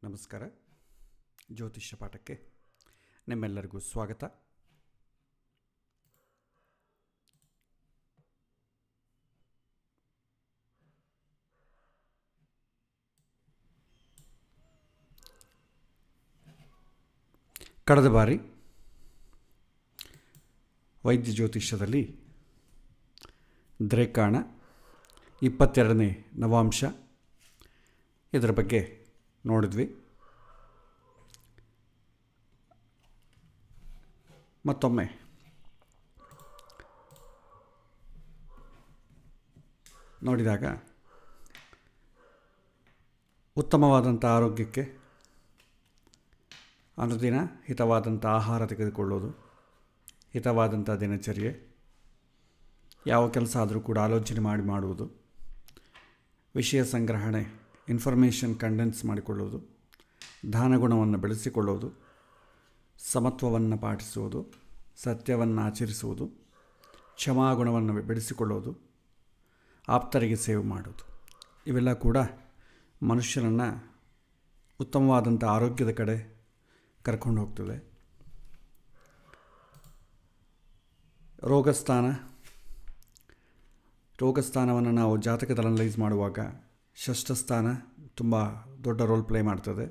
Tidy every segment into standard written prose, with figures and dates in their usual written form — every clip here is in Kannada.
ನಮಸ್ಕಾರ. ಜ್ಯೋತಿಷ್ಯ ಪಾಠಕ್ಕೆ ನಿಮ್ಮೆಲ್ಲರಿಗೂ ಸ್ವಾಗತ. ಕಳೆದ ಬಾರಿ ವೈದ್ಯ ಜ್ಯೋತಿಷ್ಯದಲ್ಲಿ ದ್ರೇಕಾಣ 22ನೇ ನವಾಂಶ ಇದರ ಬಗ್ಗೆ ನೋಡಿದ್ವಿ. ಮತ್ತೊಮ್ಮೆ ನೋಡಿದಾಗ ಉತ್ತಮವಾದಂಥ ಆರೋಗ್ಯಕ್ಕೆ ಅನುದಿನ ಹಿತವಾದಂಥ ಆಹಾರ ತೆಗೆದುಕೊಳ್ಳೋದು, ಹಿತವಾದಂಥ ದಿನಚರ್ಯೆ, ಯಾವ ಕೆಲಸ ಆದರೂ ಕೂಡ ಆಲೋಚನೆ ಮಾಡುವುದು, ವಿಷಯ ಸಂಗ್ರಹಣೆ, ಇನ್ಫಾರ್ಮೇಷನ್ ಕಂಡೆನ್ಸ್ ಮಾಡಿಕೊಳ್ಳೋದು, ದಾನಗುಣವನ್ನು ಬೆಳೆಸಿಕೊಳ್ಳೋದು, ಸಮತ್ವವನ್ನು ಪಾಟಿಸುವುದು, ಸತ್ಯವನ್ನು ಆಚರಿಸುವುದು, ಕ್ಷಮಾಗುಣವನ್ನು ಬೆಳೆಸಿಕೊಳ್ಳೋದು, ಆಪ್ತರಿಗೆ ಸೇವೆ ಮಾಡೋದು, ಇವೆಲ್ಲ ಕೂಡ ಮನುಷ್ಯನನ್ನು ಉತ್ತಮವಾದಂಥ ಆರೋಗ್ಯದ ಕಡೆ ಕರ್ಕೊಂಡು ಹೋಗ್ತದೆ. ರೋಗಸ್ಥಾನವನ್ನು ನಾವು ಜಾತಕದಲ್ಲಿ ಅನಲೈಸ್ ಮಾಡುವಾಗ ಷಷ್ಠಸ್ಥಾನ ತುಂಬ ದೊಡ್ಡ ರೋಲ್ ಪ್ಲೇ ಮಾಡ್ತದೆ.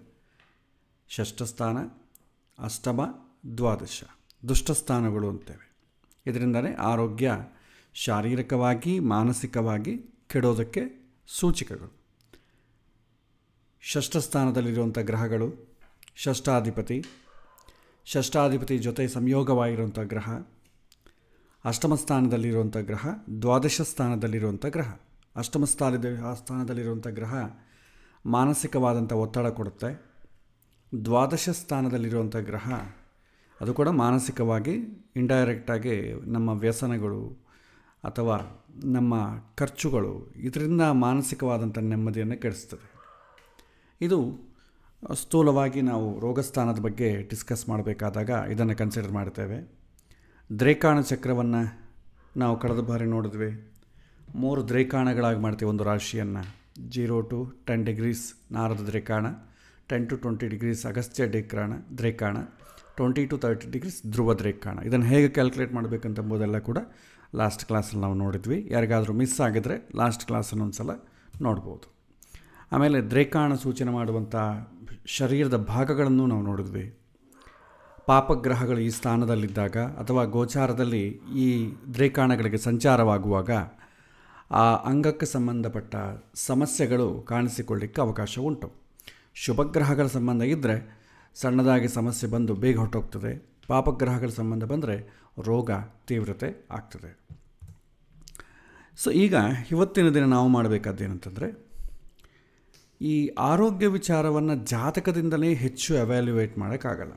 ಷಷ್ಠಸ್ಥಾನ, ಅಷ್ಟಮ, ದ್ವಾದಶ ದುಷ್ಟಸ್ಥಾನಗಳು ಅಂತೇವೆ. ಇದರಿಂದಲೇ ಆರೋಗ್ಯ ಶಾರೀರಿಕವಾಗಿ ಮಾನಸಿಕವಾಗಿ ಕೆಡೋದಕ್ಕೆ ಸೂಚಕಗಳು. ಷಷ್ಠಸ್ಥಾನದಲ್ಲಿರುವಂಥ ಗ್ರಹಗಳು ಷಷ್ಠಾಧಿಪತಿ ಜೊತೆ ಸಂಯೋಗವಾಗಿರುವಂಥ ಗ್ರಹ, ಅಷ್ಟಮ ಸ್ಥಾನದಲ್ಲಿರುವಂಥ ಗ್ರಹ, ದ್ವಾದಶ ಸ್ಥಾನದಲ್ಲಿರುವಂಥ ಗ್ರಹ. ಅಷ್ಟಮ ಸ್ಥಾನದಲ್ಲಿರುವಂಥ ಗ್ರಹ ಮಾನಸಿಕವಾದಂಥ ಒತ್ತಡ ಕೊಡುತ್ತೆ. ದ್ವಾದಶ ಸ್ಥಾನದಲ್ಲಿರುವಂಥ ಗ್ರಹ ಅದು ಕೂಡ ಮಾನಸಿಕವಾಗಿ ಇಂಡೈರೆಕ್ಟಾಗಿ ನಮ್ಮ ವ್ಯಸನಗಳು ಅಥವಾ ನಮ್ಮ ಖರ್ಚುಗಳು ಇದರಿಂದ ಮಾನಸಿಕವಾದಂಥ ನೆಮ್ಮದಿಯನ್ನು ಕೆಡಿಸ್ತದೆ. ಇದು ಸ್ಥೂಲವಾಗಿ ನಾವು ರೋಗಸ್ಥಾನದ ಬಗ್ಗೆ ಡಿಸ್ಕಸ್ ಮಾಡಬೇಕಾದಾಗ ಇದನ್ನು ಕನ್ಸಿಡರ್ ಮಾಡ್ತೇವೆ. ದ್ರೇಕಾಣ ಚಕ್ರವನ್ನು ನಾವು ಕಳೆದ ಬಾರಿ ನೋಡಿದ್ವಿ. 3 ದ್ರೇಕಾಣಗಳಾಗಿ ಮಾಡ್ತೀವಿ ಒಂದು ರಾಶಿಯನ್ನು. 0 to 10 degrees Narada ದ್ರೇಕಾಣ, 10 to 20 degrees Agastya ದ್ರೇಕಾಣ, 20 to 30 degrees ಧ್ರುವ ದ್ರೇಕಾಣ. ಇದನ್ನು ಹೇಗೆ ಕ್ಯಾಲ್ಕುಲೇಟ್ ಮಾಡಬೇಕಂತೆಂಬುದೆಲ್ಲ ಕೂಡ ಲಾಸ್ಟ್ ಕ್ಲಾಸಲ್ಲಿ ನಾವು ನೋಡಿದ್ವಿ. ಯಾರಿಗಾದರೂ ಮಿಸ್ ಆಗಿದ್ರೆ ಲಾಸ್ಟ್ ಕ್ಲಾಸನ್ನು ಒಂದು ಸಲ ನೋಡ್ಬೋದು. ಆಮೇಲೆ ದ್ರೇಕಾಣ ಸೂಚನೆ ಮಾಡುವಂಥ ಶರೀರದ ಭಾಗಗಳನ್ನು ನಾವು ನೋಡಿದ್ವಿ. ಪಾಪಗ್ರಹಗಳು ಈ ಸ್ಥಾನದಲ್ಲಿದ್ದಾಗ ಅಥವಾ ಗೋಚಾರದಲ್ಲಿ ಈ ದ್ರೇಕಾಣಗಳಿಗೆ ಸಂಚಾರವಾಗುವಾಗ ಆ ಅಂಗಕ್ಕೆ ಸಂಬಂಧಪಟ್ಟ ಸಮಸ್ಯೆಗಳು ಕಾಣಿಸಿಕೊಳ್ಳಿಕ್ಕೆ ಅವಕಾಶ ಉಂಟು. ಶುಭಗ್ರಹಗಳ ಸಂಬಂಧ ಇದ್ದರೆ ಸಣ್ಣದಾಗಿ ಸಮಸ್ಯೆ ಬಂದು ಬೇಗ ಹೊರಟೋಗ್ತದೆ. ಪಾಪಗ್ರಹಗಳ ಸಂಬಂಧ ಬಂದರೆ ರೋಗ ತೀವ್ರತೆ ಆಗ್ತದೆ. ಸೊ ಈಗ ಇವತ್ತಿನ ದಿನ ನಾವು ಮಾಡಬೇಕಾದ್ದೇನಂತಂದರೆ, ಈ ಆರೋಗ್ಯ ವಿಚಾರವನ್ನು ಜಾತಕದಿಂದಲೇ ಹೆಚ್ಚು ಎವ್ಯಾಲ್ಯುವೇಟ್ ಮಾಡೋಕ್ಕಾಗಲ್ಲ.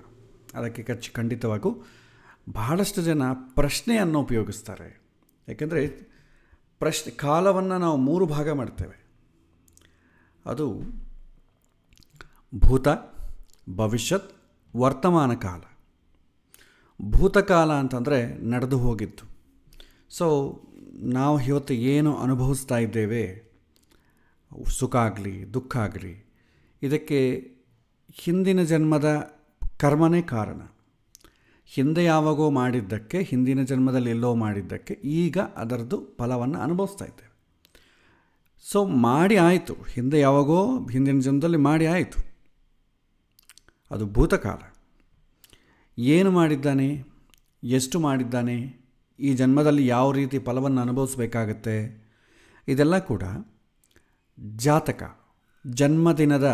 ಅದಕ್ಕೆ ಖಂಡಿತವಾಗೂ ಬಹಳಷ್ಟು ಜನ ಪ್ರಶ್ನೆಯನ್ನು ಉಪಯೋಗಿಸ್ತಾರೆ. ಯಾಕೆಂದರೆ ಕಾಲವನ್ನು ನಾವು 3 ಭಾಗ ಮಾಡ್ತೇವೆ. ಅದು ಭೂತ, ಭವಿಷ್ಯತ್, ವರ್ತಮಾನ ಕಾಲ. ಭೂತಕಾಲ ಅಂತಂದರೆ ನಡೆದು ಹೋಗಿದ್ದು. ಸೊ ನಾವು ಇವತ್ತು ಏನು ಅನುಭವಿಸ್ತಾ ಇದ್ದೇವೆ, ಸುಖ ಆಗಲಿ ದುಃಖ ಆಗಲಿ, ಇದಕ್ಕೆ ಹಿಂದಿನ ಜನ್ಮದ ಕರ್ಮನೇ ಕಾರಣ. ಹಿಂದೆ ಯಾವಾಗೋ ಮಾಡಿದ್ದಕ್ಕೆ, ಹಿಂದಿನ ಜನ್ಮದಲ್ಲಿ ಎಲ್ಲೋ ಮಾಡಿದ್ದಕ್ಕೆ ಈಗ ಅದರದ್ದು ಫಲವನ್ನು ಅನುಭವಿಸ್ತಾ ಇದ್ದೇವೆ. ಸೊ ಮಾಡಿ ಆಯಿತು, ಹಿಂದಿನ ಜನ್ಮದಲ್ಲಿ ಮಾಡಿ ಆಯಿತು, ಅದು ಭೂತಕಾಲ. ಏನು ಮಾಡಿದ್ದಾನೆ, ಎಷ್ಟು ಮಾಡಿದ್ದಾನೆ, ಈ ಜನ್ಮದಲ್ಲಿ ಯಾವ ರೀತಿ ಫಲವನ್ನು ಅನುಭವಿಸ್ಬೇಕಾಗತ್ತೆ, ಇದೆಲ್ಲ ಕೂಡ ಜಾತಕ ಜನ್ಮದಿನದ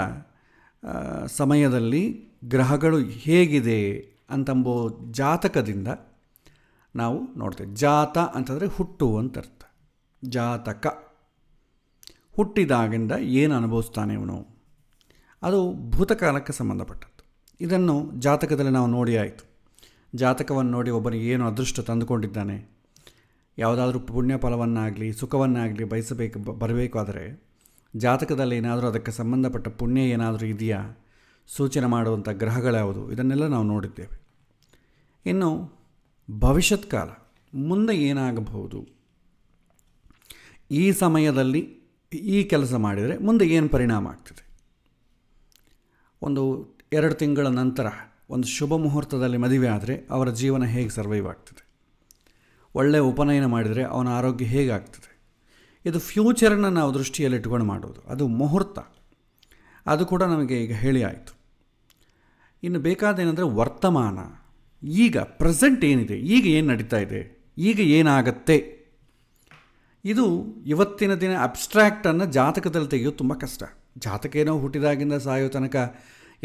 ಸಮಯದಲ್ಲಿ ಗ್ರಹಗಳು ಹೇಗಿದೆ ಅಂತಂಬೋ ಜಾತಕದಿಂದ ನಾವು ನೋಡ್ತೇವೆ. ಜಾತ ಅಂತಂದರೆ ಹುಟ್ಟು ಅಂತ ಅರ್ಥ. ಜಾತಕ ಹುಟ್ಟಿದಾಗಿಂದ ಏನು ಅನುಭವಿಸ್ತಾನೆ ಇವನು, ಅದು ಭೂತಕಾಲಕ್ಕೆ ಸಂಬಂಧಪಟ್ಟದ್ದು. ಇದನ್ನು ಜಾತಕದಲ್ಲಿ ನಾವು ನೋಡಿ ಆಯಿತು. ಜಾತಕವನ್ನು ನೋಡಿ ಒಬ್ಬನಿಗೆ ಏನು ಅದೃಷ್ಟ ತಂದುಕೊಂಡಿದ್ದಾನೆ, ಯಾವುದಾದ್ರೂ ಪುಣ್ಯ ಫಲವನ್ನಾಗಲಿ ಸುಖವನ್ನಾಗಲಿ ಬರಬೇಕಾದರೆ ಜಾತಕದಲ್ಲಿ ಏನಾದರೂ ಅದಕ್ಕೆ ಸಂಬಂಧಪಟ್ಟ ಪುಣ್ಯ ಏನಾದರೂ ಇದೆಯಾ, ಸೂಚನೆ ಮಾಡುವಂಥ ಗ್ರಹಗಳ್ಯಾವುದು, ಇದನ್ನೆಲ್ಲ ನಾವು ನೋಡಿದ್ದೇವೆ. ಇನ್ನು ಭವಿಷ್ಯತ್ ಕಾಲ, ಮುಂದೆ ಏನಾಗಬಹುದು, ಈ ಸಮಯದಲ್ಲಿ ಈ ಕೆಲಸ ಮಾಡಿದರೆ ಮುಂದೆ ಏನು ಪರಿಣಾಮ ಆಗ್ತದೆ. ಒಂದು 2 ತಿಂಗಳ ನಂತರ ಒಂದು ಶುಭ ಮುಹೂರ್ತದಲ್ಲಿ ಮದುವೆ ಆದರೆ ಅವರ ಜೀವನ ಹೇಗೆ ಸರ್ವೈವ್ ಆಗ್ತದೆ, ಒಳ್ಳೆಯ ಉಪನಯನ ಮಾಡಿದರೆ ಅವನ ಆರೋಗ್ಯ ಹೇಗಾಗ್ತದೆ, ಇದು ಫ್ಯೂಚರನ್ನು ನಾವು ದೃಷ್ಟಿಯಲ್ಲಿಟ್ಟುಕೊಂಡು ಮಾಡೋದು. ಅದು ಮುಹೂರ್ತ, ಅದು ಕೂಡ ನಮಗೆ ಈಗ ಹೇಳಿ ಆಯಿತು. ಇನ್ನು ಬೇಕಾದೇನೆಂದರೆ ವರ್ತಮಾನ, ಈಗ ಪ್ರೆಸೆಂಟ್ ಏನಿದೆ, ಈಗ ಏನು ನಡೀತಾ ಇದೆ, ಈಗ ಏನಾಗತ್ತೆ, ಇದು ಇವತ್ತಿನ ದಿನ ಅಬ್ಸ್ಟ್ರ್ಯಾಕ್ಟನ್ನು ಜಾತಕದಲ್ಲಿ ತೆಗೆಯೋದು ತುಂಬ ಕಷ್ಟ. ಜಾತಕ ಏನೋ ಹುಟ್ಟಿದಾಗಿಂದ ಸಾಯೋ ತನಕ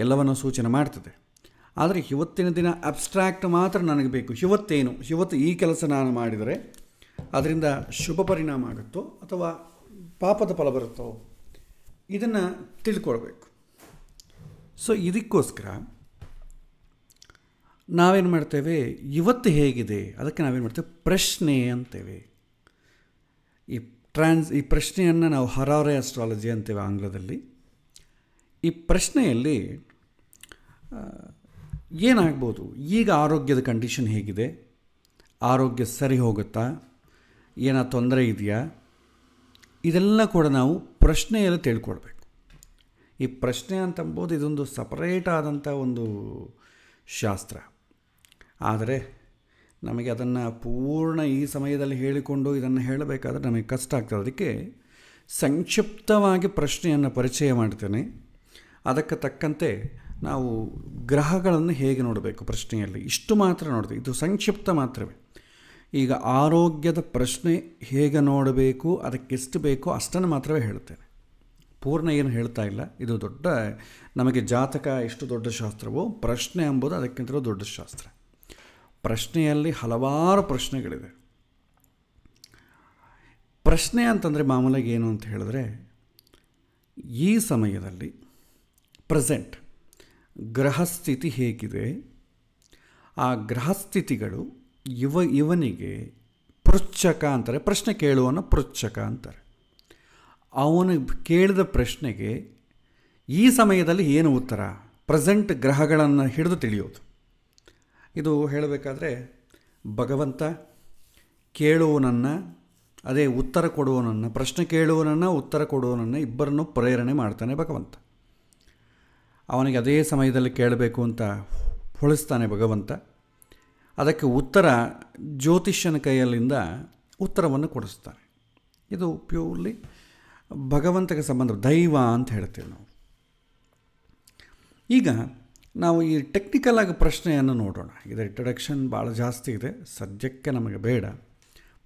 ಎಲ್ಲವನ್ನೂ ಸೂಚನೆ ಮಾಡ್ತದೆ. ಆದರೆ ಇವತ್ತಿನ ದಿನ ಅಬ್ಸ್ಟ್ರ್ಯಾಕ್ಟ್ ಮಾತ್ರ ನನಗೆ ಬೇಕು. ಇವತ್ತು ಈ ಕೆಲಸ ನಾನು ಮಾಡಿದರೆ ಅದರಿಂದ ಶುಭ ಪರಿಣಾಮ ಆಗುತ್ತೋ ಅಥವಾ ಪಾಪದ ಫಲ ಬರುತ್ತೋ, ಇದನ್ನು ತಿಳ್ಕೊಳ್ಬೇಕು. ಸೊ ಇದಕ್ಕೋಸ್ಕರ ನಾವೇನು ಮಾಡ್ತೇವೆ, ಇವತ್ತು ಹೇಗಿದೆ ಅದಕ್ಕೆ ನಾವೇನು ಮಾಡ್ತೇವೆ, ಪ್ರಶ್ನೆ ಅಂತೇವೆ. ಈ ಪ್ರಶ್ನೆಯನ್ನು ನಾವು ಹರಾರೆ ಆಸ್ಟ್ರಾಲಜಿ ಅಂತೇವೆ ಆಂಗ್ಲದಲ್ಲಿ. ಈ ಪ್ರಶ್ನೆಯಲ್ಲಿ ಏನಾಗ್ಬೋದು, ಈಗ ಆರೋಗ್ಯದ ಕಂಡೀಷನ್ ಹೇಗಿದೆ, ಆರೋಗ್ಯ ಸರಿ ಹೋಗುತ್ತಾ, ಏನೋ ತೊಂದರೆ ಇದೆಯಾ, ಇದೆಲ್ಲ ಕೂಡ ನಾವು ಪ್ರಶ್ನೆಯಲ್ಲಿ ತಿಳ್ಕೊಳ್ಬೇಕು. ಈ ಪ್ರಶ್ನೆ ಅಂತಂಬೋದು ಇದೊಂದು ಸಪರೇಟ್ ಆದಂಥ ಒಂದು ಶಾಸ್ತ್ರ. ಆದರೆ ನಮಗೆ ಅದನ್ನು ಪೂರ್ಣ ಈ ಸಮಯದಲ್ಲಿ ಹೇಳಿಕೊಂಡು ಇದನ್ನು ಹೇಳಬೇಕಾದ್ರೆ ನಮಗೆ ಕಷ್ಟ ಆಗ್ತದೆ. ಅದಕ್ಕೆ ಸಂಕ್ಷಿಪ್ತವಾಗಿ ಪ್ರಶ್ನೆಯನ್ನು ಪರಿಚಯ ಮಾಡ್ತೇನೆ. ಅದಕ್ಕೆ ತಕ್ಕಂತೆ ನಾವು ಗ್ರಹಗಳನ್ನು ಹೇಗೆ ನೋಡಬೇಕು ಪ್ರಶ್ನೆಯಲ್ಲಿ, ಇಷ್ಟು ಮಾತ್ರ ನೋಡ್ತೀವಿ. ಇದು ಸಂಕ್ಷಿಪ್ತ ಮಾತ್ರವೇ. ಈಗ ಆರೋಗ್ಯದ ಪ್ರಶ್ನೆ ಹೇಗೆ ನೋಡಬೇಕು, ಅದಕ್ಕೆಷ್ಟು ಬೇಕೋ ಅಷ್ಟನ್ನು ಮಾತ್ರವೇ ಹೇಳ್ತೇನೆ, ಪೂರ್ಣ ಏನು ಹೇಳ್ತಾ ಇಲ್ಲ. ಇದು ದೊಡ್ಡ, ನಮಗೆ ಜಾತಕ ಎಷ್ಟು ದೊಡ್ಡ ಶಾಸ್ತ್ರವೋ ಪ್ರಶ್ನೆ ಎಂಬುದು ಅದಕ್ಕಿಂತಲೂ ದೊಡ್ಡ ಶಾಸ್ತ್ರ. ಪ್ರಶ್ನೆಯಲ್ಲಿ ಹಲವಾರು ಪ್ರಶ್ನೆಗಳಿದೆ. ಪ್ರಶ್ನೆ ಅಂತಂದರೆ ಮಾಮೂಲಾಗಿ ಏನು ಅಂತ ಹೇಳಿದ್ರೆ, ಈ ಸಮಯದಲ್ಲಿ ಪ್ರೆಸೆಂಟ್ ಗ್ರಹಸ್ಥಿತಿ ಹೇಗಿದೆ, ಆ ಗ್ರಹಸ್ಥಿತಿಗಳು ಇವನಿಗೆ ಪೃಚ್ಛಕ ಅಂತಾರೆ, ಪ್ರಶ್ನೆ ಕೇಳುವನ ಪೃಚ್ಛಕ ಅಂತಾರೆ. ಅವನು ಕೇಳಿದ ಪ್ರಶ್ನೆಗೆ ಈ ಸಮಯದಲ್ಲಿ ಏನು ಉತ್ತರ, ಪ್ರೆಸೆಂಟ್ ಗ್ರಹಗಳನ್ನು ಹಿಡಿದು ತಿಳಿಯೋದು. ಇದು ಹೇಳಬೇಕಾದ್ರೆ ಭಗವಂತ ಕೇಳುವನನ್ನು, ಅದೇ ಉತ್ತರ ಕೊಡುವನನ್ನು, ಪ್ರಶ್ನೆ ಕೇಳುವನನ್ನು ಉತ್ತರ ಕೊಡುವನನ್ನು ಇಬ್ಬರನ್ನು ಪ್ರೇರಣೆ ಮಾಡ್ತಾನೆ ಭಗವಂತ. ಅವನಿಗೆ ಅದೇ ಸಮಯದಲ್ಲಿ ಕೇಳಬೇಕು ಅಂತ ಹೊಳಿಸ್ತಾನೆ ಭಗವಂತ. ಅದಕ್ಕೆ ಉತ್ತರ ಜ್ಯೋತಿಷ್ಯನ ಕೈಯಲ್ಲಿಂದ ಉತ್ತರವನ್ನು ಕೊಡಿಸ್ತಾನೆ. ಇದು ಪ್ಯೂರ್ಲಿ ಭಗವಂತಗೆ ಸಂಬಂಧ, ದೈವ ಅಂತ ಹೇಳ್ತೇವೆ ನಾವು. ಈಗ ನಾವು ಈ ಟೆಕ್ನಿಕಲ್ ಆಗಿ ಪ್ರಶ್ನೆಯನ್ನು ನೋಡೋಣ. ಇದರ ಇಂಟ್ರಡಕ್ಷನ್ ಭಾಳ ಜಾಸ್ತಿ ಇದೆ, ಸದ್ಯಕ್ಕೆ ನಮಗೆ ಬೇಡ.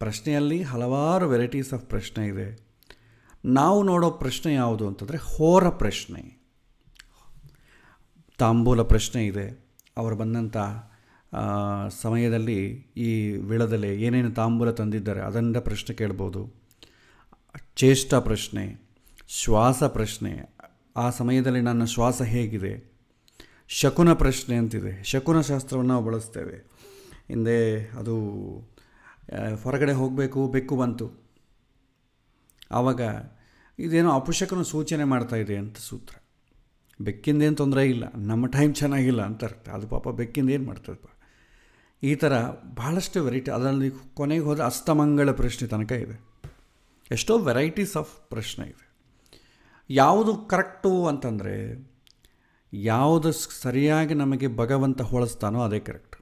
ಪ್ರಶ್ನೆಯಲ್ಲಿ ಹಲವಾರು ವೆರೈಟೀಸ್ ಆಫ್ ಪ್ರಶ್ನೆ ಇದೆ. ನಾವು ನೋಡೋ ಪ್ರಶ್ನೆ ಯಾವುದು ಅಂತಂದರೆ ಹೋರ ಪ್ರಶ್ನೆ, ತಾಂಬೂಲ ಪ್ರಶ್ನೆ ಇದೆ. ಅವರು ಬಂದಂಥ ಸಮಯದಲ್ಲಿ ಈ ವಿಳದಲ್ಲಿ ಏನೇನು ತಾಂಬೂಲ ತಂದಿದ್ದಾರೆ ಅದರಿಂದ ಪ್ರಶ್ನೆ ಕೇಳ್ಬೋದು. ಚೇಷ್ಟ ಪ್ರಶ್ನೆ, ಶ್ವಾಸ ಪ್ರಶ್ನೆ, ಆ ಸಮಯದಲ್ಲಿ ನನ್ನ ಶ್ವಾಸ ಹೇಗಿದೆ. ಶಕುನ ಪ್ರಶ್ನೆ ಅಂತಿದೆ, ಶಕುನ ಶಾಸ್ತ್ರವನ್ನು ನಾವು ಬಳಸ್ತೇವೆ. ಹಿಂದೆ ಅದು ಹೊರಗಡೆ ಹೋಗಬೇಕು, ಬೆಕ್ಕು ಬಂತು, ಆವಾಗ ಇದೇನೋ ಅಪಶಕನ ಸೂಚನೆ ಮಾಡ್ತಾಯಿದೆ ಅಂತ ಸೂತ್ರ. ಬೆಕ್ಕಿಂದೇನು ತೊಂದರೆ ಇಲ್ಲ, ನಮ್ಮ ಟೈಮ್ ಚೆನ್ನಾಗಿಲ್ಲ ಅಂತ ಅರ್ಥ. ಅದು ಪಾಪ ಬೆಕ್ಕಿಂದ ಏನು ಮಾಡ್ತದಪ್ಪ. ಈ ಥರ ಭಾಳಷ್ಟು ವೆರೈಟಿ. ಅದರಲ್ಲಿ ಕೊನೆಗೆ ಹೋದರೆ ಅಸ್ತಮಂಗಳ ಪ್ರಶ್ನೆ ತನಕ ಇದೆ. ಎಷ್ಟೋ ವೆರೈಟೀಸ್ ಆಫ್ ಪ್ರಶ್ನೆ ಇದೆ. ಯಾವುದು ಕರೆಕ್ಟು ಅಂತಂದರೆ, ಯಾವುದು ಸರಿಯಾಗಿ ನಮಗೆ ಭಗವಂತ ಹೊಳಿಸ್ತಾನೋ ಅದೇ ಕರೆಕ್ಟ್.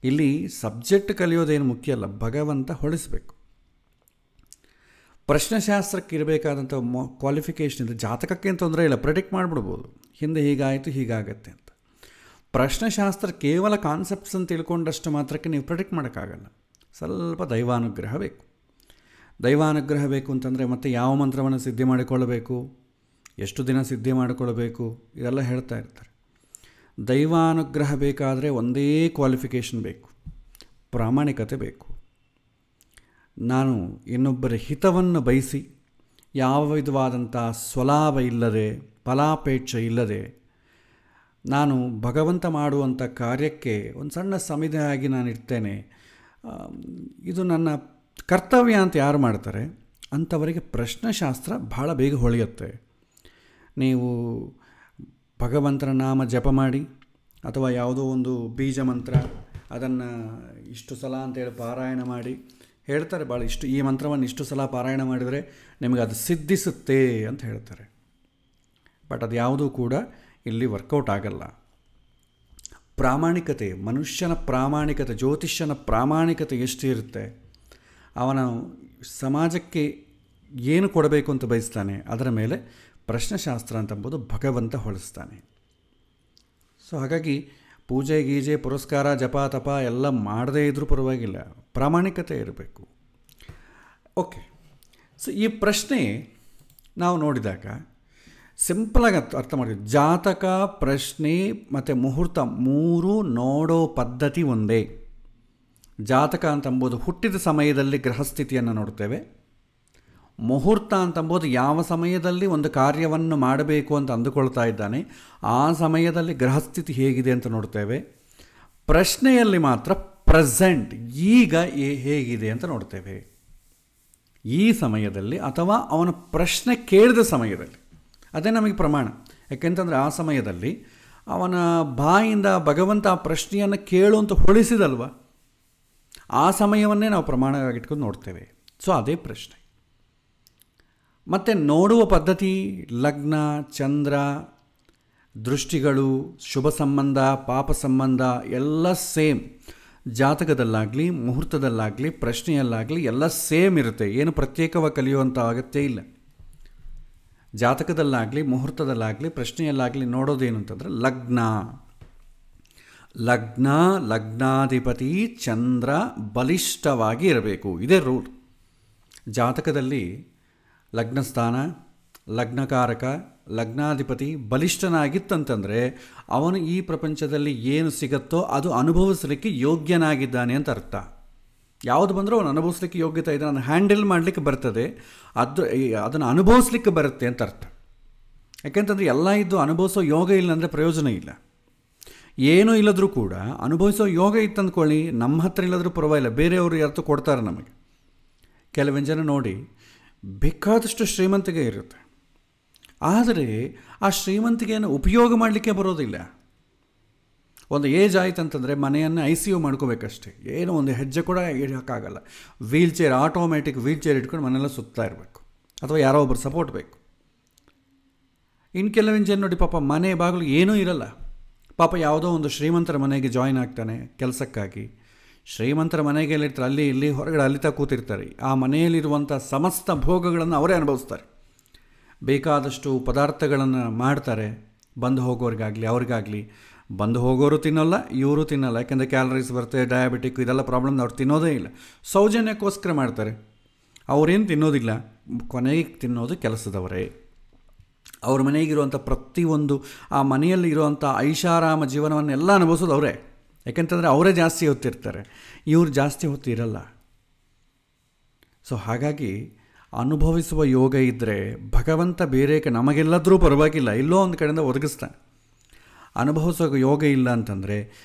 ಇಲ್ಲಿ ಸಬ್ಜೆಕ್ಟ್ ಕಲಿಯೋದೇನು ಮುಖ್ಯ ಅಲ್ಲ, ಭಗವಂತ ಹೊಳಿಸ್ಬೇಕು. ಪ್ರಶ್ನೆಶಾಸ್ತ್ರಕ್ಕೆ ಇರಬೇಕಾದಂಥ ಕ್ವಾಲಿಫಿಕೇಷನ್ ಇದೆ. ಜಾತಕಕ್ಕೇನು ತೊಂದರೆ ಇಲ್ಲ, ಪ್ರೆಡಿಕ್ಟ್ ಮಾಡಿಬಿಡ್ಬೋದು, ಹಿಂದೆ ಹೀಗಾಯಿತು ಹೀಗಾಗತ್ತೆ ಅಂತ. ಪ್ರಶ್ನೆಶಾಸ್ತ್ರ ಕೇವಲ ಕಾನ್ಸೆಪ್ಟ್ಸ್ ಅಂತ ತಿಳ್ಕೊಂಡಷ್ಟು ಮಾತ್ರಕ್ಕೆ ನೀವು ಪ್ರೆಡಿಕ್ಟ್ ಮಾಡೋಕ್ಕಾಗಲ್ಲ. ಸ್ವಲ್ಪ ದೈವಾನುಗ್ರಹ ಬೇಕು. ದೈವಾನುಗ್ರಹ ಬೇಕು ಅಂತಂದರೆ ಮತ್ತೆ ಯಾವ ಮಂತ್ರವನ್ನು ಸಿದ್ಧಿ ಮಾಡಿಕೊಳ್ಳಬೇಕು, ಎಷ್ಟು ದಿನ ಸಿದ್ಧಿ ಮಾಡಿಕೊಳ್ಳಬೇಕು, ಇದೆಲ್ಲ ಹೇಳ್ತಾ ಇರ್ತಾರೆ. ದೈವಾನುಗ್ರಹ ಬೇಕಾದರೆ ಒಂದೇ ಕ್ವಾಲಿಫಿಕೇಷನ್ ಬೇಕು, ಪ್ರಾಮಾಣಿಕತೆ ಬೇಕು. ನಾನು ಇನ್ನೊಬ್ಬರ ಹಿತವನ್ನು ಬಯಸಿ ಯಾವ ವಿಧವಾದಂಥ ಸ್ವಲಾಭ ಇಲ್ಲದೆ, ಫಲಾಪೇಕ್ಷೆ ಇಲ್ಲದೆ ನಾನು ಭಗವಂತ ಮಾಡುವಂಥ ಕಾರ್ಯಕ್ಕೆ ಒಂದು ಸಣ್ಣ ಸಮಿತಿಯಾಗಿ ನಾನು ಇರ್ತೇನೆ, ಇದು ನನ್ನ ಕರ್ತವ್ಯ ಅಂತ ಯಾರು ಮಾಡ್ತಾರೆ ಅಂಥವರಿಗೆ ಪ್ರಶ್ನೆಶಾಸ್ತ್ರ ಭಾಳ ಬೇಗ ಹೊಳೆಯುತ್ತೆ. ನೀವು ಭಗವಂತನ ನಾಮ ಜಪ ಮಾಡಿ ಅಥವಾ ಯಾವುದೋ ಒಂದು ಬೀಜ ಮಂತ್ರ ಅದನ್ನು ಇಷ್ಟು ಸಲ ಅಂತೇಳಿ ಪಾರಾಯಣ ಮಾಡಿ ಹೇಳ್ತಾರೆ. ಭಾಳ ಈ ಮಂತ್ರವನ್ನು ಇಷ್ಟು ಸಲ ಪಾರಾಯಣ ಮಾಡಿದರೆ ನಿಮಗೆ ಅದು ಸಿದ್ಧಿಸುತ್ತೆ ಅಂತ ಹೇಳ್ತಾರೆ. ಬಟ್ ಅದು ಯಾವುದೂ ಕೂಡ ಇಲ್ಲಿ ವರ್ಕೌಟ್ ಆಗಲ್ಲ. ಪ್ರಾಮಾಣಿಕತೆ, ಮನುಷ್ಯನ ಪ್ರಾಮಾಣಿಕತೆ, ಜ್ಯೋತಿಷ್ಯನ ಪ್ರಾಮಾಣಿಕತೆ ಎಷ್ಟು ಇರುತ್ತೆ, ಅವನ ಸಮಾಜಕ್ಕೆ ಏನು ಕೊಡಬೇಕು ಅಂತ ಬಯಸ್ತಾನೆ, ಅದರ ಮೇಲೆ ಪ್ರಶ್ನೆಶಾಸ್ತ್ರ ಅಂತಂಬುದು ಭಗವಂತ ಹೊಳಿಸ್ತಾನೆ. ಸೊ ಹಾಗಾಗಿ ಪೂಜೆ ಗೀಜೆ ಪುರಸ್ಕಾರ ಜಪ ತಪ ಎಲ್ಲ ಮಾಡದೇ ಇದ್ರೂ ಪರವಾಗಿಲ್ಲ, ಪ್ರಾಮಾಣಿಕತೆ ಇರಬೇಕು. ಓಕೆ, ಸೊ ಈ ಪ್ರಶ್ನೆ ನಾವು ನೋಡಿದಾಗ ಸಿಂಪಲಾಗಿ ಅರ್ಥ ಮಾಡ್ತೀವಿ. ಜಾತಕ, ಪ್ರಶ್ನೆ ಮತ್ತು ಮುಹೂರ್ತ ಮೂರು ನೋಡೋ ಪದ್ಧತಿ ಒಂದೇ. ಜಾತಕ ಅಂತಂಬೋದು ಹುಟ್ಟಿದ ಸಮಯದಲ್ಲಿ ಗ್ರಹಸ್ಥಿತಿಯನ್ನು ನೋಡ್ತೇವೆ. ಮುಹೂರ್ತ ಅಂತಂಬೋದು ಯಾವ ಸಮಯದಲ್ಲಿ ಒಂದು ಕಾರ್ಯವನ್ನು ಮಾಡಬೇಕು ಅಂತ ಅಂದುಕೊಳ್ತಾ ಇದ್ದಾನೆ ಆ ಸಮಯದಲ್ಲಿ ಗ್ರಹಸ್ಥಿತಿ ಹೇಗಿದೆ ಅಂತ ನೋಡ್ತೇವೆ. ಪ್ರಶ್ನೆಯಲ್ಲಿ ಮಾತ್ರ ಪ್ರೆಸೆಂಟ್, ಈಗ ಹೇಗಿದೆ ಅಂತ ನೋಡ್ತೇವೆ. ಈ ಸಮಯದಲ್ಲಿ ಅಥವಾ ಅವನ ಪ್ರಶ್ನೆ ಕೇಳಿದ ಸಮಯದಲ್ಲಿ, ಅದೇ ನಮಗೆ ಪ್ರಮಾಣ. ಯಾಕೆಂತಂದರೆ ಆ ಸಮಯದಲ್ಲಿ ಅವನ ಬಾಯಿಂದ ಭಗವಂತ ಆ ಪ್ರಶ್ನೆಯನ್ನು ಕೇಳು ಅಂತ ಹೊಳಿಸಿದಲ್ವ, ಆ ಸಮಯವನ್ನೇ ನಾವು ಪ್ರಮಾಣವಾಗಿಟ್ಕೊಂಡು ನೋಡ್ತೇವೆ. ಸೊ ಅದೇ ಪ್ರಶ್ನೆ. ಮತ್ತು ನೋಡುವ ಪದ್ಧತಿ, ಲಗ್ನ, ಚಂದ್ರ, ದೃಷ್ಟಿಗಳು, ಶುಭ ಸಂಬಂಧ, ಪಾಪ ಸಂಬಂಧ ಎಲ್ಲ ಸೇಮ್. ಜಾತಕದಲ್ಲಾಗಲಿ, ಮುಹೂರ್ತದಲ್ಲಾಗಲಿ, ಪ್ರಶ್ನೆಯಲ್ಲಾಗಲಿ ಎಲ್ಲ ಸೇಮ್ ಇರುತ್ತೆ. ಏನು ಪ್ರತ್ಯೇಕವಾಗಿ ಕಲಿಯುವಂಥ ಅಗತ್ಯ ಇಲ್ಲ. ಜಾತಕದಲ್ಲಾಗಲಿ, ಮುಹೂರ್ತದಲ್ಲಾಗಲಿ, ಪ್ರಶ್ನೆಯಲ್ಲಾಗಲಿ ನೋಡೋದೇನು ಅಂತಂದರೆ ಲಗ್ನ, ಲಗ್ನಾಧಿಪತಿ ಚಂದ್ರ ಬಲಿಷ್ಠವಾಗಿ ಇರಬೇಕು, ಇದೇ ರೂಲ್. ಜಾತಕದಲ್ಲಿ ಲಗ್ನಸ್ಥಾನ, ಲಗ್ನಕಾರಕ, ಲಗ್ನಾಧಿಪತಿ ಬಲಿಷ್ಠನಾಗಿತ್ತಂತಂದರೆ ಅವನು ಈ ಪ್ರಪಂಚದಲ್ಲಿ ಏನು ಸಿಗುತ್ತೋ ಅದು ಅನುಭವಿಸಲಿಕ್ಕೆ ಯೋಗ್ಯನಾಗಿದ್ದಾನೆ ಅಂತ ಅರ್ಥ. ಯಾವುದು ಬಂದರೂ ಅವನು ಅನುಭವಿಸ್ಲಿಕ್ಕೆ ಯೋಗ್ಯತೆ ಇದೆ, ಅದನ್ನು ಹ್ಯಾಂಡಲ್ ಮಾಡಲಿಕ್ಕೆ ಬರ್ತದೆ, ಅದನ್ನು ಅನುಭವಿಸ್ಲಿಕ್ಕೆ ಬರುತ್ತೆ ಅಂತ ಅರ್ಥ. ಯಾಕೆಂತಂದರೆ ಎಲ್ಲ ಇದ್ದು ಅನುಭವಿಸೋ ಯೋಗ ಇಲ್ಲ ಅಂದರೆ ಪ್ರಯೋಜನ ಇಲ್ಲ. ಏನೂ ಇಲ್ಲದರೂ ಕೂಡ ಅನುಭವಿಸೋ ಯೋಗ ಇತ್ತಂದ್ಕೊಳ್ಳಿ, ನಮ್ಮ ಹತ್ರ ಇಲ್ಲದ್ರೂ ಪರವಾಗಿಲ್ಲ, ಬೇರೆಯವರು ಯಾರು ಕೊಡ್ತಾರೆ ನಮಗೆ. ಕೆಲವೊಂದು ಜನ ನೋಡಿ ಬೇಕಾದಷ್ಟು ಶ್ರೀಮಂತಿಗೆ ಇರುತ್ತೆ, ಆದರೆ ಆ ಶ್ರೀಮಂತಿಗೆಯನ್ನು ಉಪಯೋಗ ಮಾಡಲಿಕ್ಕೆ ಬರೋದಿಲ್ಲ. ಒಂದು ಏಜ್ ಆಯ್ತು ಅಂತಂದರೆ ಮನೆಯನ್ನು ICU ಮಾಡ್ಕೋಬೇಕಷ್ಟೇ, ಏನೋ ಒಂದು ಹೆಜ್ಜೆ ಕೂಡ ಇಡೋಕ್ಕಾಗಲ್ಲ. ವೀಲ್ಚೇರ್, ಆಟೋಮ್ಯಾಟಿಕ್ ವೀಲ್ಚೇರ್ ಇಟ್ಕೊಂಡು ಮನೆಯೆಲ್ಲ ಸುತ್ತಾ ಇರಬೇಕು, ಅಥವಾ ಯಾರೋ ಒಬ್ಬರು ಸಪೋರ್ಟ್ ಬೇಕು. ಇನ್ನು ಕೆಲವೊಂದು ಜನ ನೋಡಿ ಪಾಪ ಮನೆ ಬಾಗಿಲು ಏನೂ ಇರಲ್ಲ, ಪಾಪ ಯಾವುದೋ ಒಂದು ಶ್ರೀಮಂತರ ಮನೆಗೆ ಜಾಯಿನ್ ಆಗ್ತಾನೆ ಕೆಲಸಕ್ಕಾಗಿ. ಶ್ರೀಮಂತರ ಮನೆಗೆ ಇರ್ತಾರೆ, ಅಲ್ಲಿ ಇಲ್ಲಿ ಹೊರಗಡೆ ಅಲಿತಾ ಕೂತಿರ್ತಾರೆ. ಆ ಮನೆಯಲ್ಲಿರುವಂಥ ಸಮಸ್ತ ಭೋಗಗಳನ್ನು ಅವರೇ ಅನುಭವಿಸ್ತಾರೆ. ಬೇಕಾದಷ್ಟು ಪದಾರ್ಥಗಳನ್ನು ಮಾಡ್ತಾರೆ, ಬಂದು ಹೋಗೋರಿಗಾಗಲಿ ಅವ್ರಿಗಾಗಲಿ. ಬಂದು ಹೋಗೋರು ತಿನ್ನೋಲ್ಲ, ಇವರು ತಿನ್ನಲ್ಲ, ಯಾಕೆಂದರೆ ಕ್ಯಾಲರೀಸ್ ಬರ್ತದೆ, ಡಯಾಬಿಟಿಕ್ ಇದೆಲ್ಲ ಪ್ರಾಬ್ಲಮ್, ಅವ್ರು ತಿನ್ನೋದೇ ಇಲ್ಲ. ಸೌಜನ್ಯಕ್ಕೋಸ್ಕರ ಮಾಡ್ತಾರೆ, ಅವರೇನು ತಿನ್ನೋದಿಲ್ಲ. ಕೊನೆಗೆ ತಿನ್ನೋದು ಕೆಲಸದವರೇ. ಅವ್ರ ಮನೆಗಿರುವಂಥ ಪ್ರತಿಯೊಂದು ಆ ಮನೆಯಲ್ಲಿ ಇರುವಂಥ ಐಷಾರಾಮ ಜೀವನವನ್ನೆಲ್ಲ ಅನುಭವಿಸೋದು ಅವರೇ. ಯಾಕೆಂತಂದರೆ ಅವರೇ ಜಾಸ್ತಿ ಹೊತ್ತಿರ್ತಾರೆ, ಇವರು ಜಾಸ್ತಿ ಹೊತ್ತಿರಲ್ಲ. ಸೊ ಹಾಗಾಗಿ ಅನುಭವಿಸುವ ಯೋಗ ಇದ್ದರೆ ಭಗವಂತ ಬೇರೆ ನಮಗೆಲ್ಲದರೂ ಪರವಾಗಿಲ್ಲ, ಎಲ್ಲೋ ಒಂದು ಕಡೆಯಿಂದ ಒದಗಿಸ್ತಾನೆ. ಅನುಭವಿಸೋ ಯೋಗ ಇಲ್ಲ ಅಂತಂದರೆ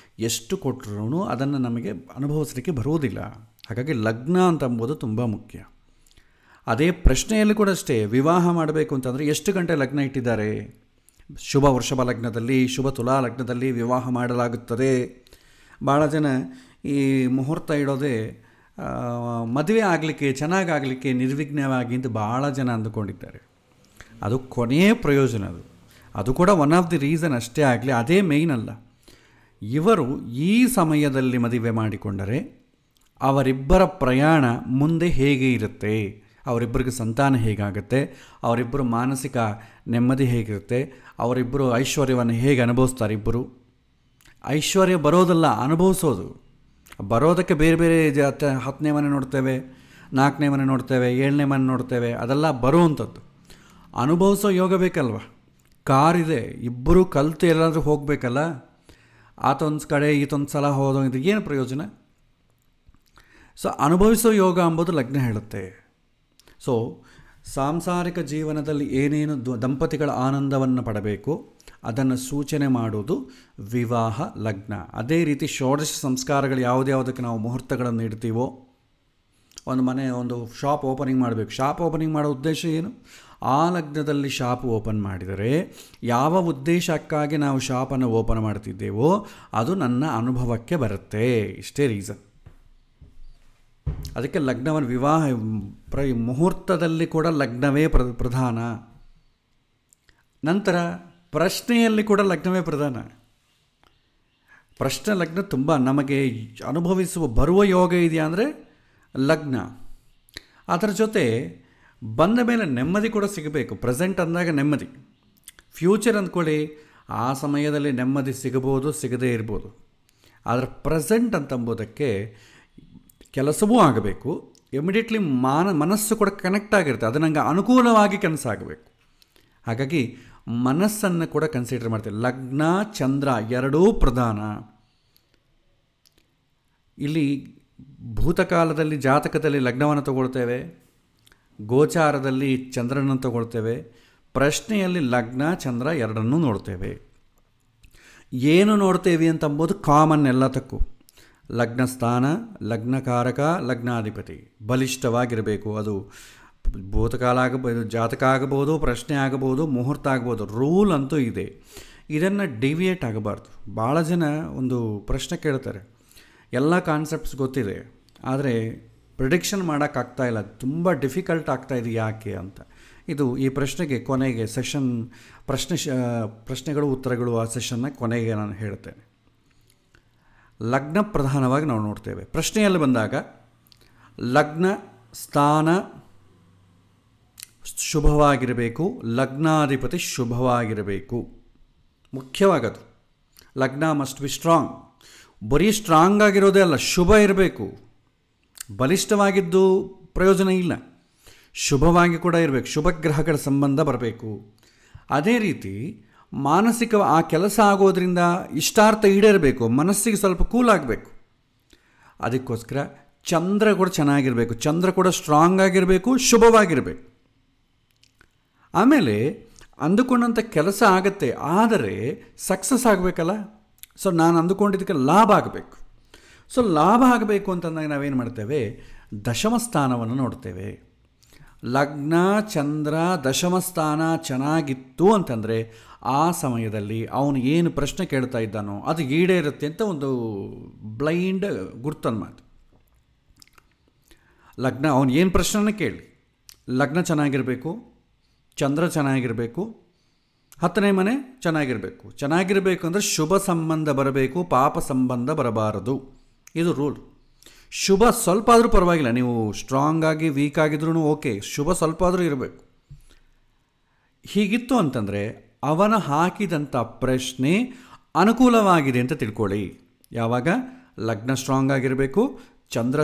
ಎಷ್ಟು ಕೊಟ್ಟರೂ ಅದನ್ನು ನಮಗೆ ಅನುಭವಿಸಲಿಕ್ಕೆ ಬರುವುದಿಲ್ಲ. ಹಾಗಾಗಿ ಲಗ್ನ ಅಂತಂಬುದು ತುಂಬ ಮುಖ್ಯ. ಅದೇ ಪ್ರಶ್ನೆಯಲ್ಲಿ ಕೂಡ ಅಷ್ಟೇ, ವಿವಾಹ ಮಾಡಬೇಕು ಅಂತಂದರೆ ಎಷ್ಟು ಗಂಟೆ ಲಗ್ನ ಇಟ್ಟಿದ್ದಾರೆ. ಶುಭ ವೃಷಭ ಲಗ್ನದಲ್ಲಿ, ಶುಭ ತುಲಾ ಲಗ್ನದಲ್ಲಿ ವಿವಾಹ ಮಾಡಲಾಗುತ್ತದೆ. ಭಾಳ ಜನ ಈ ಮುಹೂರ್ತ ಇಡೋದೇ ಮದುವೆ ಆಗಲಿಕ್ಕೆ, ಚೆನ್ನಾಗಾಗಲಿಕ್ಕೆ, ನಿರ್ವಿಘ್ನವಾಗಿ ಅಂತ ಭಾಳ ಜನ ಅಂದುಕೊಂಡಿದ್ದಾರೆ. ಅದು ಕೊನೆಯ ಪ್ರಯೋಜನ. ಅದು ಕೂಡ ಒನ್ ಆಫ್ ದಿ ರೀಸನ್ ಅಷ್ಟೇ ಆಗಲಿ, ಅದೇ ಮೇಯ್ನ್ ಅಲ್ಲ. ಇವರು ಈ ಸಮಯದಲ್ಲಿ ಮದುವೆ ಮಾಡಿಕೊಂಡರೆ ಅವರಿಬ್ಬರ ಪ್ರಯಾಣ ಮುಂದೆ ಹೇಗೆ ಇರುತ್ತೆ, ಅವರಿಬ್ಬರಿಗೆ ಸಂತಾನ ಹೇಗಾಗುತ್ತೆ, ಅವರಿಬ್ಬರು ಮಾನಸಿಕ ನೆಮ್ಮದಿ ಹೇಗಿರುತ್ತೆ, ಅವರಿಬ್ಬರು ಐಶ್ವರ್ಯವನ್ನು ಹೇಗೆ ಅನುಭವಿಸ್ತಾರೆ. ಇಬ್ಬರು ಐಶ್ವರ್ಯ ಬರೋದಲ್ಲ, ಅನುಭವಿಸೋದು. ಬರೋದಕ್ಕೆ ಬೇರೆ ಬೇರೆ 10ನೇ ಮನೆ ನೋಡ್ತೇವೆ, 4ನೇ ಮನೆ ನೋಡ್ತೇವೆ, 7ನೇ ಮನೆ ನೋಡ್ತೇವೆ, ಅದೆಲ್ಲ ಬರುವಂಥದ್ದು. ಅನುಭವಿಸೋ ಯೋಗ ಬೇಕಲ್ವ. ಕಾರಿದೆ, ಇಬ್ಬರು ಕಲಿತು ಎಲ್ಲಾದರೂ ಹೋಗಬೇಕಲ್ಲ. ಆತೊಂದು ಕಡೆ ಈತೊಂದು ಸಲ ಹೋದೋ, ಇದು ಏನು ಪ್ರಯೋಜನ. ಸೊ ಅನುಭವಿಸೋ ಯೋಗ ಅಂಬೋದು ಲಗ್ನ ಹೇಳುತ್ತೆ. ಸೊ ಸಾಂಸಾರಿಕ ಜೀವನದಲ್ಲಿ ಏನೇನು ದಂಪತಿಗಳ ಆನಂದವನ್ನು ಪಡಬೇಕು ಅದನ್ನು ಸೂಚನೆ ಮಾಡೋದು ವಿವಾಹ ಲಗ್ನ. ಅದೇ ರೀತಿ ಷೋಡಶ ಸಂಸ್ಕಾರಗಳು ಯಾವುದ್ಯಾವುದಕ್ಕೆ ನಾವು ಮುಹೂರ್ತಗಳನ್ನು ಇಡ್ತೀವೋ, ಒಂದು ಮನೆ, ಒಂದು ಶಾಪ್ ಓಪನಿಂಗ್ ಮಾಡಬೇಕು. ಶಾಪ್ ಓಪನಿಂಗ್ ಮಾಡೋ ಉದ್ದೇಶ ಏನು? ಆ ಲಗ್ನದಲ್ಲಿ ಶಾಪ್ ಓಪನ್ ಮಾಡಿದರೆ ಯಾವ ಉದ್ದೇಶಕ್ಕಾಗಿ ನಾವು ಶಾಪನ್ನು ಓಪನ್ ಮಾಡ್ತಿದ್ದೇವೋ ಅದು ನನ್ನ ಅನುಭವಕ್ಕೆ ಬರುತ್ತೆ. ಇಷ್ಟೇ ರೀಸನ್. ಅದಕ್ಕೆ ಲಗ್ನವನ್ನು ವಿವಾಹ ಮುಹೂರ್ತದಲ್ಲಿ ಕೂಡ ಲಗ್ನವೇ ಪ್ರಧಾನ. ನಂತರ ಪ್ರಶ್ನೆಯಲ್ಲಿ ಕೂಡ ಲಗ್ನವೇ ಪ್ರಧಾನ. ಪ್ರಶ್ನೆ ಲಗ್ನ ತುಂಬ ನಮಗೆ ಬರುವ ಯೋಗ ಇದೆಯಾ ಅಂದರೆ ಲಗ್ನ. ಅದರ ಜೊತೆ ಬಂದ ಮೇಲೆ ನೆಮ್ಮದಿ ಕೂಡ ಸಿಗಬೇಕು. ಪ್ರೆಸೆಂಟ್ ಅಂದಾಗ ನೆಮ್ಮದಿ, ಫ್ಯೂಚರ್ ಅಂದ್ಕೊಳ್ಳಿ ಆ ಸಮಯದಲ್ಲಿ ನೆಮ್ಮದಿ ಸಿಗಬಹುದು, ಸಿಗದೇ ಇರ್ಬೋದು. ಆದರೆ ಪ್ರೆಸೆಂಟ್ ಅಂತಂಬೋದಕ್ಕೆ ಕೆಲಸವೂ ಆಗಬೇಕು, ಇಮಿಡಿಯೇಟ್ಲಿ ಮನಸ್ಸು ಕೂಡ ಕನೆಕ್ಟ್ ಆಗಿರುತ್ತೆ, ಅದು ನನಗೆ ಅನುಕೂಲವಾಗಿ ಕನಸಾಗಬೇಕು. ಹಾಗಾಗಿ ಮನಸ್ಸನ್ನು ಕೂಡ ಕನ್ಸಿಡರ್ ಮಾಡ್ತೇವೆ. ಲಗ್ನ ಚಂದ್ರ ಎರಡೂ ಪ್ರಧಾನ. ಇಲ್ಲಿ ಭೂತಕಾಲದಲ್ಲಿ ಜಾತಕದಲ್ಲಿ ಲಗ್ನವನ್ನು ತಗೊಳ್ತೇವೆ, ಗೋಚಾರದಲ್ಲಿ ಚಂದ್ರನನ್ನು ತಗೊಳ್ತೇವೆ, ಪ್ರಶ್ನೆಯಲ್ಲಿ ಲಗ್ನ ಚಂದ್ರ ಎರಡನ್ನೂ ನೋಡ್ತೇವೆ. ಏನು ನೋಡ್ತೇವೆ ಅಂತಂಬೋದು ಕಾಮನ್ ಎಲ್ಲದಕ್ಕೂ. ಲಗ್ನ ಸ್ಥಾನ, ಲಗ್ನಕಾರಕ, ಲಗ್ನಾಧಿಪತಿ ಬಲಿಷ್ಠವಾಗಿರಬೇಕು. ಅದು ಭೂತಕಾಲ ಆಗಬಹುದು, ಜಾತಕ ಆಗಬಹುದು, ಪ್ರಶ್ನೆ ಆಗಬಹುದು, ಮುಹೂರ್ತ ಆಗ್ಬೋದು. ರೂಲ್ ಅಂತೂ ಇದೆ, ಇದನ್ನು ಡಿವಿಯೇಟ್ ಆಗಬಾರ್ದು. ಭಾಳ ಜನ ಒಂದು ಪ್ರಶ್ನೆ ಕೇಳ್ತಾರೆ, ಎಲ್ಲ ಕಾನ್ಸೆಪ್ಟ್ಸ್ ಗೊತ್ತಿದೆ ಆದರೆ ಪ್ರಿಡಿಕ್ಷನ್ ಮಾಡೋಕ್ಕಾಗ್ತಾಯಿಲ್ಲ, ತುಂಬ ಡಿಫಿಕಲ್ಟ್ ಆಗ್ತಾಯಿದೆ ಯಾಕೆ ಅಂತ. ಇದು ಈ ಪ್ರಶ್ನೆಗೆ ಕೊನೆಗೆ ಸೆಷನ್ ಪ್ರಶ್ನೆಗಳು ಉತ್ತರಗಳು ಆ ಸೆಷನ್ನ ಕೊನೆಗೆ ನಾನು ಹೇಳ್ತೇನೆ. ಲಗ್ನ ಪ್ರಧಾನವಾಗಿ ನಾವು ನೋಡ್ತೇವೆ. ಪ್ರಶ್ನೆಯಲ್ಲಿ ಬಂದಾಗ ಲಗ್ನ ಸ್ಥಾನ ಶುಭವಾಗಿರಬೇಕು, ಲಗ್ನಾಧಿಪತಿ ಶುಭವಾಗಿರಬೇಕು. ಮುಖ್ಯವಾಗದು ಲಗ್ನ ಮಸ್ಟ್ ಬಿ ಸ್ಟ್ರಾಂಗ್. ಬರೀ ಸ್ಟ್ರಾಂಗ್ ಆಗಿರೋದೇ ಅಲ್ಲ, ಶುಭ ಇರಬೇಕು. ಬಲಿಷ್ಠವಾಗಿದ್ದು ಪ್ರಯೋಜನ ಇಲ್ಲ, ಶುಭವಾಗಿ ಕೂಡ ಇರಬೇಕು. ಶುಭ ಗ್ರಹಗಳ ಸಂಬಂಧ ಬರಬೇಕು. ಅದೇ ರೀತಿ ಮಾನಸಿಕ ಆ ಕೆಲಸ ಆಗೋದ್ರಿಂದ ಇಷ್ಟಾರ್ಥ ಈಡೇರಬೇಕು, ಮನಸ್ಸಿಗೆ ಸ್ವಲ್ಪ ಕೂಲ್ ಆಗಬೇಕು. ಅದಕ್ಕೋಸ್ಕರ ಚಂದ್ರ ಕೂಡ ಚೆನ್ನಾಗಿರಬೇಕು, ಚಂದ್ರ ಕೂಡ ಸ್ಟ್ರಾಂಗ್ ಆಗಿರಬೇಕು, ಶುಭವಾಗಿರಬೇಕು. ಆಮೇಲೆ ಅಂದುಕೊಂಡಂಥ ಕೆಲಸ ಆಗುತ್ತೆ, ಆದರೆ ಸಕ್ಸಸ್ ಆಗಬೇಕಲ್ಲ. ಸೊ ನಾನು ಅಂದುಕೊಂಡಿದ್ದಕ್ಕೆ ಲಾಭ ಆಗಬೇಕು. ಸೊ ಲಾಭ ಆಗಬೇಕು ಅಂತಂದಾಗ ನಾವೇನು ಮಾಡ್ತೇವೆ, ದಶಮ ಸ್ಥಾನವನ್ನು ನೋಡ್ತೇವೆ. ಲಗ್ನ ಚಂದ್ರ ದಶಮ ಸ್ಥಾನ ಚೆನ್ನಾಗಿತ್ತು ಅಂತಂದರೆ ಆ ಸಮಯದಲ್ಲಿ ಅವನು ಏನು ಪ್ರಶ್ನೆ ಕೇಳ್ತಾ ಇದ್ದಾನೋ ಅದು ಈಡೇರುತ್ತೆ ಅಂತ ಒಂದು ಬ್ಲೈಂಡ್ ಗುರ್ತನ್ ಮಾತು. ಲಗ್ನ ಅವನು ಏನು ಪ್ರಶ್ನೆನ ಕೇಳಿ, ಲಗ್ನ ಚೆನ್ನಾಗಿರಬೇಕು, ಚಂದ್ರ ಚೆನ್ನಾಗಿರಬೇಕು, 10ನೇ ಮನೆ ಚೆನ್ನಾಗಿರಬೇಕು. ಚೆನ್ನಾಗಿರಬೇಕು ಅಂದರೆ ಶುಭ ಸಂಬಂಧ ಬರಬೇಕು, ಪಾಪ ಸಂಬಂಧ ಬರಬಾರದು. ಇದು ರೂಲ್. ಶುಭ ಸ್ವಲ್ಪ ಆದರೂ ಪರವಾಗಿಲ್ಲ, ನೀವು ಸ್ಟ್ರಾಂಗ್ ಆಗಿ ವೀಕ್ ಆಗಿದ್ರೂ ಓಕೆ, ಶುಭ ಸ್ವಲ್ಪ ಆದರೂ ಇರಬೇಕು. ಹೀಗಿತ್ತು ಅಂತಂದರೆ ಅವನ ಹಾಕಿದಂಥ ಪ್ರಶ್ನೆ ಅನುಕೂಲವಾಗಿದೆ ಅಂತ ತಿಳ್ಕೊಳ್ಳಿ. ಯಾವಾಗ ಲಗ್ನ ಸ್ಟ್ರಾಂಗ್ ಆಗಿರಬೇಕು, ಚಂದ್ರ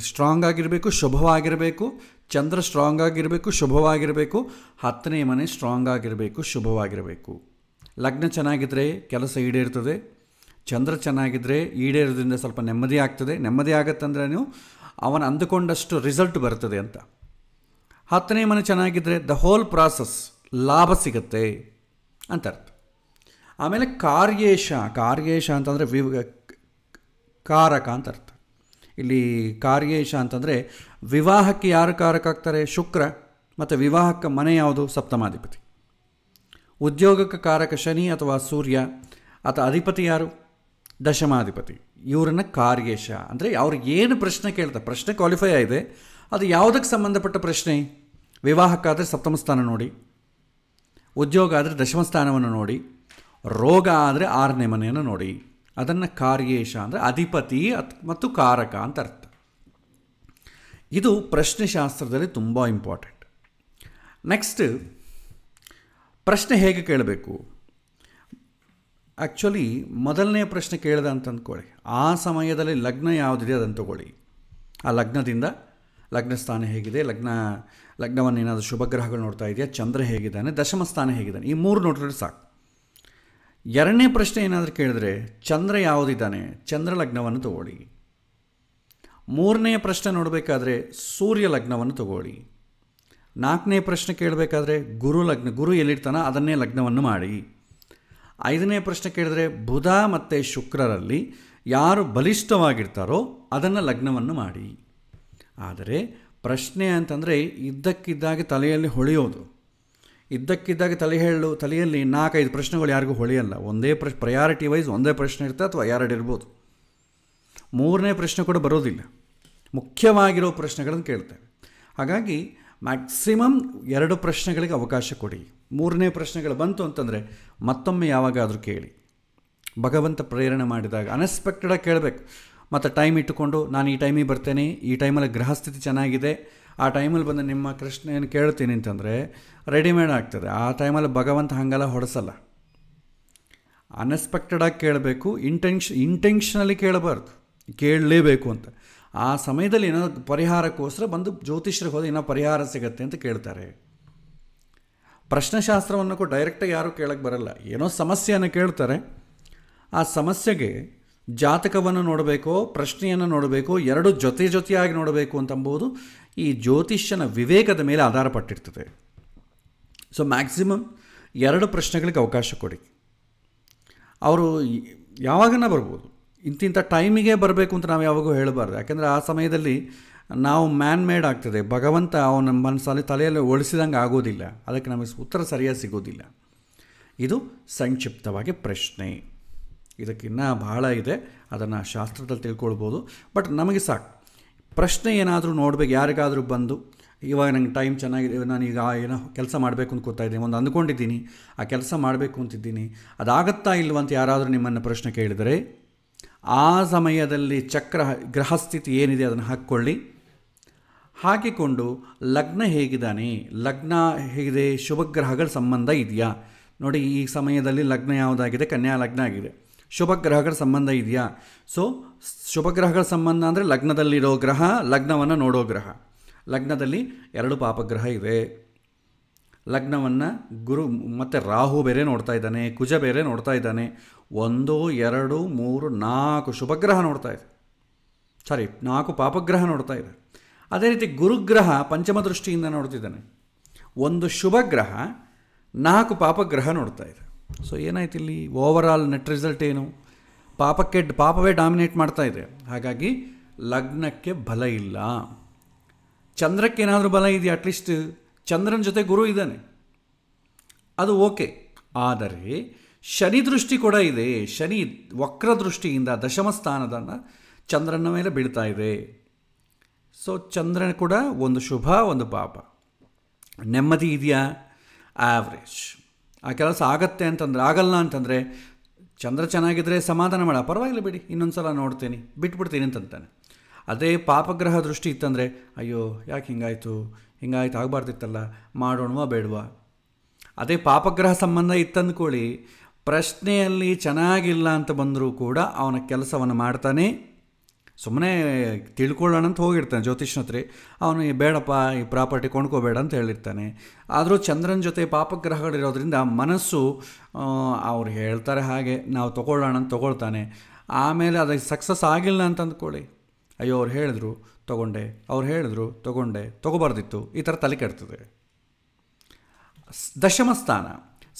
ಸ್ಟ್ರಾಂಗ್ ಆಗಿರಬೇಕು, ಶುಭವಾಗಿರಬೇಕು, ಚಂದ್ರ ಸ್ಟ್ರಾಂಗ್ ಆಗಿರಬೇಕು, ಶುಭವಾಗಿರಬೇಕು, 10ನೇ ಮನೆ ಸ್ಟ್ರಾಂಗ್ ಆಗಿರಬೇಕು, ಶುಭವಾಗಿರಬೇಕು. ಲಗ್ನ ಚೆನ್ನಾಗಿದ್ದರೆ ಕೆಲಸ ಈಡೇರ್ತದೆ, ಚಂದ್ರ ಚೆನ್ನಾಗಿದ್ದರೆ ಈಡೇರೋದ್ರಿಂದ ಸ್ವಲ್ಪ ನೆಮ್ಮದಿ ಆಗ್ತದೆ. ನೆಮ್ಮದಿ ಆಗತ್ತಂದ್ರೆ ನೀವು ಅವನು ಅಂದುಕೊಂಡಷ್ಟು ರಿಸಲ್ಟ್ ಬರ್ತದೆ ಅಂತ. 10ನೇ ಮನೆ ಚೆನ್ನಾಗಿದ್ದರೆ ದ ಹೋಲ್ ಪ್ರಾಸೆಸ್ ಲಾಭ ಸಿಗುತ್ತೆ ಅಂತ ಅರ್ಥ. ಆಮೇಲೆ ಕಾರ್ಯೇಶ ಅಂತಂದರೆ ಕಾರಕ ಅಂತ ಅರ್ಥ. ಇಲ್ಲಿ ಕಾರ್ಯೇಶ ಅಂತಂದರೆ ವಿವಾಹಕ್ಕೆ ಯಾರು ಕಾರಕ ಆಗ್ತಾರೆ, ಶುಕ್ರ. ಮತ್ತು ವಿವಾಹಕ್ಕೆ ಮನೆ ಯಾವುದು, ಸಪ್ತಮಾಧಿಪತಿ. ಉದ್ಯೋಗಕ್ಕೆ ಕಾರಕ ಶನಿ ಅಥವಾ ಸೂರ್ಯ, ಅಥವಾ ಅಧಿಪತಿ ಯಾರು, ದಶಮಾಧಿಪತಿ. ಇವರನ್ನು ಕಾರ್ಯೇಶ ಅಂದರೆ ಅವ್ರಿಗೆ ಏನು ಪ್ರಶ್ನೆ ಕೇಳ್ತಾರೆ, ಪ್ರಶ್ನೆ ಕ್ವಾಲಿಫೈ ಆಗಿದೆ, ಅದು ಯಾವುದಕ್ಕೆ ಸಂಬಂಧಪಟ್ಟ ಪ್ರಶ್ನೆ. ವಿವಾಹಕ್ಕಾದರೆ ಸಪ್ತಮ ಸ್ಥಾನ ನೋಡಿ, ಉದ್ಯೋಗ ಆದರೆ ದಶಮ ಸ್ಥಾನವನ್ನು ನೋಡಿ, ರೋಗ ಆದರೆ 6ನೇ ಮನೆಯನ್ನು ನೋಡಿ. ಅದನ್ನು ಕಾರ್ಯೇಶ ಅಂದರೆ ಅಧಿಪತಿ ಮತ್ತು ಕಾರಕ ಅಂತ ಅರ್ಥ. ಇದು ಪ್ರಶ್ನೆಶಾಸ್ತ್ರದಲ್ಲಿ ತುಂಬ ಇಂಪಾರ್ಟೆಂಟ್. ನೆಕ್ಸ್ಟ್, ಪ್ರಶ್ನೆ ಹೇಗೆ ಕೇಳಬೇಕು. ಆ್ಯಕ್ಚುಲಿ ಮೊದಲನೇ ಪ್ರಶ್ನೆ ಕೇಳಿದ ಅಂತ ಅಂದ್ಕೊಳ್ಳಿ, ಆ ಸಮಯದಲ್ಲಿ ಲಗ್ನ ಯಾವುದಿದೆ ಅದನ್ನು ತಗೊಳ್ಳಿ. ಆ ಲಗ್ನದಿಂದ ಲಗ್ನ ಸ್ಥಾನ ಹೇಗಿದೆ, ಲಗ್ನವನ್ನು ಏನಾದರೂ ಶುಭ ಗ್ರಹಗಳು ನೋಡ್ತಾ ಇದೆಯಾ, ಚಂದ್ರ ಹೇಗಿದ್ದಾನೆ, ದಶಮ ಸ್ಥಾನ ಹೇಗಿದ್ದಾನೆ, ಈ 3 ನೋಡಿದ್ರೆ ಸಾಕು. 2ನೇ ಪ್ರಶ್ನೆ ಏನಾದರೂ ಕೇಳಿದ್ರೆ ಚಂದ್ರ ಯಾವುದಿದ್ದಾನೆ, ಚಂದ್ರ ಲಗ್ನವನ್ನು ತಗೊಳ್ಳಿ. 3ನೇ ಪ್ರಶ್ನೆ ನೋಡಬೇಕಾದ್ರೆ ಸೂರ್ಯ ಲಗ್ನವನ್ನು ತಗೊಳ್ಳಿ. 4ನೇ ಪ್ರಶ್ನೆ ಕೇಳಬೇಕಾದ್ರೆ ಗುರು ಎಲ್ಲಿರ್ತಾನೋ ಅದನ್ನೇ ಲಗ್ನವನ್ನು ಮಾಡಿ. 5ನೇ ಪ್ರಶ್ನೆ ಕೇಳಿದ್ರೆ ಬುಧ ಮತ್ತು ಶುಕ್ರರಲ್ಲಿ ಯಾರು ಬಲಿಷ್ಠವಾಗಿರ್ತಾರೋ ಅದನ್ನು ಲಗ್ನವನ್ನು ಮಾಡಿ. ಆದರೆ ಪ್ರಶ್ನೆ ಅಂತಂದರೆ ಇದ್ದಕ್ಕಿದ್ದಾಗೆ ತಲೆಯಲ್ಲಿ ಹೊಳೆಯೋದು. ಇದ್ದಕ್ಕಿದ್ದಾಗೆ ತಲೆಯಲ್ಲಿ 4-5 ಪ್ರಶ್ನೆಗಳು ಯಾರಿಗೂ ಹೊಳೆಯಲ್ಲ. ಒಂದೇ ಪ್ರಯಾರಿಟಿ ವೈಸ್ ಒಂದೇ ಪ್ರಶ್ನೆ ಇರ್ತದೆ, ಅಥವಾ 2 ಇರ್ಬೋದು. 3ನೇ ಪ್ರಶ್ನೆ ಕೂಡ ಬರೋದಿಲ್ಲ. ಮುಖ್ಯವಾಗಿರೋ ಪ್ರಶ್ನೆಗಳನ್ನು ಕೇಳ್ತೇವೆ. ಹಾಗಾಗಿ ಮ್ಯಾಕ್ಸಿಮಮ್ 2 ಪ್ರಶ್ನೆಗಳಿಗೆ ಅವಕಾಶ ಕೊಡಿ. 3ನೇ ಪ್ರಶ್ನೆಗಳು ಬಂತು ಅಂತಂದರೆ ಮತ್ತೊಮ್ಮೆ ಯಾವಾಗಾದರೂ ಕೇಳಿ. ಭಗವಂತ ಪ್ರೇರಣೆ ಮಾಡಿದಾಗ ಅನ್ಎಕ್ಸ್ಪೆಕ್ಟೆಡಾಗಿ ಕೇಳಬೇಕು. ಮತ್ತು ಟೈಮ್ ಇಟ್ಟುಕೊಂಡು ನಾನು ಈ ಟೈಮಿಗೆ ಬರ್ತೇನೆ, ಈ ಟೈಮಲ್ಲಿ ಗ್ರಹಸ್ಥಿತಿ ಚೆನ್ನಾಗಿದೆ, ಆ ಟೈಮಲ್ಲಿ ಬಂದು ನಿಮ್ಮ ಪ್ರಶ್ನೆಯನ್ನು ಕೇಳ್ತೀನಿ ಅಂತಂದರೆ ರೆಡಿಮೇಡ್ ಆಗ್ತದೆ. ಆ ಟೈಮಲ್ಲಿ ಭಗವಂತ ಹಾಗೆಲ್ಲ ಹೊಡೆಸಲ್ಲ. ಅನ್ಎಕ್ಸ್ಪೆಕ್ಟೆಡಾಗಿ ಕೇಳಬೇಕು, ಇಂಟೆನ್ಷನಲಿ ಕೇಳಬಾರ್ದು, ಕೇಳಲೇಬೇಕು ಅಂತ. ಆ ಸಮಯದಲ್ಲಿ ಏನೋ ಪರಿಹಾರಕ್ಕೋಸ್ಕರ ಬಂದು ಜ್ಯೋತಿಷ್ಯರಿಗೆ ಹೋದ ಏನೋ ಪರಿಹಾರ ಸಿಗತ್ತೆ ಅಂತ ಕೇಳ್ತಾರೆ. ಪ್ರಶ್ನೆಶಾಸ್ತ್ರವನ್ನು ಡೈರೆಕ್ಟಾಗಿ ಯಾರೂ ಕೇಳಕ್ಕೆ ಬರಲ್ಲ. ಏನೋ ಸಮಸ್ಯೆಯನ್ನು ಕೇಳ್ತಾರೆ, ಆ ಸಮಸ್ಯೆಗೆ ಜಾತಕವನ್ನು ನೋಡಬೇಕೋ ಪ್ರಶ್ನೆಯನ್ನು ನೋಡಬೇಕೋ 2 ಜೊತೆಯಾಗಿ ನೋಡಬೇಕು ಅಂತಂಬುದು ಈ ಜ್ಯೋತಿಷ್ಯನ ವಿವೇಕದ ಮೇಲೆ ಆಧಾರ ಪಟ್ಟಿರ್ತದೆ. ಸೊ ಮ್ಯಾಕ್ಸಿಮಮ್ 2 ಪ್ರಶ್ನೆಗಳಿಗೆ ಅವಕಾಶ ಕೊಡಿ. ಅವರು ಯಾವಾಗನ ಬರ್ಬೋದು, ಇಂತಿಂಥ ಟೈಮಿಗೆ ಬರಬೇಕು ಅಂತ ನಾವು ಯಾವಾಗೂ ಹೇಳಬಾರ್ದು. ಯಾಕೆಂದರೆ ಆ ಸಮಯದಲ್ಲಿ ನಾವು ಮ್ಯಾನ್ ಮೇಡ್ ಆಗ್ತದೆ. ಭಗವಂತ ಅವನ ಮನಸ್ಸಲ್ಲಿ ತಲೆಯಲ್ಲಿ ಒಳಿಸಿದಂಗೆ ಆಗೋದಿಲ್ಲ, ಅದಕ್ಕೆ ನಮಗೆ ಉತ್ತರ ಸರಿಯಾಗಿ ಸಿಗೋದಿಲ್ಲ. ಇದು ಸಂಕ್ಷಿಪ್ತವಾಗಿ ಪ್ರಶ್ನೆ. ಇದಕ್ಕಿನ್ನೂ ಬಹಳ ಇದೆ, ಅದನ್ನು ಶಾಸ್ತ್ರದಲ್ಲಿ ತಿಳ್ಕೊಳ್ಬೋದು. ಬಟ್ ನಮಗೆ ಸಾಕು. ಪ್ರಶ್ನೆ ಏನಾದರೂ ನೋಡಬೇಕು, ಯಾರಿಗಾದರೂ ಬಂದು ಇವಾಗ ನಂಗೆ ಟೈಮ್ ಚೆನ್ನಾಗಿದೆ, ನಾನೀಗ ಏನೋ ಕೆಲಸ ಮಾಡಬೇಕು ಅಂತ ಕೂತಾಯಿದ್ದೀನಿ, ಒಂದು ಅಂದ್ಕೊಂಡಿದ್ದೀನಿ, ಆ ಕೆಲಸ ಮಾಡಬೇಕು ಅಂತಿದ್ದೀನಿ, ಅದಾಗತ್ತಾ ಇಲ್ವ ಅಂತ ಯಾರಾದರೂ ನಿಮ್ಮನ್ನು ಪ್ರಶ್ನೆ ಕೇಳಿದರೆ ಆ ಸಮಯದಲ್ಲಿ ಗ್ರಹಸ್ಥಿತಿ ಏನಿದೆ ಅದನ್ನು ಹಾಕಿಕೊಂಡು ಲಗ್ನ ಹೇಗಿದ್ದಾನೆ, ಲಗ್ನ ಹೇಗಿದೆ, ಶುಭಗ್ರಹಗಳ ಸಂಬಂಧ ಇದೆಯಾ ನೋಡಿ. ಈ ಸಮಯದಲ್ಲಿ ಲಗ್ನ ಯಾವುದಾಗಿದೆ, ಕನ್ಯಾ ಲಗ್ನ ಆಗಿದೆ, ಶುಭಗ್ರಹಗಳ ಸಂಬಂಧ ಇದೆಯಾ. ಸೊ ಶುಭಗ್ರಹಗಳ ಸಂಬಂಧ ಅಂದರೆ ಲಗ್ನದಲ್ಲಿರೋ ಗ್ರಹ, ಲಗ್ನವನ್ನು ನೋಡೋ ಗ್ರಹ. ಲಗ್ನದಲ್ಲಿ 2 ಪಾಪಗ್ರಹ ಇದೆ. ಲಗ್ನವನ್ನು ಗುರು ಮತ್ತು ರಾಹು ಬೇರೆ ನೋಡ್ತಾ ಇದ್ದಾನೆ, ಕುಜ ಬೇರೆ ನೋಡ್ತಾ ಇದ್ದಾನೆ. 1 2 3 4 ಶುಭಗ್ರಹ ನೋಡ್ತಾ ಇದೆ, 4 ಪಾಪಗ್ರಹ ನೋಡ್ತಾ ಇದೆ. ಅದೇ ರೀತಿ ಗುರುಗ್ರಹ ಪಂಚಮ ದೃಷ್ಟಿಯಿಂದ ನೋಡ್ತಿದ್ದಾನೆ. 1 ಶುಭಗ್ರಹ 4 ಪಾಪಗ್ರಹ ನೋಡ್ತಾ ಇದೆ. ಸೊ ಏನಾಯ್ತು ಇಲ್ಲಿ, ಓವರಾಲ್ ನೆಟ್ ರಿಸಲ್ಟ್ ಏನು, ಪಾಪವೇ ಡಾಮಿನೇಟ್ ಮಾಡ್ತಾ ಇದೆ. ಹಾಗಾಗಿ ಲಗ್ನಕ್ಕೆ ಬಲ ಇಲ್ಲ. ಚಂದ್ರಕ್ಕೆ ಏನಾದರೂ ಬಲ ಇದೆಯಾ, ಅಟ್ಲೀಸ್ಟ್ ಚಂದ್ರನ ಜೊತೆ ಗುರು ಇದ್ದಾನೆ, ಅದು ಓಕೆ. ಆದರೆ ಶನಿ ದೃಷ್ಟಿ ಕೂಡ ಇದೆ. ಶನಿ ವಕ್ರ ದೃಷ್ಟಿಯಿಂದ ದಶಮ ಸ್ಥಾನದನ್ನು ಚಂದ್ರನ ಮೇಲೆ ಬೀಳ್ತಾ ಇದೆ. ಸೊ ಚಂದ್ರನ ಕೂಡ ಒಂದು ಶುಭ ಒಂದು ಪಾಪ. ನೆಮ್ಮದಿ ಇದೆಯಾ, ಆವ್ರೇಜ್. ಆ ಕೆಲಸ ಆಗತ್ತೆ ಅಂತಂದರೆ, ಆಗಲ್ಲ ಅಂತಂದರೆ ಚಂದ್ರ ಚೆನ್ನಾಗಿದ್ದರೆ ಸಮಾಧಾನ ಮಾಡ, ಪರವಾಗಿಲ್ಲ ಬಿಡಿ ಇನ್ನೊಂದು ಸಲ ನೋಡ್ತೀನಿ, ಬಿಟ್ಬಿಡ್ತೀನಿ ಅಂತಂತಾನೆ. ಅದೇ ಪಾಪಗ್ರಹ ದೃಷ್ಟಿ ಇತ್ತಂದರೆ ಅಯ್ಯೋ ಯಾಕೆ ಹಿಂಗಾಯಿತು ಆಗಬಾರ್ದಿತ್ತಲ್ಲ, ಮಾಡೋಣವಾ ಬೇಡವಾ. ಅದೇ ಪಾಪಗ್ರಹ ಸಂಬಂಧ ಇತ್ತಂದ್ಕೊಳ್ಳಿ, ಪ್ರಶ್ನೆಯಲ್ಲಿ ಚೆನ್ನಾಗಿಲ್ಲ ಅಂತ ಬಂದರೂ ಕೂಡ ಅವನ ಕೆಲಸವನ್ನು ಮಾಡ್ತಾನೆ. ಸುಮ್ಮನೆ ತಿಳ್ಕೊಳ್ಳೋಣ ಅಂತ ಹೋಗಿರ್ತಾನೆ ಜ್ಯೋತಿಷ್ಯನ ಹತ್ರ, ಅವನು ಬೇಡಪ್ಪ ಈ ಪ್ರಾಪರ್ಟಿ ಕೊಂಡ್ಕೋಬೇಡ ಅಂತ ಹೇಳಿರ್ತಾನೆ. ಆದರೂ ಚಂದ್ರನ ಜೊತೆ ಪಾಪಗ್ರಹಗಳಿರೋದ್ರಿಂದ ಮನಸ್ಸು ಅವ್ರು ಹೇಳ್ತಾರೆ ಹಾಗೆ ನಾವು ತೊಗೊಳ್ಳೋಣ ಅಂತ ತೊಗೊಳ್ತಾನೆ. ಆಮೇಲೆ ಅದಕ್ಕೆ ಸಕ್ಸಸ್ ಆಗಿಲ್ಲ ಅಂತ ಅಂದ್ಕೊಳ್ಳಿ, ಅಯ್ಯೋ ಅವ್ರು ಹೇಳಿದ್ರು ತೊಗೊಂಡೆ, ಅವ್ರು ಹೇಳಿದ್ರು ತೊಗೋಬಾರ್ದಿತ್ತು, ಈ ಥರ ತಲೆ ಕೆಡ್ತದೆ. ದಶಮ ಸ್ಥಾನ.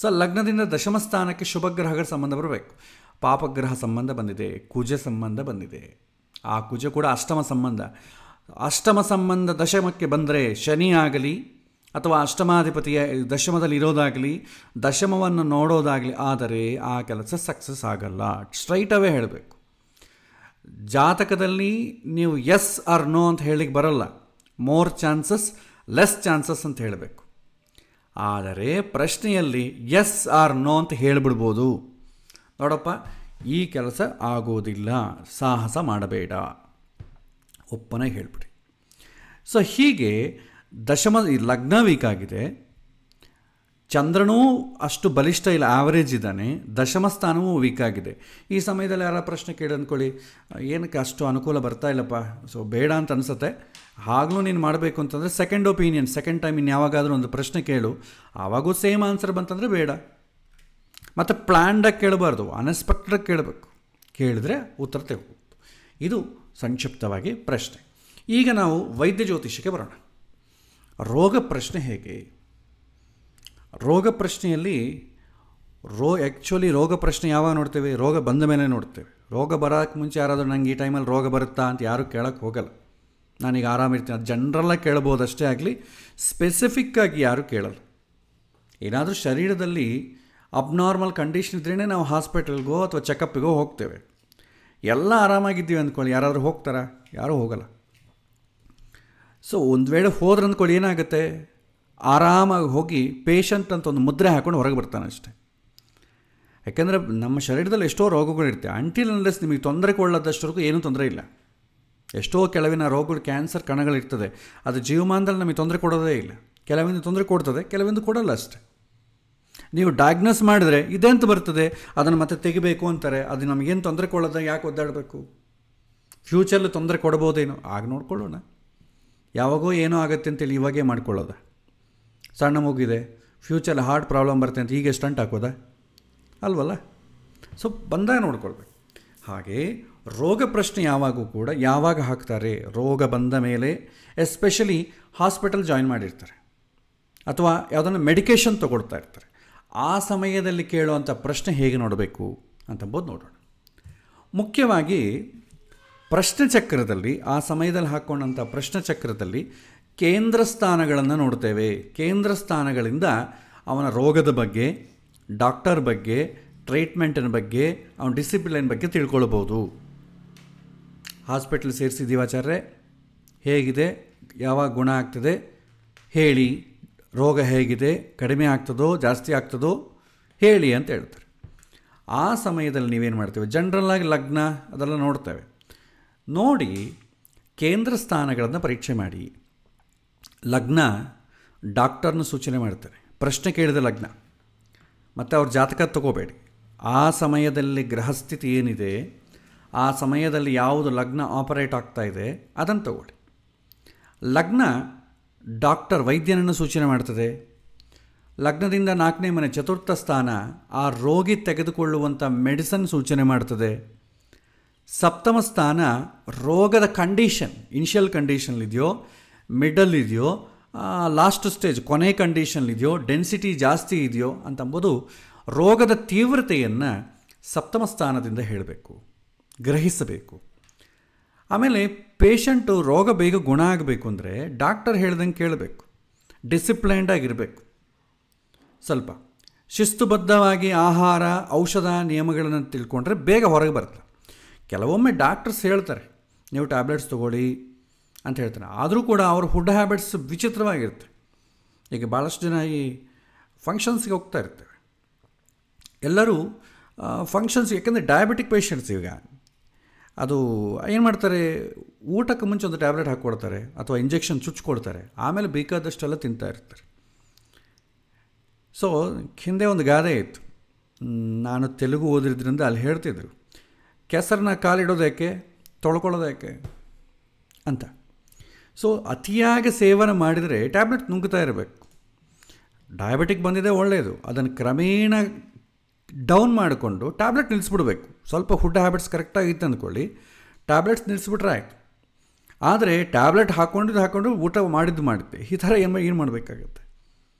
ಸೊ ಲಗ್ನದಿಂದ ದಶಮ ಸ್ಥಾನಕ್ಕೆ ಶುಭಗ್ರಹಗಳ ಸಂಬಂಧ ಬರಬೇಕು. ಪಾಪಗ್ರಹ ಸಂಬಂಧ ಬಂದಿದೆ, ಕುಜ ಸಂಬಂಧ ಬಂದಿದೆ. ಆ ಕುಜ ಕೂಡ ಅಷ್ಟಮ ಸಂಬಂಧ ದಶಮಕ್ಕೆ ಬಂದರೆ ಶನಿ ಆಗಲಿ ಅಥವಾ ಅಷ್ಟಮಾಧಿಪತಿಯ ದಶಮದಲ್ಲಿ ಇರೋದಾಗಲಿ, ದಶಮವನ್ನು ನೋಡೋದಾಗಲಿ ಆದರೆ ಆ ಕೆಲಸ ಸಕ್ಸಸ್ ಆಗಲ್ಲ. ಸ್ಟ್ರೈಟ್ ಅವೇ ಹೇಳಬೇಕು. ಜಾತಕದಲ್ಲಿ ನೀವು ಎಸ್ ಆರ್ ನೋ ಅಂತ ಹೇಳಿಕ್ಕೆ ಬರಲ್ಲ, ಮೋರ್ ಚಾನ್ಸಸ್ ಲೆಸ್ ಚಾನ್ಸಸ್ ಅಂತ ಹೇಳಬೇಕು. ಆದರೆ ಪ್ರಶ್ನೆಯಲ್ಲಿ ಎಸ್ ಆರ್ ನೋ ಅಂತ ಹೇಳಿಬಿಡ್ಬೋದು. ನೋಡಪ್ಪ ಈ ಕೆಲಸ ಆಗೋದಿಲ್ಲ, ಸಾಹಸ ಮಾಡಬೇಡ, ಒಪ್ಪನಾಗಿ ಹೇಳಿಬಿಡಿ. ಸೊ ಹೀಗೆ ಲಗ್ನ ವೀಕ್ ಆಗಿದೆ, ಚಂದ್ರನೂ ಅಷ್ಟು ಬಲಿಷ್ಠ ಇಲ್ಲ, ಆವರೇಜ್ ಇದ್ದಾನೆ, ದಶಮ ಸ್ಥಾನವೂ ವೀಕ್ ಆಗಿದೆ. ಈ ಸಮಯದಲ್ಲಿ ಯಾರ ಪ್ರಶ್ನೆ ಕೇಳಿ ಅಂದ್ಕೊಳ್ಳಿ, ಏನಕ್ಕೆ ಅಷ್ಟು ಅನುಕೂಲ ಬರ್ತಾ ಇಲ್ಲಪ್ಪ, ಸೊ ಬೇಡ ಅಂತ ಅನಿಸುತ್ತೆ, ಆಗಲೂ ನೀನು ಮಾಡಬೇಕು ಅಂತಂದರೆ ಸೆಕೆಂಡ್ ಒಪಿನಿಯನ್, ಸೆಕೆಂಡ್ ಟೈಮ್ ಇನ್ನು ಯಾವಾಗಾದರೂ ಒಂದು ಪ್ರಶ್ನೆ ಕೇಳು, ಆವಾಗೂ ಸೇಮ್ ಆನ್ಸರ್ ಬಂತಂದರೆ ಬೇಡ. ಮತ್ತು ಪ್ಲ್ಯಾಂಡಾಗಿ ಕೇಳಬಾರ್ದು, ಅನ್ಎಕ್ಸ್ಪೆಕ್ಟೆಡಾಗಿ ಕೇಳಬೇಕು. ಕೇಳಿದ್ರೆ ಉತ್ತರ ತೆಗೋದು. ಇದು ಸಂಕ್ಷಿಪ್ತವಾಗಿ ಪ್ರಶ್ನೆ. ಈಗ ನಾವು ವೈದ್ಯ ಜ್ಯೋತಿಷಕ್ಕೆ ಬರೋಣ. ರೋಗ ಪ್ರಶ್ನೆ ಹೇಗೆ? ರೋಗ ಪ್ರಶ್ನೆಯಲ್ಲಿ ಆ್ಯಕ್ಚುಲಿ ರೋಗ ಪ್ರಶ್ನೆ ಯಾವಾಗ ನೋಡ್ತೇವೆ? ರೋಗ ಬಂದ ಮೇಲೆ ನೋಡ್ತೇವೆ. ರೋಗ ಬರೋಕ್ಕೆ ಮುಂಚೆ ಯಾರಾದರೂ ನಂಗೆ ಈ ಟೈಮಲ್ಲಿ ರೋಗ ಬರುತ್ತಾ ಅಂತ ಯಾರೂ ಕೇಳೋಕ್ಕೆ ಹೋಗಲ್ಲ. ನಾನೀಗ ಆರಾಮಿರ್ತೀನಿ ಅದು ಜನರಲ್ಲಾಗಿ ಕೇಳ್ಬೋದು ಅಷ್ಟೇ ಆಗಲಿ, ಸ್ಪೆಸಿಫಿಕ್ಕಾಗಿ ಯಾರೂ ಕೇಳಲ್ಲ. ಏನಾದರೂ ಶರೀರದಲ್ಲಿ ಅಬ್ನಾರ್ಮಲ್ ಕಂಡೀಷನ್ ಇದ್ರೇ ನಾವು ಹಾಸ್ಪಿಟಲ್ಗೋ ಅಥವಾ ಚೆಕಪ್ಪಿಗೋ ಹೋಗ್ತೇವೆ. ಎಲ್ಲ ಆರಾಮಾಗಿದ್ದೀವಿ ಅಂದ್ಕೊಳ್ಳಿ, ಯಾರಾದರೂ ಹೋಗ್ತಾರಾ? ಯಾರೂ ಹೋಗಲ್ಲ. ಸೊ ಒಂದು ವೇಳೆ ಹೋದ್ರೆ ಅಂದ್ಕೊಳ್ಳಿ, ಏನಾಗುತ್ತೆ, ಆರಾಮಾಗಿ ಹೋಗಿ ಪೇಷಂಟ್ ಅಂತ ಒಂದು ಮುದ್ರೆ ಹಾಕ್ಕೊಂಡು ಹೊರಗೆ ಬರ್ತಾನೆ ಅಷ್ಟೆ. ಯಾಕೆಂದರೆ ನಮ್ಮ ಶರೀರದಲ್ಲಿ ಎಷ್ಟೋ ರೋಗಗಳಿರುತ್ತೆ. ಅಂಟಿಲ್ ಅನ್ಲೆಸ್ ನಿಮಗೆ ತೊಂದರೆ ಕೊಳ್ಳೋದಷ್ಟವರೆಗೂ ಏನೂ ತೊಂದರೆ ಇಲ್ಲ. ಎಷ್ಟೋ ಕೆಲವಿನ ರೋಗಗಳು, ಕ್ಯಾನ್ಸರ್ ಕಣಗಳಿರ್ತದೆ, ಅದು ಜೀವಮಾನದಲ್ಲಿ ನಮಗೆ ತೊಂದರೆ ಕೊಡೋದೇ ಇಲ್ಲ. ಕೆಲವಿಂದು ತೊಂದರೆ ಕೊಡ್ತದೆ, ಕೆಲವಿಂದು ಕೊಡೋಲ್ಲ ಅಷ್ಟೆ. ನೀವು ಡಯಾಗ್ನೋಸ್ ಮಾಡಿದ್ರೆ ಇದೆಂತ ಬರ್ತದೆ, ಅದನ್ನು ಮತ್ತೆ ತೆಗಿಬೇಕು ಅಂತಾರೆ. ಅದು ನಮಗೇನು ತೊಂದರೆ ಕೊಡೋದ, ಯಾಕೆ ಒದ್ದಾಡಬೇಕು, ಫ್ಯೂಚರ್ಲಿ ತೊಂದರೆ ಕೊಡ್ಬೋದೇನೋ, ಆಗ ನೋಡ್ಕೊಳ್ಳೋಣ. ಯಾವಾಗೋ ಏನೋ ಆಗುತ್ತೆ ಅಂತೇಳಿ ಇವಾಗೇ ಮಾಡ್ಕೊಳ್ಳೋದ. ಸಣ್ಣ ಮಗುವಿದೆ, ಫ್ಯೂಚರ್ಲಿ ಹಾರ್ಟ್ ಪ್ರಾಬ್ಲಮ್ ಬರುತ್ತೆ ಅಂತ ಹೀಗೆ ಸ್ಟಂಟ್ ಹಾಕೋದ ಅಲ್ವಲ್ಲ. ಸೊ ಬಂದಾಗ ನೋಡ್ಕೊಳ್ಬೇಕು. ಹಾಗೆ ರೋಗ ಪ್ರಶ್ನೆ ಯಾವಾಗೂ ಕೂಡ ಯಾವಾಗ ಹಾಕ್ತಾರೆ, ರೋಗ ಬಂದ ಮೇಲೆ ಎಸ್ಪೆಷಲಿ ಹಾಸ್ಪಿಟಲ್ ಜಾಯಿನ್ ಮಾಡಿರ್ತಾರೆ ಅಥವಾ ಯಾವುದನ್ನು ಮೆಡಿಕೇಷನ್ ತೊಗೊಳ್ತಾ ಇರ್ತಾರೆ. ಆ ಸಮಯದಲ್ಲಿ ಕೇಳುವಂಥ ಪ್ರಶ್ನೆ ಹೇಗೆ ನೋಡಬೇಕು ಅಂತಂಬೋದು ನೋಡೋಣ. ಮುಖ್ಯವಾಗಿ ಪ್ರಶ್ನೆ ಚಕ್ರದಲ್ಲಿ, ಆ ಸಮಯದಲ್ಲಿ ಹಾಕ್ಕೊಂಡಂಥ ಪ್ರಶ್ನೆ ಚಕ್ರದಲ್ಲಿ ಕೇಂದ್ರ ಸ್ಥಾನಗಳನ್ನು ನೋಡ್ತೇವೆ. ಕೇಂದ್ರ ಸ್ಥಾನಗಳಿಂದ ಅವನ ರೋಗದ ಬಗ್ಗೆ, ಡಾಕ್ಟರ್ ಬಗ್ಗೆ, ಟ್ರೀಟ್ಮೆಂಟಿನ ಬಗ್ಗೆ, ಅವನ ಡಿಸಿಪ್ಲಿನ್ ಬಗ್ಗೆ ತಿಳ್ಕೊಳ್ಬೋದು. ಹಾಸ್ಪಿಟ್ಲ್ ಸೇರಿಸಿದ್ದೀವಾಚಾರ್ಯ, ಹೇಗಿದೆ, ಯಾವಾಗ ಗುಣ ಆಗ್ತದೆ ಹೇಳಿ, ರೋಗ ಹೇಗಿದೆ, ಕಡಿಮೆ ಆಗ್ತದೋ ಜಾಸ್ತಿ ಆಗ್ತದೋ ಹೇಳಿ ಅಂತ ಹೇಳ್ತಾರೆ. ಆ ಸಮಯದಲ್ಲಿ ನೀವೇನು ಮಾಡ್ತೇವೆ, ಜನರಲ್ಲಾಗಿ ಲಗ್ನ ಅದೆಲ್ಲ ನೋಡ್ತೇವೆ. ನೋಡಿ ಕೇಂದ್ರ ಸ್ಥಾನಗಳನ್ನು ಪರೀಕ್ಷೆ ಮಾಡಿ. ಲಗ್ನ ಡಾಕ್ಟರ್ನ ಸೂಚನೆ ಮಾಡ್ತಾರೆ. ಪ್ರಶ್ನೆ ಕೇಳಿದ ಲಗ್ನ ಮತ್ತು ಅವ್ರ ಜಾತಕ ತಗೋಬೇಡಿ. ಆ ಸಮಯದಲ್ಲಿ ಗ್ರಹಸ್ಥಿತಿ ಏನಿದೆ, ಆ ಸಮಯದಲ್ಲಿ ಯಾವುದು ಲಗ್ನ ಆಪರೇಟ್ ಆಗ್ತಾಯಿದೆ ಅದನ್ನು ತಗೊಳ್ಳಿ. ಲಗ್ನ ಡಾಕ್ಟರ್ ವೈದ್ಯನನ್ನು ಸೂಚನೆ ಮಾಡ್ತದೆ. ಲಗ್ನದಿಂದ 4ನೇ ಮನೆ ಚತುರ್ಥ ಸ್ಥಾನ ಆ ರೋಗಿ ತೆಗೆದುಕೊಳ್ಳುವಂಥ ಮೆಡಿಸನ್ ಸೂಚನೆ ಮಾಡ್ತದೆ. ಸಪ್ತಮ ಸ್ಥಾನ ರೋಗದ ಕಂಡೀಷನ್, ಇನಿಷಿಯಲ್ ಕಂಡೀಷನ್ಲಿದೆಯೋ, ಮಿಡಲ್ ಇದೆಯೋ, ಲಾಸ್ಟ್ ಸ್ಟೇಜ್ ಕೊನೆ ಕಂಡೀಷನ್ಲಿದೆಯೋ, ಡೆನ್ಸಿಟಿ ಜಾಸ್ತಿ ಇದೆಯೋ ಅಂತಂಬುದು ರೋಗದ ತೀವ್ರತೆಯನ್ನು ಸಪ್ತಮ ಸ್ಥಾನದಿಂದ ಹೇಳಬೇಕು, ಗ್ರಹಿಸಬೇಕು. ಆಮೇಲೆ ಪೇಷಂಟು ರೋಗ ಬೇಗ ಗುಣ ಆಗಬೇಕು ಅಂದರೆ ಡಾಕ್ಟರ್ ಹೇಳ್ದಂಗೆ ಕೇಳಬೇಕು, ಡಿಸಿಪ್ಲೈನ್ಡ್ ಆಗಿರಬೇಕು, ಸ್ವಲ್ಪ ಶಿಸ್ತುಬದ್ಧವಾಗಿ ಆಹಾರ ಔಷಧ ನಿಯಮಗಳನ್ನು ತಿಳ್ಕೊಂಡ್ರೆ ಬೇಗ ಹೊರಗೆ ಬರ್ತದೆ. ಕೆಲವೊಮ್ಮೆ ಡಾಕ್ಟರ್ಸ್ ಹೇಳ್ತಾರೆ ನೀವು ಟ್ಯಾಬ್ಲೆಟ್ಸ್ ತೊಗೊಳ್ಳಿ ಅಂತ ಹೇಳ್ತಾರೆ, ಆದರೂ ಕೂಡ ಅವ್ರ ಫುಡ್ ಹ್ಯಾಬಿಟ್ಸ್ ವಿಚಿತ್ರವಾಗಿರುತ್ತೆ. ಈಗ ಭಾಳಷ್ಟು ಜನ ಈ ಫಂಕ್ಷನ್ಸ್ಗೆ ಹೋಗ್ತಾ ಇರ್ತೇವೆ, ಎಲ್ಲರೂ ಫಂಕ್ಷನ್ಸ್, ಯಾಕೆಂದರೆ ಡಯಾಬಿಟಿಕ್ ಪೇಷಂಟ್ಸ್ ಈಗ ಅದು ಏನು ಮಾಡ್ತಾರೆ, ಊಟಕ್ಕೆ ಮುಂಚೆ ಒಂದು ಟ್ಯಾಬ್ಲೆಟ್ ಹಾಕ್ಕೊಡ್ತಾರೆ ಅಥವಾ ಇಂಜೆಕ್ಷನ್ ಚುಚ್ಕೊಡ್ತಾರೆ, ಆಮೇಲೆ ಬೇಕಾದಷ್ಟೆಲ್ಲ ತಿಂತಾ ಇರ್ತಾರೆ. ಸೊ ಹಿಂದೆ ಒಂದು ಗಾದೆ ಇತ್ತು, ನಾನು ತೆಲುಗು ಓದಿದ್ರಿಂದ ಅಲ್ಲಿ ಹೇಳ್ತಿದ್ರು, ಕೆಸರನ್ನ ಕಾಲಿಡೋದಕ್ಕೆ ತೊಳ್ಕೊಳ್ಳೋದಕ್ಕೆ ಅಂತ. ಸೊ ಅತಿಯಾಗಿ ಸೇವನೆ ಮಾಡಿದರೆ ಟ್ಯಾಬ್ಲೆಟ್ ನುಂಗ್ತಾ ಇರಬೇಕು. ಡಯಾಬಿಟಿಕ್ ಬಂದಿದೆ ಒಳ್ಳೆಯದು, ಅದನ್ನು ಕ್ರಮೇಣ ಡೌನ್ ಮಾಡಿಕೊಂಡು ಟ್ಯಾಬ್ಲೆಟ್ ನಿಲ್ಲಿಸ್ಬಿಡ್ಬೇಕು. ಸ್ವಲ್ಪ ಫುಡ್ ಹ್ಯಾಬಿಟ್ಸ್ ಕರೆಕ್ಟಾಗಿತ್ತು ಅಂದ್ಕೊಳ್ಳಿ, ಟ್ಯಾಬ್ಲೆಟ್ಸ್ ನಿಲ್ಲಿಸ್ಬಿಟ್ರೆ ಆಯಿತು. ಆದರೆ ಟ್ಯಾಬ್ಲೆಟ್ ಹಾಕ್ಕೊಂಡು ಊಟ ಮಾಡಿದ್ದೆ ಈ ಥರ ಏನು ಮಾಡಬೇಕಾಗತ್ತೆ.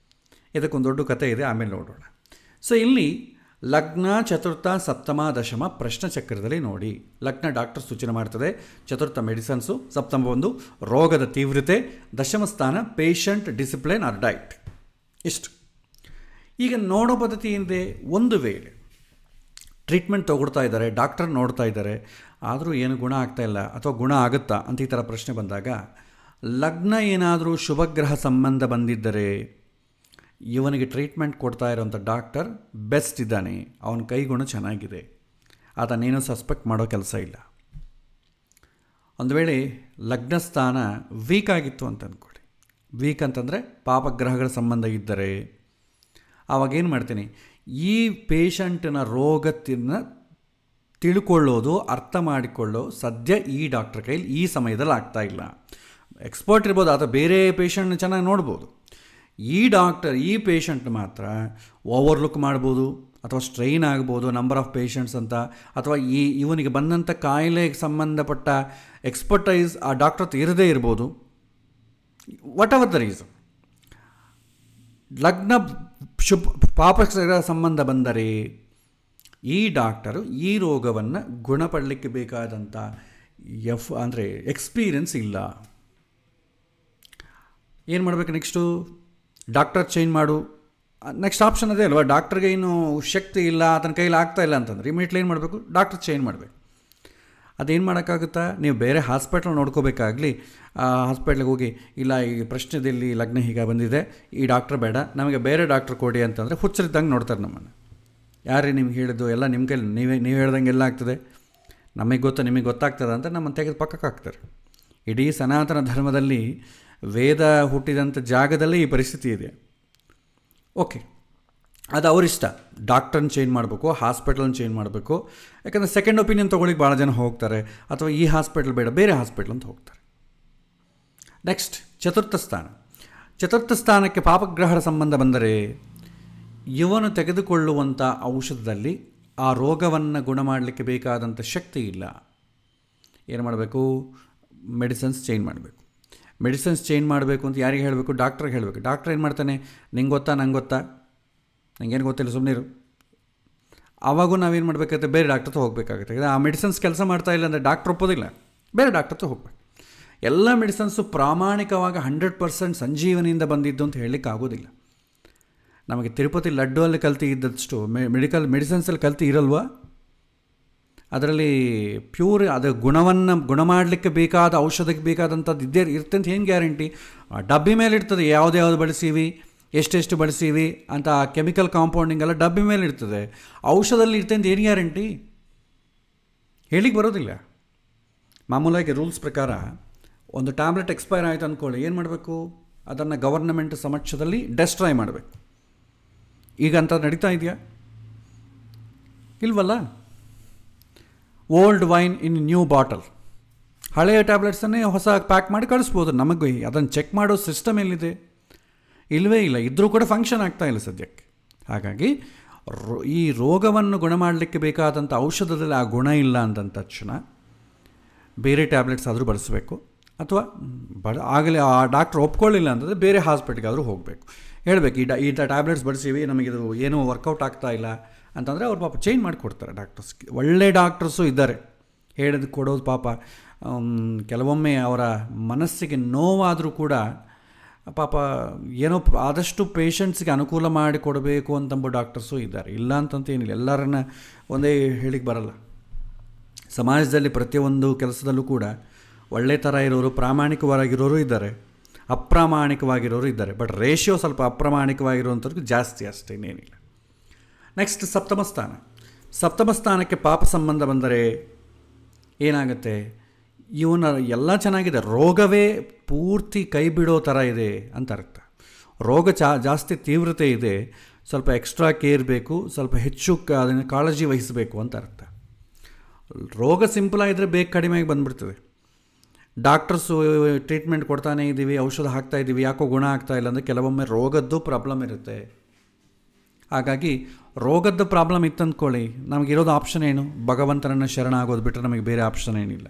ಇದಕ್ಕೊಂದು ದೊಡ್ಡ ಕಥೆ ಇದೆ, ಆಮೇಲೆ ನೋಡೋಣ. ಸೊ ಇಲ್ಲಿ ಲಗ್ನ ಚತುರ್ಥ ಸಪ್ತಮ ದಶಮ ಪ್ರಶ್ನೆ ಚಕ್ರದಲ್ಲಿ ನೋಡಿ. ಲಗ್ನ ಡಾಕ್ಟರ್ ಸೂಚನೆ ಮಾಡ್ತದೆ, ಚತುರ್ಥ ಮೆಡಿಸನ್ಸು, ಸಪ್ತಮ ಒಂದು ರೋಗದ ತೀವ್ರತೆ, ದಶಮ ಸ್ಥಾನ ಪೇಷಂಟ್ ಡಿಸಿಪ್ಲಿನ್ ಆರ್ ಡಯಟ್. ಇಷ್ಟು. ಈಗ ನೋಡೋ ಪದ್ಧತಿ ಏನಿದೆ, ಒಂದು ವೇಳೆ ಟ್ರೀಟ್ಮೆಂಟ್ ತೊಗೊಳ್ತಾ ಇದ್ದಾರೆ, ಡಾಕ್ಟರ್ ನೋಡ್ತಾ ಇದ್ದಾರೆ, ಆದರೂ ಏನು ಗುಣ ಆಗ್ತಾಯಿಲ್ಲ ಅಥವಾ ಗುಣ ಆಗುತ್ತಾ ಅಂತ ಈ ಥರ ಪ್ರಶ್ನೆ ಬಂದಾಗ, ಲಗ್ನ ಏನಾದರೂ ಶುಭಗ್ರಹ ಸಂಬಂಧ ಬಂದಿದ್ದರೆ ಇವನಿಗೆ ಟ್ರೀಟ್ಮೆಂಟ್ ಕೊಡ್ತಾ ಇರೋಂಥ ಡಾಕ್ಟರ್ ಬೆಸ್ಟ್ ಇದ್ದಾನೆ, ಅವನ ಕೈಗುಣ ಚೆನ್ನಾಗಿದೆ, ಅದನ್ನೇನು ಸಸ್ಪೆಕ್ಟ್ ಮಾಡೋ ಕೆಲಸ ಇಲ್ಲ. ಒಂದು ವೇಳೆ ಲಗ್ನ ಸ್ಥಾನ ವೀಕ್ ಆಗಿತ್ತು ಅಂತ ಅಂದ್ಕೊಳ್ಳಿ, ವೀಕ್ ಅಂತಂದರೆ ಪಾಪಗ್ರಹಗಳ ಸಂಬಂಧ ಇದ್ದರೆ ಆವಾಗೇನು ಮಾಡ್ತೀನಿ, ಈ ಪೇಷಂಟಿನ ರೋಗವನ್ನು ತಿಳ್ಕೊಳ್ಳೋದು, ಅರ್ಥ ಮಾಡಿಕೊಳ್ಳೋ ಸದ್ಯ ಈ ಡಾಕ್ಟರ್ ಕೈಲಿ ಈ ಸಮಯದಲ್ಲಿ ಆಗ್ತಾಯಿಲ್ಲ. ಎಕ್ಸ್ಪರ್ಟ್ ಇರ್ಬೋದು ಅಥವಾ ಬೇರೆ ಪೇಷಂಟ್ನ ಚೆನ್ನಾಗಿ ನೋಡ್ಬೋದು, ಈ ಡಾಕ್ಟರ್ ಈ ಪೇಷಂಟ್ ಮಾತ್ರ ಓವರ್ಲುಕ್ ಮಾಡ್ಬೋದು ಅಥವಾ ಸ್ಟ್ರೈನ್ ಆಗ್ಬೋದು ನಂಬರ್ ಆಫ್ ಪೇಷಂಟ್ಸ್ ಅಂತ, ಅಥವಾ ಇವನಿಗೆ ಬಂದಂಥ ಕಾಯಿಲೆಗೆ ಸಂಬಂಧಪಟ್ಟ ಎಕ್ಸ್ಪರ್ಟೈಸ್ ಆ ಡಾಕ್ಟರ್ ಇರದೇ ಇರ್ಬೋದು. ವಾಟ್ ಎವರ್ ದ ರೀಸನ್, ಲಗ್ನ ಪಾಪಗ್ರಹ ಸಂಬಂಧ ಬಂದರೆ ಈ ಡಾಕ್ಟರು ಈ ರೋಗವನ್ನು ಗುಣಪಡಲಿಕ್ಕೆ ಬೇಕಾದಂಥ ಅಂದರೆ ಎಕ್ಸ್ಪೀರಿಯನ್ಸ್ ಇಲ್ಲ. ಏನು ಮಾಡಬೇಕು ನೆಕ್ಸ್ಟು, ಡಾಕ್ಟರ್ ಚೇಂಜ್ ಮಾಡು. ನೆಕ್ಸ್ಟ್ ಆಪ್ಷನ್ ಅದೇ ಅಲ್ವಾ, ಡಾಕ್ಟ್ರಿಗೆ ಏನು ಶಕ್ತಿ ಇಲ್ಲ, ಆತನ ಕೈಲಿ ಆಗ್ತಾಯಿಲ್ಲ ಅಂತಂದರೆ ಇಮಿಡಿಯೇಟ್ಲಿ ಏನು ಮಾಡಬೇಕು, ಡಾಕ್ಟರ್ ಚೇಂಜ್ ಮಾಡಬೇಕು. ಅದೇನು ಮಾಡೋಕ್ಕಾಗುತ್ತಾ, ನೀವು ಬೇರೆ ಹಾಸ್ಪಿಟ್ಲ್ ನೋಡ್ಕೋಬೇಕಾಗಲಿ, ಆ ಹಾಸ್ಪಿಟ್ಲಿಗೆ ಹೋಗಿ ಇಲ್ಲ ಈ ಪ್ರಶ್ನೆದಲ್ಲಿ ಲಗ್ನ ಹೀಗೆ ಬಂದಿದೆ, ಈ ಡಾಕ್ಟ್ರ್ ಬೇಡ, ನಮಗೆ ಬೇರೆ ಡಾಕ್ಟ್ರ್ ಕೊಡಿ ಅಂತಂದರೆ ಹುಚ್ಚರಿದ್ದಂಗೆ ನೋಡ್ತಾರೆ ನಮ್ಮನ್ನು. ಯಾರೇ ನಿಮ್ಗೆ ಹೇಳಿದ್ದು, ಎಲ್ಲ ನಿಮ್ಮ ಕೈಲಿ ನೀವು ಹೇಳ್ದಂಗೆ ಎಲ್ಲ ಆಗ್ತದೆ, ನಮಗೆ ಗೊತ್ತು ನಿಮಗೆ ಗೊತ್ತಾಗ್ತದೆ ಅಂತ ನಮ್ಮನ್ನು ತೆಗೆದು ಪಕ್ಕಕ್ಕೆ ಹಾಕ್ತಾರೆ. ಇಡೀ ಸನಾತನ ಧರ್ಮದಲ್ಲಿ ವೇದ ಹುಟ್ಟಿದಂಥ ಜಾಗದಲ್ಲೇ ಈ ಪರಿಸ್ಥಿತಿ ಇದೆ. ಓಕೆ, ಅದು ಅವರಿಷ್ಟ. ಡಾಕ್ಟ್ರನ್ನ ಚೇಂಜ್ ಮಾಡಬೇಕು, ಹಾಸ್ಪಿಟಲ್ನ ಚೇಂಜ್ ಮಾಡಬೇಕು, ಯಾಕಂದರೆ ಸೆಕೆಂಡ್ ಒಪಿನಿಯನ್ ತೊಗೊಳಿಕ್ಕೆ ಭಾಳ ಜನ ಹೋಗ್ತಾರೆ, ಅಥವಾ ಈ ಹಾಸ್ಪಿಟಲ್ ಬೇಡ ಬೇರೆ ಹಾಸ್ಪಿಟ್ಲ್ ಅಂತ ಹೋಗ್ತಾರೆ. ನೆಕ್ಸ್ಟ್ ಚತುರ್ಥ ಸ್ಥಾನ. ಚತುರ್ಥ ಸ್ಥಾನಕ್ಕೆ ಪಾಪಗ್ರಹರ ಸಂಬಂಧ ಬಂದರೆ ಇವನು ತೆಗೆದುಕೊಳ್ಳುವಂಥ ಔಷಧದಲ್ಲಿ ಆ ರೋಗವನ್ನು ಗುಣ ಮಾಡಲಿಕ್ಕೆ ಬೇಕಾದಂಥ ಶಕ್ತಿ ಇಲ್ಲ. ಏನು ಮಾಡಬೇಕು? ಮೆಡಿಸಿನ್ಸ್ ಚೇಂಜ್ ಮಾಡಬೇಕು. ಮೆಡಿಸಿನ್ಸ್ ಚೇಂಜ್ ಮಾಡಬೇಕು ಅಂತ ಯಾರಿಗೆ ಹೇಳಬೇಕು? ಡಾಕ್ಟ್ರಿಗೆ ಹೇಳಬೇಕು. ಡಾಕ್ಟ್ರ್ ಏನು ಮಾಡ್ತಾನೆ? ನಿಂಗೆ ಗೊತ್ತಾ, ನಂಗೆ ಗೊತ್ತಾ, ನನಗೇನು ಗೊತ್ತಿಲ್ಲ, ಸುಮ್ಮನೆ ಇರು. ಆವಾಗೂ ನಾವೇನು ಮಾಡಬೇಕಾಗುತ್ತೆ? ಬೇರೆ ಡಾಕ್ಟ್ರ್ ಹತ್ರ ಹೋಗಬೇಕಾಗುತ್ತೆ. ಆ ಮೆಡಿಸಿನ್ಸ್ ಕೆಲಸ ಮಾಡ್ತಾ ಇಲ್ಲ ಅಂದರೆ ಡಾಕ್ಟ್ರ್ ಒಪ್ಪೋದಿಲ್ಲ, ಬೇರೆ ಡಾಕ್ಟ್ರ್ ಹತ್ರ ಹೋಗ್ಬೇಕು. ಎಲ್ಲ ಮೆಡಿಸಿನ್ಸು ಪ್ರಾಮಾಣಿಕವಾಗಿ 100% ಸಂಜೀವನಿಯಿಂದ ಬಂದಿದ್ದು ಅಂತ ಹೇಳಲಿಕ್ಕೆ ಆಗೋದಿಲ್ಲ. ನಮಗೆ ತಿರುಪತಿ ಲಡ್ಡು ಅಲ್ಲಿ ಕಲ್ತಿ ಇದ್ದಷ್ಟು ಮೆಡಿಸಿನ್ಸಲ್ಲಿ ಕಲ್ತಿ ಇರಲ್ವಾ? ಅದರಲ್ಲಿ ಪ್ಯೂರ್ ಅದು ಗುಣ ಮಾಡಲಿಕ್ಕೆ ಬೇಕಾದ ಔಷಧಕ್ಕೆ ಬೇಕಾದಂಥದ್ದು ಇದ್ದೇ ಇರುತ್ತೆ ಅಂತ ಏನು ಗ್ಯಾರಂಟಿ? ಡಬ್ಬಿ ಮೇಲೆ ಇರ್ತದೆ, ಯಾವ್ದು ಬಳಸೀವಿ, ಎಷ್ಟೆಷ್ಟು ಬಳಸೀವಿ ಅಂತ ಆ ಕೆಮಿಕಲ್ ಕಾಂಪೌಂಡಿಂಗ್ ಎಲ್ಲ ಡಬ್ಬಿ ಮೇಲೆ ಇರ್ತದೆ. ಔಷಧದಲ್ಲಿ ಇರ್ತದೆ ಅಂತ ಏನು ಗ್ಯಾರಂಟಿ? ಹೇಳಿಕ್ಕೆ ಬರೋದಿಲ್ಲ. ಮಾಮೂಲಾಗಿ ರೂಲ್ಸ್ ಪ್ರಕಾರ ಒಂದು ಟ್ಯಾಬ್ಲೆಟ್ ಎಕ್ಸ್ಪೈರ್ ಆಯಿತು ಅಂದ್ಕೊಳ್ಳಿ, ಏನು ಮಾಡಬೇಕು? ಅದನ್ನು ಗವರ್ನಮೆಂಟ್ ಸಮಕ್ಷದಲ್ಲಿ ಡೆಸ್ಟ್ರಾಯ್ ಮಾಡಬೇಕು. ಈಗ ಅಂತ ನಡೀತಾ ಇದೆಯಾ? ಇಲ್ವಲ್ಲ. Old wine in new bottle, ಹಳೆಯ ಟ್ಯಾಬ್ಲೆಟ್ಸನ್ನೇ ಹೊಸ ಪ್ಯಾಕ್ ಮಾಡಿ ಕಳಿಸ್ಬೋದು. ನಮಗೆ ಅದನ್ನು ಚೆಕ್ ಮಾಡೋ ಸಿಸ್ಟಮ್ ಎಲ್ಲಿದೆ? ಇಲ್ಲವೇ ಇಲ್ಲ. ಇದ್ದರೂ ಕೂಡ ಫಂಕ್ಷನ್ ಆಗ್ತಾ ಇಲ್ಲ ಸದ್ಯಕ್ಕೆ. ಹಾಗಾಗಿ ಈ ರೋಗವನ್ನು ಗುಣ ಮಾಡಲಿಕ್ಕೆ ಬೇಕಾದಂಥ ಔಷಧದಲ್ಲಿ ಆ ಗುಣ ಇಲ್ಲ ಅಂದಂಥ ತಕ್ಷಣ ಬೇರೆ ಟ್ಯಾಬ್ಲೆಟ್ಸ್ ಆದರೂ ಬಳಸಬೇಕು, ಅಥವಾ ಆಗಲೇ ಆ ಡಾಕ್ಟ್ರ್ ಒಪ್ಕೊಳ್ಳಿಲ್ಲ ಅಂತಂದರೆ ಬೇರೆ ಹಾಸ್ಪಿಟ್ಲಿಗಾದರೂ ಹೋಗಬೇಕು. ಹೇಳಬೇಕು, ಈ ಟ್ಯಾಬ್ಲೆಟ್ಸ್ ಬಳಸೀವಿ, ನಮಗಿದು ಏನೂ ವರ್ಕೌಟ್ ಆಗ್ತಾ ಇಲ್ಲ ಅಂತಂದರೆ ಅವ್ರು ಪಾಪ ಚೇಂಜ್ ಮಾಡಿಕೊಡ್ತಾರೆ. ಡಾಕ್ಟರ್ಸ್ ಒಳ್ಳೆ ಡಾಕ್ಟರ್ಸು ಇದ್ದಾರೆ, ಹೇಳಿದ್ದು ಕೊಡೋದು. ಪಾಪ ಕೆಲವೊಮ್ಮೆ ಅವರ ಮನಸ್ಸಿಗೆ ನೋವಾದರೂ ಕೂಡ ಪಾಪ ಏನೋ ಆದಷ್ಟು ಪೇಷಂಟ್ಸ್ಗೆ ಅನುಕೂಲ ಮಾಡಿ ಕೊಡಬೇಕು ಅಂತಂಬ ಡಾಕ್ಟರ್ಸು ಇದ್ದಾರೆ. ಇಲ್ಲ ಅಂತಂತೇನಿಲ್ಲ, ಎಲ್ಲರನ್ನ ಒಂದೇ ಹೇಳಿಕ್ಕೆ ಬರಲ್ಲ. ಸಮಾಜದಲ್ಲಿ ಪ್ರತಿಯೊಂದು ಕೆಲಸದಲ್ಲೂ ಕೂಡ ಒಳ್ಳೆ ಥರ ಇರೋರು, ಪ್ರಾಮಾಣಿಕವಾಗಿರೋರು ಇದ್ದಾರೆ, ಅಪ್ರಾಮಾಣಿಕವಾಗಿರೋರು ಇದ್ದಾರೆ. ಬಟ್ ರೇಷಿಯೋ ಸ್ವಲ್ಪ ಅಪ್ರಾಮಾಣಿಕವಾಗಿರುವಂಥವ್ರಿಗೆ ಜಾಸ್ತಿ, ಅಷ್ಟೇ, ಇನ್ನೇನಿಲ್ಲ. ನೆಕ್ಸ್ಟ್ ಸಪ್ತಮ ಸ್ಥಾನ. ಸಪ್ತಮ ಸ್ಥಾನಕ್ಕೆ ಪಾಪ ಸಂಬಂಧ ಬಂದರೆ ಏನಾಗುತ್ತೆ? ಇವನ ಎಲ್ಲ ಚೆನ್ನಾಗಿದೆ, ರೋಗವೇ ಪೂರ್ತಿ ಕೈ ಬಿಡೋ ಥರ ಇದೆ ಅಂತ ಅರ್ಥ. ರೋಗ ಜಾಸ್ತಿ ತೀವ್ರತೆ ಇದೆ, ಸ್ವಲ್ಪ ಎಕ್ಸ್ಟ್ರಾ ಕೇರ್ ಬೇಕು, ಸ್ವಲ್ಪ ಹೆಚ್ಚು ಅದನ್ನು ಕಾಳಜಿ ವಹಿಸಬೇಕು ಅಂತ ಅರ್ಥ. ರೋಗ ಸಿಂಪಲ್ ಆಗಿದ್ದರೆ ಬೇಗ ಕಡಿಮೆಯಾಗಿ ಬಂದುಬಿಡ್ತದೆ. ಡಾಕ್ಟರ್ಸು ಟ್ರೀಟ್ಮೆಂಟ್ ಕೊಡ್ತಾನೇ ಇದ್ದೀವಿ, ಔಷಧ ಹಾಕ್ತಾ ಇದ್ದೀವಿ, ಯಾಕೋ ಗುಣ ಆಗ್ತಾ ಇಲ್ಲ ಅಂದರೆ ಕೆಲವೊಮ್ಮೆ ರೋಗದ್ದು ಪ್ರಾಬ್ಲಮ್ ಇರುತ್ತೆ. ಹಾಗಾಗಿ ರೋಗದ್ದು ಪ್ರಾಬ್ಲಮ್ ಇತ್ತಂದ್ಕೊಳ್ಳಿ, ನಮಗಿರೋದು ಆಪ್ಷನ್ ಏನು? ಭಗವಂತನನ್ನು ಶರಣ ಆಗೋದು ಬಿಟ್ಟರೆ ನಮಗೆ ಬೇರೆ ಆಪ್ಷನ್ ಏನಿಲ್ಲ.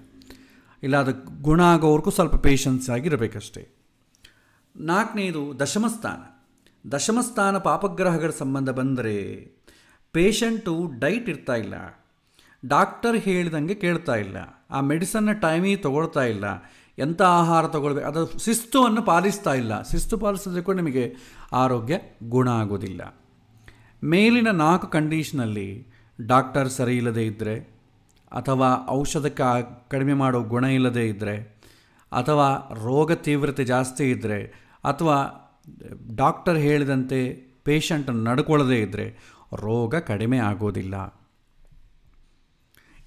ಇಲ್ಲ, ಅದು ಗುಣ ಆಗೋವರೆಗೂ ಸ್ವಲ್ಪ ಪೇಷನ್ಸ್ ಆಗಿರಬೇಕಷ್ಟೇ. ನಾಲ್ಕನೇದು ದಶಮಸ್ಥಾನ. ದಶಮಸ್ಥಾನ ಪಾಪಗ್ರಹಗಳ ಸಂಬಂಧ ಬಂದರೆ ಪೇಷಂಟು ಡೈಟ್ ಇರ್ತಾ ಇಲ್ಲ, ಡಾಕ್ಟರ್ ಹೇಳಿದಂಗೆ ಕೇಳ್ತಾ ಇಲ್ಲ, ಆ ಮೆಡಿಸನ್ನ ಟೈಮಿಗೆ ತೊಗೊಳ್ತಾ ಇಲ್ಲ, ಎಂಥ ಆಹಾರ ತೊಗೊಳ್ಬೇಕು ಅದು ಶಿಸ್ತುವನ್ನು ಪಾಲಿಸ್ತಾ ಇಲ್ಲ. ಶಿಸ್ತು ಪಾಲಿಸಿದ್ರೆ ಕೂಡ ನಿಮಗೆ ಆರೋಗ್ಯ ಗುಣ ಆಗೋದಿಲ್ಲ. ಮೇಲಿನ 4 ಕಂಡೀಷನಲ್ಲಿ ಡಾಕ್ಟರ್ ಸರಿ ಇಲ್ಲದೇ ಇದ್ದರೆ, ಅಥವಾ ಔಷಧಕ್ಕೆ ಕಡಿಮೆ ಮಾಡೋ ಗುಣ ಇಲ್ಲದೇ ಇದ್ದರೆ, ಅಥವಾ ರೋಗ ತೀವ್ರತೆ ಜಾಸ್ತಿ ಇದ್ದರೆ, ಅಥವಾ ಡಾಕ್ಟರ್ ಹೇಳಿದಂತೆ ಪೇಷಂಟನ್ನು ನಡ್ಕೊಳ್ಳದೇ ಇದ್ದರೆ ರೋಗ ಕಡಿಮೆ ಆಗೋದಿಲ್ಲ.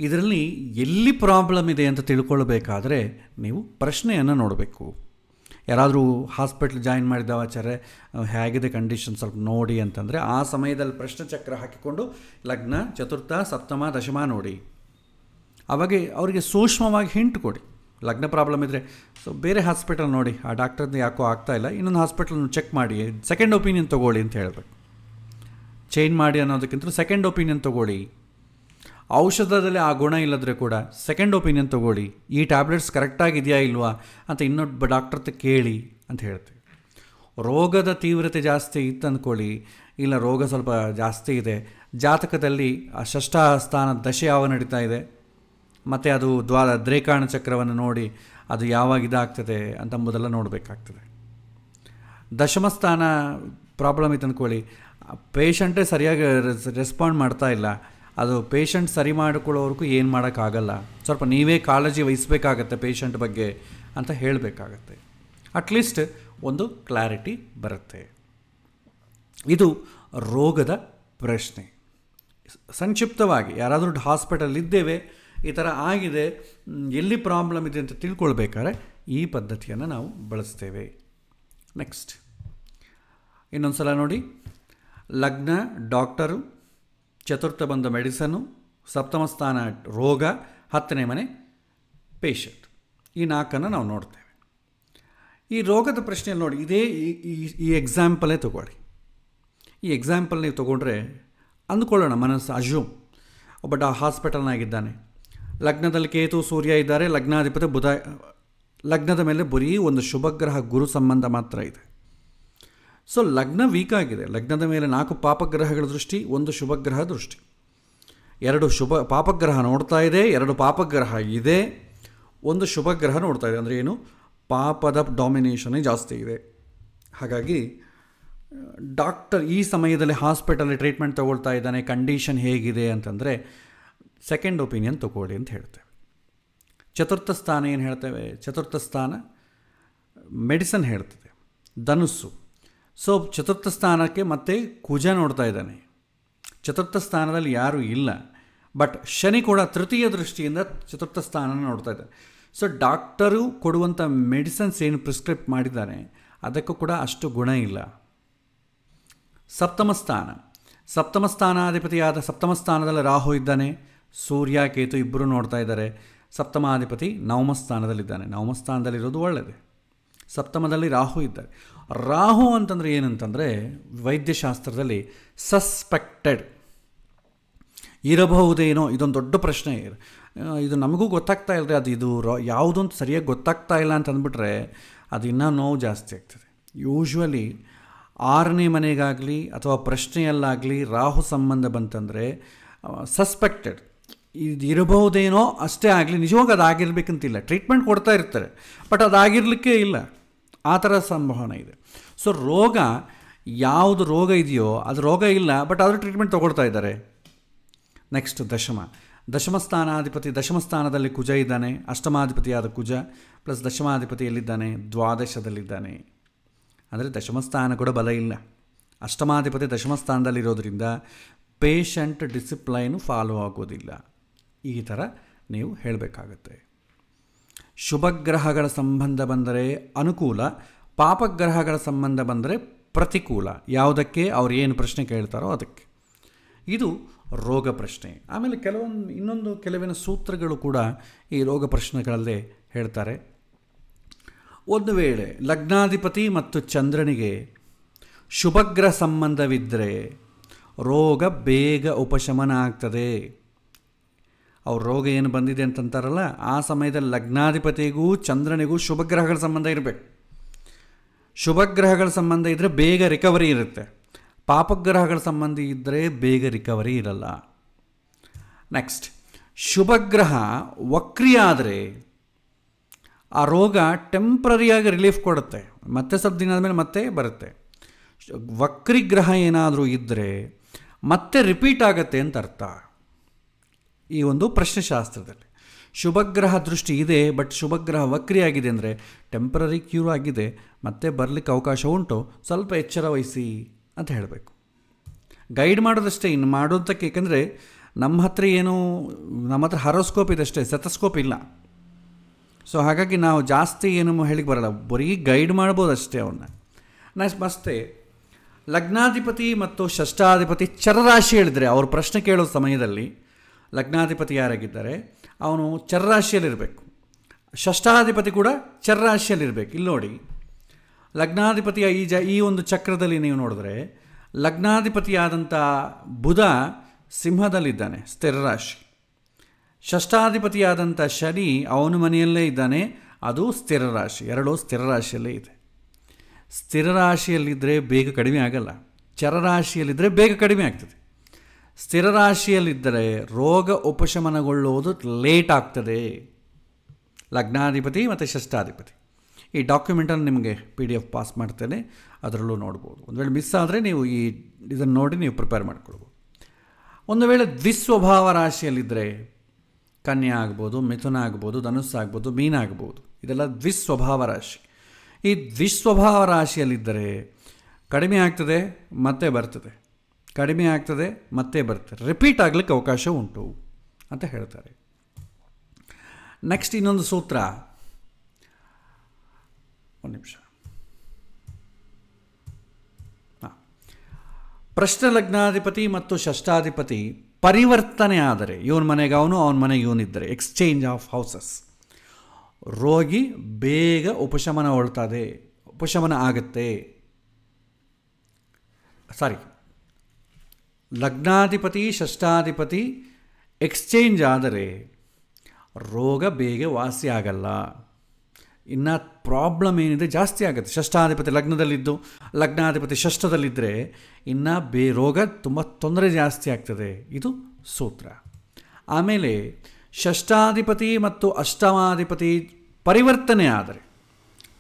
ಇದರಲ್ಲಿ ಎಲ್ಲಿ ಪ್ರಾಬ್ಲಮ್ ಇದೆ ಅಂತ ತಿಳ್ಕೊಳ್ಬೇಕಾದ್ರೆ ನೀವು ಪ್ರಶ್ನೆಯನ್ನು ನೋಡಬೇಕು. ಯಾರಾದರೂ ಹಾಸ್ಪಿಟ್ಲ್ ಜಾಯಿನ್ ಮಾಡಿದ ಆಚಾರ್ಯ ಹೇಗಿದೆ ಕಂಡೀಷನ್ ಸ್ವಲ್ಪ ನೋಡಿ ಅಂತಂದರೆ ಆ ಸಮಯದಲ್ಲಿ ಪ್ರಶ್ನೆ ಚಕ್ರ ಹಾಕಿಕೊಂಡು ಲಗ್ನ, ಚತುರ್ಥ, ಸಪ್ತಮ, ದಶಮ ನೋಡಿ. ಅವಾಗ ಅವರಿಗೆ ಸೂಕ್ಷ್ಮವಾಗಿ ಹಿಂಟ್ ಕೊಡಿ. ಲಗ್ನ ಪ್ರಾಬ್ಲಮ್ ಇದ್ದರೆ ಬೇರೆ ಹಾಸ್ಪಿಟಲ್ ನೋಡಿ, ಆ ಡಾಕ್ಟರ್ದು ಯಾಕೋ ಆಗ್ತಾಯಿಲ್ಲ, ಇನ್ನೊಂದು ಹಾಸ್ಪಿಟಲ್ನ ಚೆಕ್ ಮಾಡಿ, ಸೆಕೆಂಡ್ ಒಪಿನಿಯನ್ ತೊಗೊಳ್ಳಿ ಅಂತ ಹೇಳಬೇಕು. ಚೇಂಜ್ ಮಾಡಿ ಅನ್ನೋದಕ್ಕಿಂತ ಸೆಕೆಂಡ್ ಒಪಿನಿಯನ್ ತೊಗೊಳ್ಳಿ. ಔಷಧದಲ್ಲಿ ಆ ಗುಣ ಇಲ್ಲದ್ರೆ ಕೂಡ ಸೆಕೆಂಡ್ ಒಪಿನಿಯನ್ ತೊಗೊಳ್ಳಿ, ಈ ಟ್ಯಾಬ್ಲೆಟ್ಸ್ ಕರೆಕ್ಟಾಗಿದೆಯಾ ಇಲ್ವಾ ಅಂತ ಇನ್ನೊಬ್ಬ ಡಾಕ್ಟರ್ ಹತ್ರ ಕೇಳಿ ಅಂತ ಹೇಳ್ತೀವಿ. ರೋಗದ ತೀವ್ರತೆ ಜಾಸ್ತಿ ಇತ್ತು ಅಂದ್ಕೊಳ್ಳಿ, ಇಲ್ಲ ರೋಗ ಸ್ವಲ್ಪ ಜಾಸ್ತಿ ಇದೆ, ಜಾತಕದಲ್ಲಿ ಆ ಷಷ್ಠ ಸ್ಥಾನ ದಶೆ ಯಾವ ನಡೀತಾ ಇದೆ, ಮತ್ತು ಅದು ದ್ರೇಕಾಣ ಚಕ್ರವನ್ನು ನೋಡಿ ಅದು ಯಾವಾಗ ಇದಾಗ್ತದೆ ಅಂತಂಬುದೆಲ್ಲ ನೋಡಬೇಕಾಗ್ತದೆ. ದಶಮ ಸ್ಥಾನ ಪ್ರಾಬ್ಲಮ್ ಇತ್ತು ಅಂದ್ಕೊಳ್ಳಿ, ಪೇಷಂಟೇ ಸರಿಯಾಗಿ ರೆಸ್ಪಾಂಡ್ ಮಾಡ್ತಾ ಇಲ್ಲ, ಅದು ಪೇಷಂಟ್ ಸರಿ ಮಾಡಿಕೊಳ್ಳೋವರೆಗೂ ಏನು ಮಾಡೋಕ್ಕಾಗಲ್ಲ. ಸ್ವಲ್ಪ ನೀವೇ ಕಾಳಜಿ ವಹಿಸಬೇಕಾಗತ್ತೆ ಪೇಷಂಟ್ ಬಗ್ಗೆ ಅಂತ ಹೇಳಬೇಕಾಗತ್ತೆ. ಅಟ್ಲೀಸ್ಟ್ ಒಂದು ಕ್ಲಾರಿಟಿ ಬರುತ್ತೆ. ಇದು ರೋಗದ ಪ್ರಶ್ನೆ. ಸಂಕ್ಷಿಪ್ತವಾಗಿ ಯಾರಾದರೂ ಹಾಸ್ಪಿಟಲಿದ್ದೇವೆ, ಈ ಥರ ಆಗಿದೆ, ಎಲ್ಲಿ ಪ್ರಾಬ್ಲಮ್ ಇದೆ ಅಂತ ತಿಳ್ಕೊಳ್ಬೇಕಾದ್ರೆ ಈ ಪದ್ಧತಿಯನ್ನು ನಾವು ಬಳಸ್ತೇವೆ. ನೆಕ್ಸ್ಟ್ ಇನ್ನೊಂದು ಸಲ ನೋಡಿ. ಲಗ್ನ ಡಾಕ್ಟರು, ಚತುರ್ಥ ಬಂದ ಮೆಡಿಸನ್ನು, ಸಪ್ತಮ ಸ್ಥಾನ ರೋಗ, 10ನೇ ಮನೆ ಪೇಷಂಟ್. ಈ 4 ನಾವು ನೋಡ್ತೇವೆ. ಈ ರೋಗದ ಪ್ರಶ್ನೆಯಲ್ಲಿ ನೋಡಿ, ಇದೇ ಈ ಎಕ್ಸಾಂಪಲೇ ತಗೊಳ್ಳಿ. ಈ ಎಕ್ಸಾಂಪಲ್ ನೀವು ತೊಗೊಂಡ್ರೆ ಅಂದ್ಕೊಳ್ಳೋಣ, ಮನಸ್ಸು ಅಜ್ಯೂಮ್ ಒಬ್ಬ ಹಾಸ್ಪಿಟಲ್ನಾಗಿದ್ದಾನೆ, ಲಗ್ನದಲ್ಲಿ ಕೇತು ಸೂರ್ಯ ಇದ್ದಾರೆ, ಲಗ್ನಾಧಿಪತಿ ಬುಧ, ಲಗ್ನದ ಮೇಲೆ ಬರೀ ಒಂದು ಶುಭಗ್ರಹ ಗುರು ಸಂಬಂಧ ಮಾತ್ರ ಇದೆ. ಸೊ ಲಗ್ನ ವೀಕ್ ಆಗಿದೆ. ಲಗ್ನದ ಮೇಲೆ 4 ಪಾಪಗ್ರಹಗಳ ದೃಷ್ಟಿ, 1 ಶುಭಗ್ರಹ ದೃಷ್ಟಿ, 2 ಪಾಪಗ್ರಹ ನೋಡ್ತಾ ಇದೆ, 2 ಪಾಪಗ್ರಹ ಇದೆ, 1 ಶುಭಗ್ರಹ ನೋಡ್ತಾ ಇದೆ. ಅಂದರೆ ಏನು, ಪಾಪದ ಡಾಮಿನೇಷನ್ನೇ ಜಾಸ್ತಿ ಇದೆ. ಹಾಗಾಗಿ ಡಾಕ್ಟರ್ ಈ ಸಮಯದಲ್ಲಿ ಹಾಸ್ಪಿಟಲ್ ಟ್ರೀಟ್ಮೆಂಟ್ ತೊಗೊಳ್ತಾ ಇದ್ದಾನೆ, ಕಂಡೀಷನ್ ಹೇಗಿದೆ ಅಂತಂದರೆ ಸೆಕೆಂಡ್ ಒಪಿನಿಯನ್ ತಗೊಳ್ಳಿ ಅಂತ ಹೇಳ್ತೇವೆ. ಚತುರ್ಥ ಸ್ಥಾನ ಏನು ಹೇಳ್ತೇವೆ, ಚತುರ್ಥ ಸ್ಥಾನ ಮೆಡಿಸನ್ ಹೇಳ್ತದೆ, ಧನುಸ್ಸು. ಸೊ ಚತುರ್ಥ ಸ್ಥಾನಕ್ಕೆ ಮತ್ತೆ ಕುಜ ನೋಡ್ತಾ ಇದ್ದಾನೆ. ಚತುರ್ಥ ಸ್ಥಾನದಲ್ಲಿ ಯಾರೂ ಇಲ್ಲ, ಬಟ್ ಶನಿ ಕೂಡ ತೃತೀಯ ದೃಷ್ಟಿಯಿಂದ ಚತುರ್ಥ ಸ್ಥಾನ ನೋಡ್ತಾ ಇದ್ದಾನೆ. ಸೊ ಡಾಕ್ಟರು ಕೊಡುವಂಥ ಮೆಡಿಸನ್ಸ್ ಏನು ಪ್ರಿಸ್ಕ್ರಿಪ್ಟ್ ಮಾಡಿದ್ದಾನೆ ಅದಕ್ಕೂ ಕೂಡ ಅಷ್ಟು ಗುಣ ಇಲ್ಲ. ಸಪ್ತಮ ಸ್ಥಾನ, ಸಪ್ತಮ ಸ್ಥಾನಾಧಿಪತಿಯಾದ ಸಪ್ತಮ ಸ್ಥಾನದಲ್ಲಿ ರಾಹು ಇದ್ದಾನೆ, ಸೂರ್ಯ ಕೇತು ಇಬ್ಬರು ನೋಡ್ತಾ ಇದ್ದಾರೆ. ಸಪ್ತಮಾಧಿಪತಿ ನವಮ ಸ್ಥಾನದಲ್ಲಿದ್ದಾನೆ. ನವಮ ಸ್ಥಾನದಲ್ಲಿರೋದು ಒಳ್ಳೆಯದೇ. ಸಪ್ತಮದಲ್ಲಿ ರಾಹು ಇದ್ದಾರೆ. ರಾಹು ಅಂತಂದರೆ ಏನಂತಂದರೆ ವೈದ್ಯಶಾಸ್ತ್ರದಲ್ಲಿ ಸಸ್ಪೆಕ್ಟೆಡ್ ಇರಬಹುದೇನೋ, ಇದೊಂದು ದೊಡ್ಡ ಪ್ರಶ್ನೆ. ಇದು ನಮಗೂ ಗೊತ್ತಾಗ್ತಾ ಇಲ್ಲರಿ, ಅದು ಇದು ಯಾವುದು ಅಂತ ಸರಿಯಾಗಿ ಗೊತ್ತಾಗ್ತಾ ಇಲ್ಲ ಅಂತ ಅಂದ್ಬಿಟ್ರೆ ಅದು ಇನ್ನೂ ನೋವು ಜಾಸ್ತಿ ಆಗ್ತದೆ. ಯೂಶ್ವಲಿ 6ನೇ ಮನೆಗಾಗಲಿ ಅಥವಾ ಪ್ರಶ್ನೆಯಲ್ಲಾಗಲಿ ರಾಹು ಸಂಬಂಧ ಬಂತಂದರೆ ಸಸ್ಪೆಕ್ಟೆಡ್ ಇದು ಇರಬಹುದೇನೋ ಅಷ್ಟೇ ಆಗಲಿ, ನಿಜವಾಗ ಅದಾಗಿರ್ಬೇಕಂತಿಲ್ಲ. ಟ್ರೀಟ್ಮೆಂಟ್ ಕೊಡ್ತಾ ಇರ್ತಾರೆ, ಬಟ್ ಅದಾಗಿರಲಿಕ್ಕೆ ಇಲ್ಲ, ಆ ಥರ ಸಂಭಾವನೆ ಇದೆ. ಸೊ ರೋಗ, ಯಾವುದು ರೋಗ ಇದೆಯೋ ಅದು ರೋಗ ಇಲ್ಲ, ಬಟ್ ಆದರೂ ಟ್ರೀಟ್ಮೆಂಟ್ ತೊಗೊಳ್ತಾ ಇದ್ದಾರೆ. ನೆಕ್ಸ್ಟ್ ದಶಮ ಸ್ಥಾನಾಧಿಪತಿ, ದಶಮ ಸ್ಥಾನದಲ್ಲಿ ಕುಜ ಇದ್ದಾನೆ. ಅಷ್ಟಮಾಧಿಪತಿಯಾದ ಕುಜ ಪ್ಲಸ್ ದಶಮಾಧಿಪತಿ ಎಲ್ಲಿದ್ದಾನೆ, ದ್ವಾದಶದಲ್ಲಿದ್ದಾನೆ. ಅಂದರೆ ದಶಮ ಸ್ಥಾನ ಕೂಡ ಬಲ ಇಲ್ಲ. ಅಷ್ಟಮಾಧಿಪತಿ ದಶಮ ಸ್ಥಾನದಲ್ಲಿರೋದ್ರಿಂದ ಪೇಷಂಟ್ ಡಿಸಿಪ್ಲೈನು ಫಾಲೋ ಆಗೋದಿಲ್ಲ. ಈ ಥರ ನೀವು ಹೇಳಬೇಕಾಗತ್ತೆ. ಶುಭಗ್ರಹಗಳ ಸಂಬಂಧ ಬಂದರೆ ಅನುಕೂಲ, ಪಾಪಗ್ರಹಗಳ ಸಂಬಂಧ ಬಂದರೆ ಪ್ರತಿಕೂಲ. ಯಾವುದಕ್ಕೆ ಅವ್ರು ಏನು ಪ್ರಶ್ನೆ ಕೇಳ್ತಾರೋ ಅದಕ್ಕೆ. ಇದು ರೋಗ ಪ್ರಶ್ನೆ. ಆಮೇಲೆ ಕೆಲವಿನ ಸೂತ್ರಗಳು ಕೂಡ ಈ ರೋಗ ಪ್ರಶ್ನೆಗಳಲ್ಲೇ ಹೇಳ್ತಾರೆ. ಒಂದು ವೇಳೆ ಲಗ್ನಾಧಿಪತಿ ಮತ್ತು ಚಂದ್ರನಿಗೆ ಶುಭಗ್ರಹ ಸಂಬಂಧವಿದ್ದರೆ ರೋಗ ಬೇಗ ಉಪಶಮನ ಆಗ್ತದೆ. ಅವ್ರ ರೋಗ ಏನು ಬಂದಿದೆ ಅಂತಂತಾರಲ್ಲ, ಆ ಸಮಯದಲ್ಲಿ ಲಗ್ನಾಧಿಪತಿಗೂ ಚಂದ್ರನಿಗೂ ಶುಭಗ್ರಹಗಳ ಸಂಬಂಧ ಇರಬೇಕು. ಶುಭಗ್ರಹಗಳ ಸಂಬಂಧ ಇದ್ದರೆ ಬೇಗ ರಿಕವರಿ ಇರುತ್ತೆ. ಪಾಪಗ್ರಹಗಳ ಸಂಬಂಧ ಇದ್ದರೆ ಬೇಗ ರಿಕವರಿ ಇರಲ್ಲ. ನೆಕ್ಸ್ಟ್, ಶುಭಗ್ರಹ ವಕ್ರಿಯಾದರೆ ಆ ರೋಗ ಟೆಂಪ್ರರಿಯಾಗಿ ರಿಲೀಫ್ ಕೊಡುತ್ತೆ, ಮತ್ತೆ ಸ್ವಲ್ಪ ದಿನ ಆದಮೇಲೆ ಮತ್ತೆ ಬರುತ್ತೆ. ವಕ್ರಿಗ್ರಹ ಏನಾದರೂ ಇದ್ದರೆ ಮತ್ತೆ ರಿಪೀಟ್ ಆಗುತ್ತೆ ಅಂತ ಅರ್ಥ. ಈ ಒಂದು ಪ್ರಶ್ನೆಶಾಸ್ತ್ರದಲ್ಲಿ ಶುಭಗ್ರಹ ದೃಷ್ಟಿ ಇದೆ, ಬಟ್ ಶುಭಗ್ರಹ ವಕ್ರಿಯಾಗಿದೆ ಅಂದರೆ ಟೆಂಪ್ರರಿ ಕ್ಯೂರ್ ಆಗಿದೆ, ಮತ್ತೆ ಬರಲಿಕ್ಕೆ ಅವಕಾಶ ಉಂಟು, ಸ್ವಲ್ಪ ಎಚ್ಚರ ವಹಿಸಿ ಅಂತ ಹೇಳಬೇಕು. ಗೈಡ್ ಮಾಡೋದಷ್ಟೇ, ಇನ್ನು ಮಾಡೋದಕ್ಕೆ. ಏಕೆಂದರೆ ನಮ್ಮ ಹತ್ರ ಹರೋಸ್ಕೋಪ್ ಇದಷ್ಟೇ, ಸೆತಸ್ಕೋಪ್ ಇಲ್ಲ. ಸೊ ಹಾಗಾಗಿ ನಾವು ಜಾಸ್ತಿ ಏನು ಹೇಳಿಕ್ಕೆ ಬರಲ್ಲ, ಬರೀ ಗೈಡ್ ಮಾಡ್ಬೋದು ಅಷ್ಟೇ ಅವನ್ನ. ಮತ್ತೆ ಲಗ್ನಾಧಿಪತಿ ಮತ್ತು ಷಷ್ಠಾಧಿಪತಿ ಚರರಾಶಿ ಹೇಳಿದರೆ, ಅವ್ರ ಪ್ರಶ್ನೆ ಕೇಳೋ ಸಮಯದಲ್ಲಿ ಲಗ್ನಾಧಿಪತಿ ಯಾರಾಗಿದ್ದಾರೆ ಅವನು ಚರರಾಶಿಯಲ್ಲಿರಬೇಕು, ಷಷ್ಠಾಧಿಪತಿ ಕೂಡ ಚರರಾಶಿಯಲ್ಲಿರಬೇಕು. ಇಲ್ಲಿ ನೋಡಿ, ಲಗ್ನಾಧಿಪತಿಯ ಈ ಒಂದು ಚಕ್ರದಲ್ಲಿ ನೀವು ನೋಡಿದ್ರೆ ಲಗ್ನಾಧಿಪತಿಯಾದಂಥ ಬುಧ ಸಿಂಹದಲ್ಲಿದ್ದಾನೆ, ಸ್ಥಿರ ರಾಶಿ. ಷಷ್ಠಾಧಿಪತಿಯಾದಂಥ ಶನಿ ಅವನ ಮನೆಯಲ್ಲೇ ಇದ್ದಾನೆ, ಅದು ಸ್ಥಿರ ರಾಶಿ. ಎರಡೂ ಸ್ಥಿರ ರಾಶಿಯಲ್ಲೇ ಇದೆ. ಸ್ಥಿರ ರಾಶಿಯಲ್ಲಿದ್ದರೆ ಬೇಗ ಕಡಿಮೆ ಆಗಲ್ಲ, ಚರರಾಶಿಯಲ್ಲಿದ್ದರೆ ಬೇಗ ಕಡಿಮೆ ಆಗ್ತದೆ. ಸ್ಥಿರ ರಾಶಿಯಲ್ಲಿದ್ದರೆ ರೋಗ ಉಪಶಮನಗೊಳ್ಳುವುದು ಲೇಟ್ ಆಗ್ತದೆ. ಲಗ್ನಾಧಿಪತಿ ಮತ್ತು ಷಷ್ಠಾಧಿಪತಿ. ಈ ಡಾಕ್ಯುಮೆಂಟನ್ನು ನಿಮಗೆ PDF ಪಾಸ್ ಮಾಡ್ತೇನೆ, ಅದರಲ್ಲೂ ನೋಡ್ಬೋದು. ಒಂದು ವೇಳೆ ಮಿಸ್ ಆದರೆ ನೀವು ಇದನ್ನು ನೋಡಿ ನೀವು ಪ್ರಿಪೇರ್ ಮಾಡ್ಕೊಳ್ಬೋದು. ಒಂದು ವೇಳೆ ದ್ವಿಸ್ವಭಾವ ರಾಶಿಯಲ್ಲಿದ್ದರೆ ಕನ್ಯಾ ಆಗ್ಬೋದು, ಮಿಥುನ ಆಗ್ಬೋದು, ಧನುಸ್ಸು ಆಗ್ಬೋದು, ಮೀನ ಆಗ್ಬೋದು. ಇದೆಲ್ಲ ದ್ವಿಸ್ವಭಾವ ರಾಶಿ. ಈ ದ್ವಿಸ್ವಭಾವ ರಾಶಿಯಲ್ಲಿದ್ದರೆ ಕಡಿಮೆ ಆಗ್ತದೆ ಮತ್ತೆ ಬರ್ತದೆ, ಕಡಿಮೆ ಆಗ್ತದೆ ಮತ್ತೆ ಬರ್ತದೆ, ರಿಪೀಟ್ ಆಗಲಿಕ್ಕೆ ಅವಕಾಶ ಉಂಟು ಅಂತ ಹೇಳ್ತಾರೆ. ನೆಕ್ಸ್ಟ್ ಇನ್ನೊಂದು ಸೂತ್ರ, ಒಂದು ನಿಮಿಷ. ಪ್ರಶ್ನ ಲಗ್ನಾಧಿಪತಿ ಮತ್ತು ಷಷ್ಠಾಧಿಪತಿ ಪರಿವರ್ತನೆ ಆದರೆ, ಇವನ ಮನೆಗೆ ಅವನು, ಅವನ ಮನೆಗೆ ಇವನಿದ್ದರೆ, ಎಕ್ಸ್ಚೇಂಜ್ ಆಫ್ ಹೌಸಸ್, ರೋಗಿ ಬೇಗ ಉಪಶಮನ ಆಗುತ್ತೆ. ಲಗ್ನಾಧಿಪತಿ ಷಷ್ಠಾಧಿಪತಿ ಎಕ್ಸ್ಚೇಂಜ್ ಆದರೆ ರೋಗ ಬೇಗ ವಾಸಿ ಆಗಲ್ಲ, ಇನ್ನು ಪ್ರಾಬ್ಲಮ್ ಏನಿದೆ ಜಾಸ್ತಿ ಆಗುತ್ತೆ. ಷಷ್ಠಾಧಿಪತಿ ಲಗ್ನದಲ್ಲಿದ್ದು ಲಗ್ನಾಧಿಪತಿ ಷಷ್ಠದಲ್ಲಿದ್ದರೆ ಇನ್ನು ರೋಗ ತುಂಬ ತೊಂದರೆ ಜಾಸ್ತಿ ಆಗ್ತದೆ. ಇದು ಸೂತ್ರ. ಆಮೇಲೆ ಷಷ್ಠಾಧಿಪತಿ ಮತ್ತು ಅಷ್ಟಮಾಧಿಪತಿ ಪರಿವರ್ತನೆ ಆದರೆ,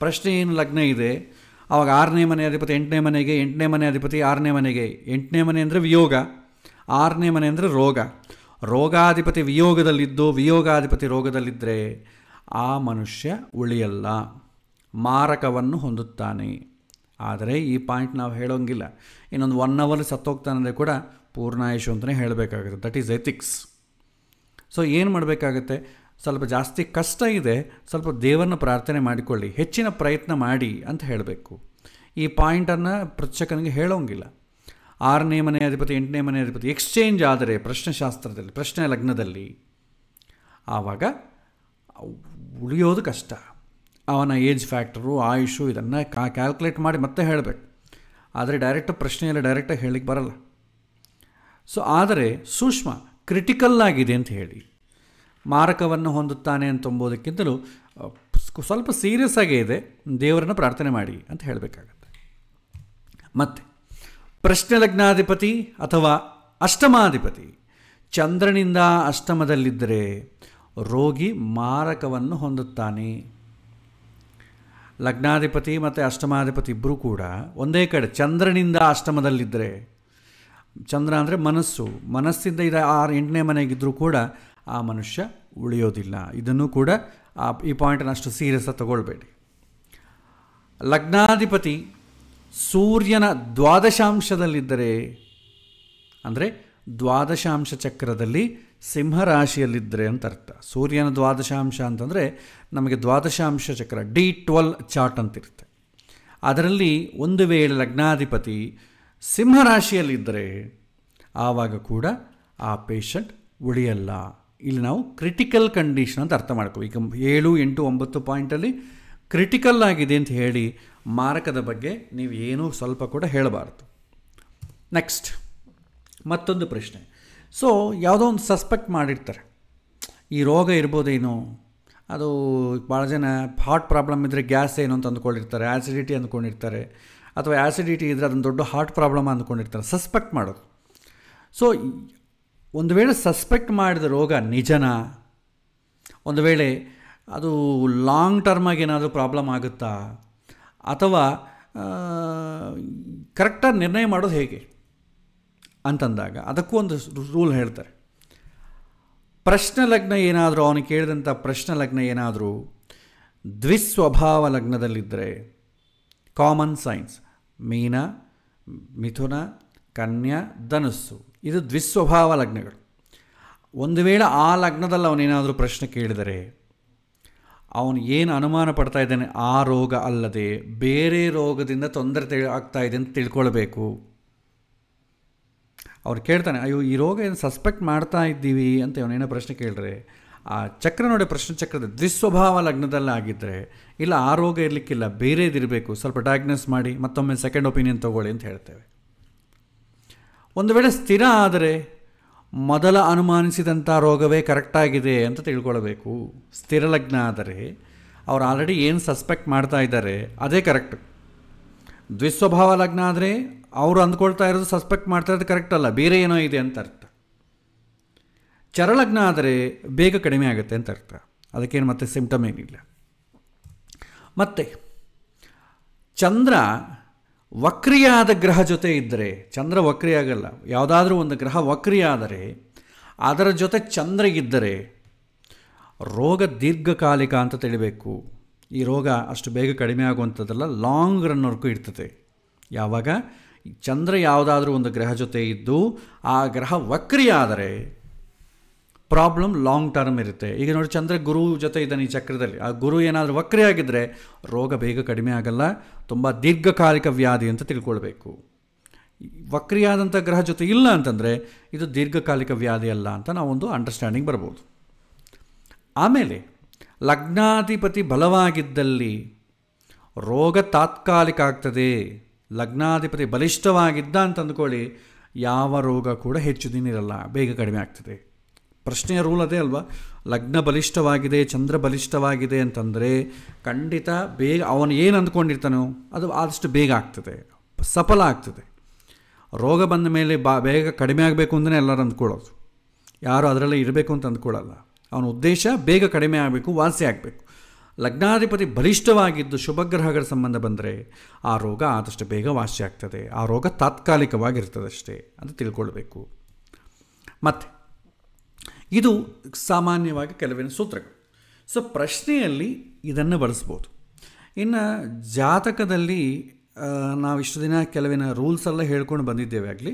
ಪ್ರಶ್ನೆ ಏನು ಲಗ್ನ ಇದೆ, ಆವಾಗ 6ನೇ ಮನೆ ಅಧಿಪತಿ 8ನೇ ಮನೆಗೆ, 8ನೇ ಮನೆ ಅಧಿಪತಿ 6ನೇ ಮನೆಗೆ. 8ನೇ ಮನೆ ಅಂದರೆ ವಿಯೋಗ, 6ನೇ ಮನೆ ಅಂದರೆ ರೋಗ. ರೋಗಾಧಿಪತಿ ವಿಯೋಗದಲ್ಲಿದ್ದು ವಿಯೋಗಾಧಿಪತಿ ರೋಗದಲ್ಲಿದ್ದರೆ ಆ ಮನುಷ್ಯ ಉಳಿಯಲ್ಲ, ಮಾರಕವನ್ನು ಹೊಂದುತ್ತಾನೆ. ಆದರೆ ಈ ಪಾಯಿಂಟ್ ನಾವು ಹೇಳೋಂಗಿಲ್ಲ. ಇನ್ನೊಂದು 1 ಅವರ್ ಸತ್ತೋಗ್ತಾನಂದರೆ ಕೂಡ ಪೂರ್ಣಾಯುಷು ಅಂತಲೇ ಹೇಳಬೇಕಾಗುತ್ತೆ. That is ethics. ಸೊ ಏನು ಮಾಡಬೇಕಾಗತ್ತೆ, ಸ್ವಲ್ಪ ಜಾಸ್ತಿ ಕಷ್ಟ ಇದೆ, ಸ್ವಲ್ಪ ದೇವರನ್ನ ಪ್ರಾರ್ಥನೆ ಮಾಡಿಕೊಳ್ಳಿ, ಹೆಚ್ಚಿನ ಪ್ರಯತ್ನ ಮಾಡಿ ಅಂತ ಹೇಳಬೇಕು. ಈ ಪಾಯಿಂಟನ್ನು ಪೃಚ್ಛಕನಿಗೆ ಹೇಳೋಂಗಿಲ್ಲ. 6ನೇ ಮನೆ ಅಧಿಪತಿ 8ನೇ ಮನೆ ಅಧಿಪತಿ ಎಕ್ಸ್ಚೇಂಜ್ ಆದರೆ ಪ್ರಶ್ನೆಶಾಸ್ತ್ರದಲ್ಲಿ, ಪ್ರಶ್ನೆ ಲಗ್ನದಲ್ಲಿ, ಆವಾಗ ಉಳಿಯೋದು ಕಷ್ಟ. ಅವನ ಏಜ್ ಫ್ಯಾಕ್ಟರು, ಆಯುಷು, ಇದನ್ನು ಕ್ಯಾಲ್ಕುಲೇಟ್ ಮಾಡಿ ಮತ್ತೆ ಹೇಳಬೇಕು. ಆದರೆ ಪ್ರಶ್ನೆಯಲ್ಲಿ ಡೈರೆಕ್ಟಾಗಿ ಹೇಳಲಿಕ್ಕೆ ಬರಲ್ಲ. ಸೊ ಆದರೆ ಸೂಕ್ಷ್ಮ ಕ್ರಿಟಿಕಲ್ ಆಗಿದೆ ಅಂತ ಹೇಳಿ, ಮಾರಕವನ್ನು ಹೊಂದುತ್ತಾನೆ ಅಂತಂಬೋದಕ್ಕಿಂತಲೂ ಸ್ವಲ್ಪ ಸೀರಿಯಸ್ ಆಗೇ ಇದೆ, ದೇವರನ್ನು ಪ್ರಾರ್ಥನೆ ಮಾಡಿ ಅಂತ ಹೇಳಬೇಕಾಗತ್ತೆ. ಮತ್ತು ಪ್ರಶ್ನೆ ಲಗ್ನಾಧಿಪತಿ ಅಥವಾ ಅಷ್ಟಮಾಧಿಪತಿ ಚಂದ್ರನಿಂದ ಅಷ್ಟಮದಲ್ಲಿದ್ದರೆ ರೋಗಿ ಮಾರಕವನ್ನು ಹೊಂದುತ್ತಾನೆ. ಲಗ್ನಾಧಿಪತಿ ಮತ್ತು ಅಷ್ಟಮಾಧಿಪತಿ ಇಬ್ಬರೂ ಕೂಡ ಒಂದೇ ಕಡೆ ಚಂದ್ರನಿಂದ ಅಷ್ಟಮದಲ್ಲಿದ್ದರೆ, ಚಂದ್ರ ಅಂದರೆ ಮನಸ್ಸಿಂದ 8ನೇ ಮನೆಗಿದ್ದರೂ ಕೂಡ ಆ ಮನುಷ್ಯ ಉಳಿಯೋದಿಲ್ಲ. ಇದನ್ನು ಕೂಡ ಈ ಪಾಯಿಂಟನ್ನು ಅಷ್ಟು ಸೀರಿಯಸ್ಸಾಗಿ ತಗೊಳ್ಬೇಡಿ. ಲಗ್ನಾಧಿಪತಿ ಸೂರ್ಯನ ದ್ವಾದಶಾಂಶದಲ್ಲಿದ್ದರೆ, ಅಂದರೆ ದ್ವಾದಶಾಂಶ ಚಕ್ರದಲ್ಲಿ ಸಿಂಹರಾಶಿಯಲ್ಲಿದ್ದರೆ ಅಂತ ಅರ್ಥ. ಸೂರ್ಯನ ದ್ವಾದಶಾಂಶ ಅಂತಂದರೆ ನಮಗೆ ದ್ವಾದಶಾಂಶ ಚಕ್ರ D12 ಚಾರ್ಟ್ ಅಂತಿರುತ್ತೆ. ಅದರಲ್ಲಿ ಒಂದು ವೇಳೆ ಲಗ್ನಾಧಿಪತಿ ಸಿಂಹರಾಶಿಯಲ್ಲಿದ್ದರೆ ಆವಾಗ ಕೂಡ ಆ ಪೇಷಂಟ್ ಉಳಿಯಲ್ಲ. ಇಲ್ಲಿ ನಾವು ಕ್ರಿಟಿಕಲ್ ಕಂಡೀಷನ್ ಅಂತ ಅರ್ಥ ಮಾಡ್ಕೋ. ಈಗ 7, 8, 9 ಪಾಯಿಂಟಲ್ಲಿ ಕ್ರಿಟಿಕಲ್ ಆಗಿದೆ ಅಂತ ಹೇಳಿ ಮಾರಕದ ಬಗ್ಗೆ ನೀವು ಏನೂ ಸ್ವಲ್ಪ ಕೂಡ ಹೇಳಬಾರ್ದು. ನೆಕ್ಸ್ಟ್ ಮತ್ತೊಂದು ಪ್ರಶ್ನೆ. ಸೊ ಯಾವುದೋ ಒಂದು ಸಸ್ಪೆಕ್ಟ್ ಮಾಡಿರ್ತಾರೆ, ಈ ರೋಗ ಇರ್ಬೋದೇನೋ, ಅದು ಭಾಳ ಜನ ಹಾರ್ಟ್ ಪ್ರಾಬ್ಲಮ್ ಇದ್ದರೆ ಗ್ಯಾಸ್ ಏನು ಅಂತ ಅಂದ್ಕೊಂಡಿರ್ತಾರೆ, ಆ್ಯಸಿಡಿಟಿ ಅಂದ್ಕೊಂಡಿರ್ತಾರೆ, ಅಥವಾ ಆ್ಯಸಿಡಿಟಿ ಇದ್ದರೆ ಅದೊಂದು ದೊಡ್ಡ ಹಾರ್ಟ್ ಪ್ರಾಬ್ಲಮ್ ಅಂದ್ಕೊಂಡಿರ್ತಾರೆ. ಸಸ್ಪೆಕ್ಟ್ ಮಾಡೋದು. ಸೊ ಒಂದು ವೇಳೆ ಸಸ್ಪೆಕ್ಟ್ ಮಾಡಿದ ರೋಗ ನಿಜನಾ, ಒಂದು ವೇಳೆ ಅದು ಲಾಂಗ್ ಟರ್ಮಾಗಿ ಏನಾದರೂ ಪ್ರಾಬ್ಲಮ್ ಆಗುತ್ತಾ, ಅಥವಾ ಕರೆಕ್ಟಾಗಿ ನಿರ್ಣಯ ಮಾಡೋದು ಹೇಗೆ ಅಂತಂದಾಗ ಅದಕ್ಕೂ ಒಂದು ರೂಲ್ ಹೇಳ್ತಾರೆ. ಪ್ರಶ್ನೆ ಲಗ್ನ ಏನಾದರೂ, ಅವನು ಕೇಳಿದಂಥ ಪ್ರಶ್ನೆ ಲಗ್ನ ಏನಾದರೂ ದ್ವಿಸ್ವಭಾವ ಲಗ್ನದಲ್ಲಿದ್ದರೆ, ಕಾಮನ್ ಸೈನ್ಸ್ ಮೀನ, ಮಿಥುನ, ಕನ್ಯಾ, ಧನುಸ್ಸು, ಇದು ದ್ವಿಸ್ವಭಾವ ಲಗ್ನಗಳು. ಒಂದು ವೇಳೆ ಆ ಲಗ್ನದಲ್ಲಿ ಅವನೇನಾದರೂ ಪ್ರಶ್ನೆ ಕೇಳಿದರೆ, ಅವನು ಏನು ಅನುಮಾನ ಪಡ್ತಾ ಇದ್ದಾನೆ ಆ ರೋಗ ಅಲ್ಲದೆ ಬೇರೆ ರೋಗದಿಂದ ತೊಂದರೆ ಆಗ್ತಾ ಇದೆ ಅಂತ ತಿಳ್ಕೊಳ್ಬೇಕು. ಅವ್ರು ಕೇಳ್ತಾನೆ, ಅಯ್ಯೋ ಈ ರೋಗ ಏನು ಸಸ್ಪೆಕ್ಟ್ ಮಾಡ್ತಾ ಇದ್ದೀವಿ ಅಂತ ಇವನೇನೋ ಪ್ರಶ್ನೆ ಕೇಳಿದ್ರೆ, ಆ ಚಕ್ರ ನೋಡಿ, ಪ್ರಶ್ನೆ ಚಕ್ರದ ದ್ವಿಸ್ವಭಾವ ಲಗ್ನದಲ್ಲಿ ಆಗಿದ್ದರೆ, ಇಲ್ಲ ಆ ರೋಗ ಇರಲಿಕ್ಕಿಲ್ಲ, ಬೇರೆದಿರಬೇಕು, ಸ್ವಲ್ಪ ಡಯಾಗ್ನೋಸ್ ಮಾಡಿ ಮತ್ತೊಮ್ಮೆ ಸೆಕೆಂಡ್ ಒಪಿನಿಯನ್ ತೊಗೊಳ್ಳಿ ಅಂತ ಹೇಳ್ತೇವೆ. ಒಂದು ವೇಳೆ ಸ್ಥಿರ ಆದರೆ ಮೊದಲ ಅನುಮಾನಿಸಿದಂಥ ರೋಗವೇ ಕರೆಕ್ಟಾಗಿದೆ ಅಂತ ತಿಳ್ಕೊಳ್ಬೇಕು. ಸ್ಥಿರ ಲಗ್ನ ಆದರೆ ಅವ್ರು ಆಲ್ರೆಡಿ ಏನು ಸಸ್ಪೆಕ್ಟ್ ಮಾಡ್ತಾ ಇದ್ದಾರೆ ಅದೇ ಕರೆಕ್ಟ್. ದ್ವಿಸ್ವಭಾವ ಲಗ್ನ ಆದರೆ ಅವರು ಅಂದ್ಕೊಳ್ತಾ ಇರೋದು, ಸಸ್ಪೆಕ್ಟ್ ಮಾಡ್ತಾ ಇರೋದು ಕರೆಕ್ಟ್ ಅಲ್ಲ, ಬೇರೆ ಏನೋ ಇದೆ ಅಂತ ಅರ್ಥ. ಚರಲಗ್ನ ಆದರೆ ಬೇಗ ಕಡಿಮೆ ಆಗುತ್ತೆ ಅಂತ ಅರ್ಥ, ಅದಕ್ಕೇನು ಮತ್ತೆ ಸಿಂಪ್ಟಮ್ ಏನಿಲ್ಲ. ಮತ್ತು ಚಂದ್ರ ವಕ್ರಿಯಾದ ಗ್ರಹ ಜೊತೆ ಇದ್ದರೆ, ಚಂದ್ರ ವಕ್ರಿಯಾಗಲ್ಲ, ಯಾವುದಾದ್ರೂ ಒಂದು ಗ್ರಹ ವಕ್ರಿಯಾದರೆ ಅದರ ಜೊತೆ ಚಂದ್ರ ಇದ್ದರೆ ರೋಗ ದೀರ್ಘಕಾಲಿಕ ಅಂತ ತಿಳಿಬೇಕು. ಈ ರೋಗ ಅಷ್ಟು ಬೇಗ ಕಡಿಮೆ ಆಗುವಂಥದ್ದಲ್ಲ, ಲಾಂಗ್ ರನ್ವರೆಗೂ ಇರ್ತದೆ. ಯಾವಾಗ ಚಂದ್ರ ಯಾವುದಾದ್ರೂ ಒಂದು ಗ್ರಹ ಜೊತೆ ಇದ್ದು ಆ ಗ್ರಹ ವಕ್ರಿಯಾದರೆ ಪ್ರಾಬ್ಲಮ್ ಲಾಂಗ್ ಟರ್ಮ್ ಇರುತ್ತೆ. ಈಗ ನೋಡಿ, ಚಂದ್ರ ಗುರು ಜೊತೆ ಇದ್ದಾನೆ ಈ ಚಕ್ರದಲ್ಲಿ, ಆ ಗುರು ಏನಾದರೂ ವಕ್ರಿಯಾಗಿದ್ದರೆ ರೋಗ ಬೇಗ ಕಡಿಮೆ ಆಗಲ್ಲ, ತುಂಬ ದೀರ್ಘಕಾಲಿಕ ವ್ಯಾಧಿ ಅಂತ ತಿಳ್ಕೊಳ್ಬೇಕು. ವಕ್ರಿಯಾದಂಥ ಗ್ರಹ ಜೊತೆ ಇಲ್ಲ ಅಂತಂದರೆ ಇದು ದೀರ್ಘಕಾಲಿಕ ವ್ಯಾಧಿ ಅಲ್ಲ ಅಂತ ನಾವೊಂದು ಅಂಡರ್ಸ್ಟ್ಯಾಂಡಿಂಗ್ ಬರ್ಬೋದು. ಆಮೇಲೆ ಲಗ್ನಾಧಿಪತಿ ಬಲವಾಗಿದ್ದಲ್ಲಿ ರೋಗ ತಾತ್ಕಾಲಿಕ ಆಗ್ತದೆ. ಲಗ್ನಾಧಿಪತಿ ಬಲಿಷ್ಠವಾಗಿದ್ದ ಅಂತ ಅಂದ್ಕೊಳ್ಳಿ, ಯಾವ ರೋಗ ಕೂಡ ಹೆಚ್ಚು ದಿನ ಇರಲ್ಲ, ಬೇಗ ಕಡಿಮೆ ಆಗ್ತದೆ. ಪ್ರಶ್ನೆಯ ರೂಲ್ ಅದೇ ಅಲ್ವಾ, ಲಗ್ನ ಬಲಿಷ್ಠವಾಗಿದೆ, ಚಂದ್ರ ಬಲಿಷ್ಠವಾಗಿದೆ ಅಂತಂದರೆ ಖಂಡಿತ ಬೇಗ ಅವನು ಏನು ಅಂದ್ಕೊಂಡಿರ್ತಾನೋ ಅದು ಆದಷ್ಟು ಬೇಗ ಆಗ್ತದೆ, ಸಫಲ ಆಗ್ತದೆ. ರೋಗ ಬಂದ ಮೇಲೆ ಬೇಗ ಕಡಿಮೆ ಆಗಬೇಕು ಅಂತಲೇ ಎಲ್ಲರೂ ಅಂದ್ಕೊಳ್ಳೋದು, ಯಾರು ಅದರಲ್ಲೇ ಇರಬೇಕು ಅಂತ ಅಂದ್ಕೊಳ್ಳಲ್ಲ. ಅವನ ಉದ್ದೇಶ ಬೇಗ ಕಡಿಮೆ ಆಗಬೇಕು, ವಾಸಿ ಆಗಬೇಕು. ಲಗ್ನಾಧಿಪತಿ ಬಲಿಷ್ಠವಾಗಿದ್ದು ಶುಭಗ್ರಹಗಳ ಸಂಬಂಧ ಬಂದರೆ ಆ ರೋಗ ಆದಷ್ಟು ಬೇಗ ವಾಸಿ ಆಗ್ತದೆ. ಆ ರೋಗ ತಾತ್ಕಾಲಿಕವಾಗಿರ್ತದೆ ಅಷ್ಟೇ ಅಂತ ತಿಳ್ಕೊಳ್ಬೇಕು. ಮತ್ತು ಇದು ಸಾಮಾನ್ಯವಾಗಿ ಕೆಲವಿನ ಸೂತ್ರಗಳು. ಸೊ ಪ್ರಶ್ನೆಯಲ್ಲಿ ಇದನ್ನು ಬಳಸ್ಬೋದು. ಇನ್ನು ಜಾತಕದಲ್ಲಿ ನಾವು ಇಷ್ಟು ದಿನ ಕೆಲವಿನ ರೂಲ್ಸ್ ಎಲ್ಲ ಹೇಳ್ಕೊಂಡು ಬಂದಿದ್ದೇವೆ. ಆಗಲಿ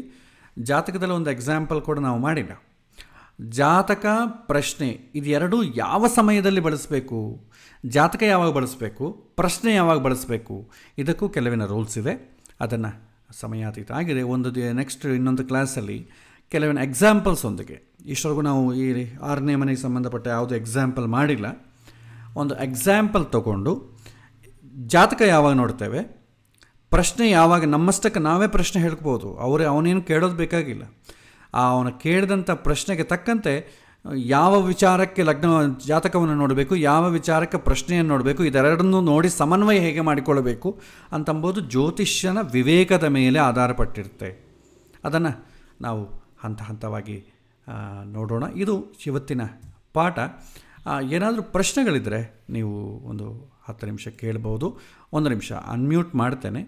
ಜಾತಕದಲ್ಲಿ ಒಂದು ಎಕ್ಸಾಂಪಲ್ ಕೂಡ ನಾವು ಮಾಡಿಲ್ಲ. ಜಾತಕ ಪ್ರಶ್ನೆ ಇದೆರಡೂ ಯಾವ ಸಮಯದಲ್ಲಿ ಬಳಸಬೇಕು, ಜಾತಕ ಯಾವಾಗ ಬಳಸಬೇಕು, ಪ್ರಶ್ನೆ ಯಾವಾಗ ಬಳಸಬೇಕು, ಇದಕ್ಕೂ ಕೆಲವಿನ ರೂಲ್ಸ್ ಇದೆ. ಅದನ್ನು ಸಮಯಾತೀತ ಆಗಿದೆ. ನೆಕ್ಸ್ಟ್ ಇನ್ನೊಂದು ಕ್ಲಾಸಲ್ಲಿ ಕೆಲವಿನ ಎಕ್ಸಾಂಪಲ್ಸ್ ಒಂದಿಗೆ, ಇಷ್ಟವರೆಗೂ ನಾವು ಈ 6ನೇ ಮನೆಗೆ ಸಂಬಂಧಪಟ್ಟ ಯಾವುದೂ ಎಕ್ಸಾಂಪಲ್ ಮಾಡಿಲ್ಲ. ಒಂದು ಎಕ್ಸಾಂಪಲ್ ತಗೊಂಡು ಜಾತಕ ಯಾವಾಗ ನೋಡ್ತೇವೆ, ಪ್ರಶ್ನೆ ಯಾವಾಗ ನಮ್ಮಷ್ಟಕ್ಕೆ ನಾವೇ ಪ್ರಶ್ನೆ ಹೇಳ್ಬೋದು. ಅವನೇನು ಕೇಳೋದು ಬೇಕಾಗಿಲ್ಲ. ಅವನು ಕೇಳಿದಂಥ ಪ್ರಶ್ನೆಗೆ ತಕ್ಕಂತೆ ಯಾವ ವಿಚಾರಕ್ಕೆ ಜಾತಕವನ್ನು ನೋಡಬೇಕು, ಯಾವ ವಿಚಾರಕ್ಕೆ ಪ್ರಶ್ನೆಯನ್ನು ನೋಡಬೇಕು, ಇದೆರಡನ್ನೂ ನೋಡಿ ಸಮನ್ವಯ ಹೇಗೆ ಮಾಡಿಕೊಳ್ಳಬೇಕು ಅಂತಂಬೋದು ಜ್ಯೋತಿಷ್ಯನ ವಿವೇಕದ ಮೇಲೆ ಆಧಾರಪಟ್ಟಿರುತ್ತೆ. ಅದನ್ನು ನಾವು ಹಂತ ಹಂತವಾಗಿ ನೋಡೋಣ. ಇದು ಇವತ್ತಿನ ಪಾಠ. ಏನಾದರೂ ಪ್ರಶ್ನೆಗಳಿದ್ದರೆ ನೀವು ಒಂದು 10 ನಿಮಿಷ ಕೇಳ್ಬೋದು. 1 ನಿಮಿಷ ಅನ್ಮ್ಯೂಟ್ ಮಾಡ್ತೇನೆ.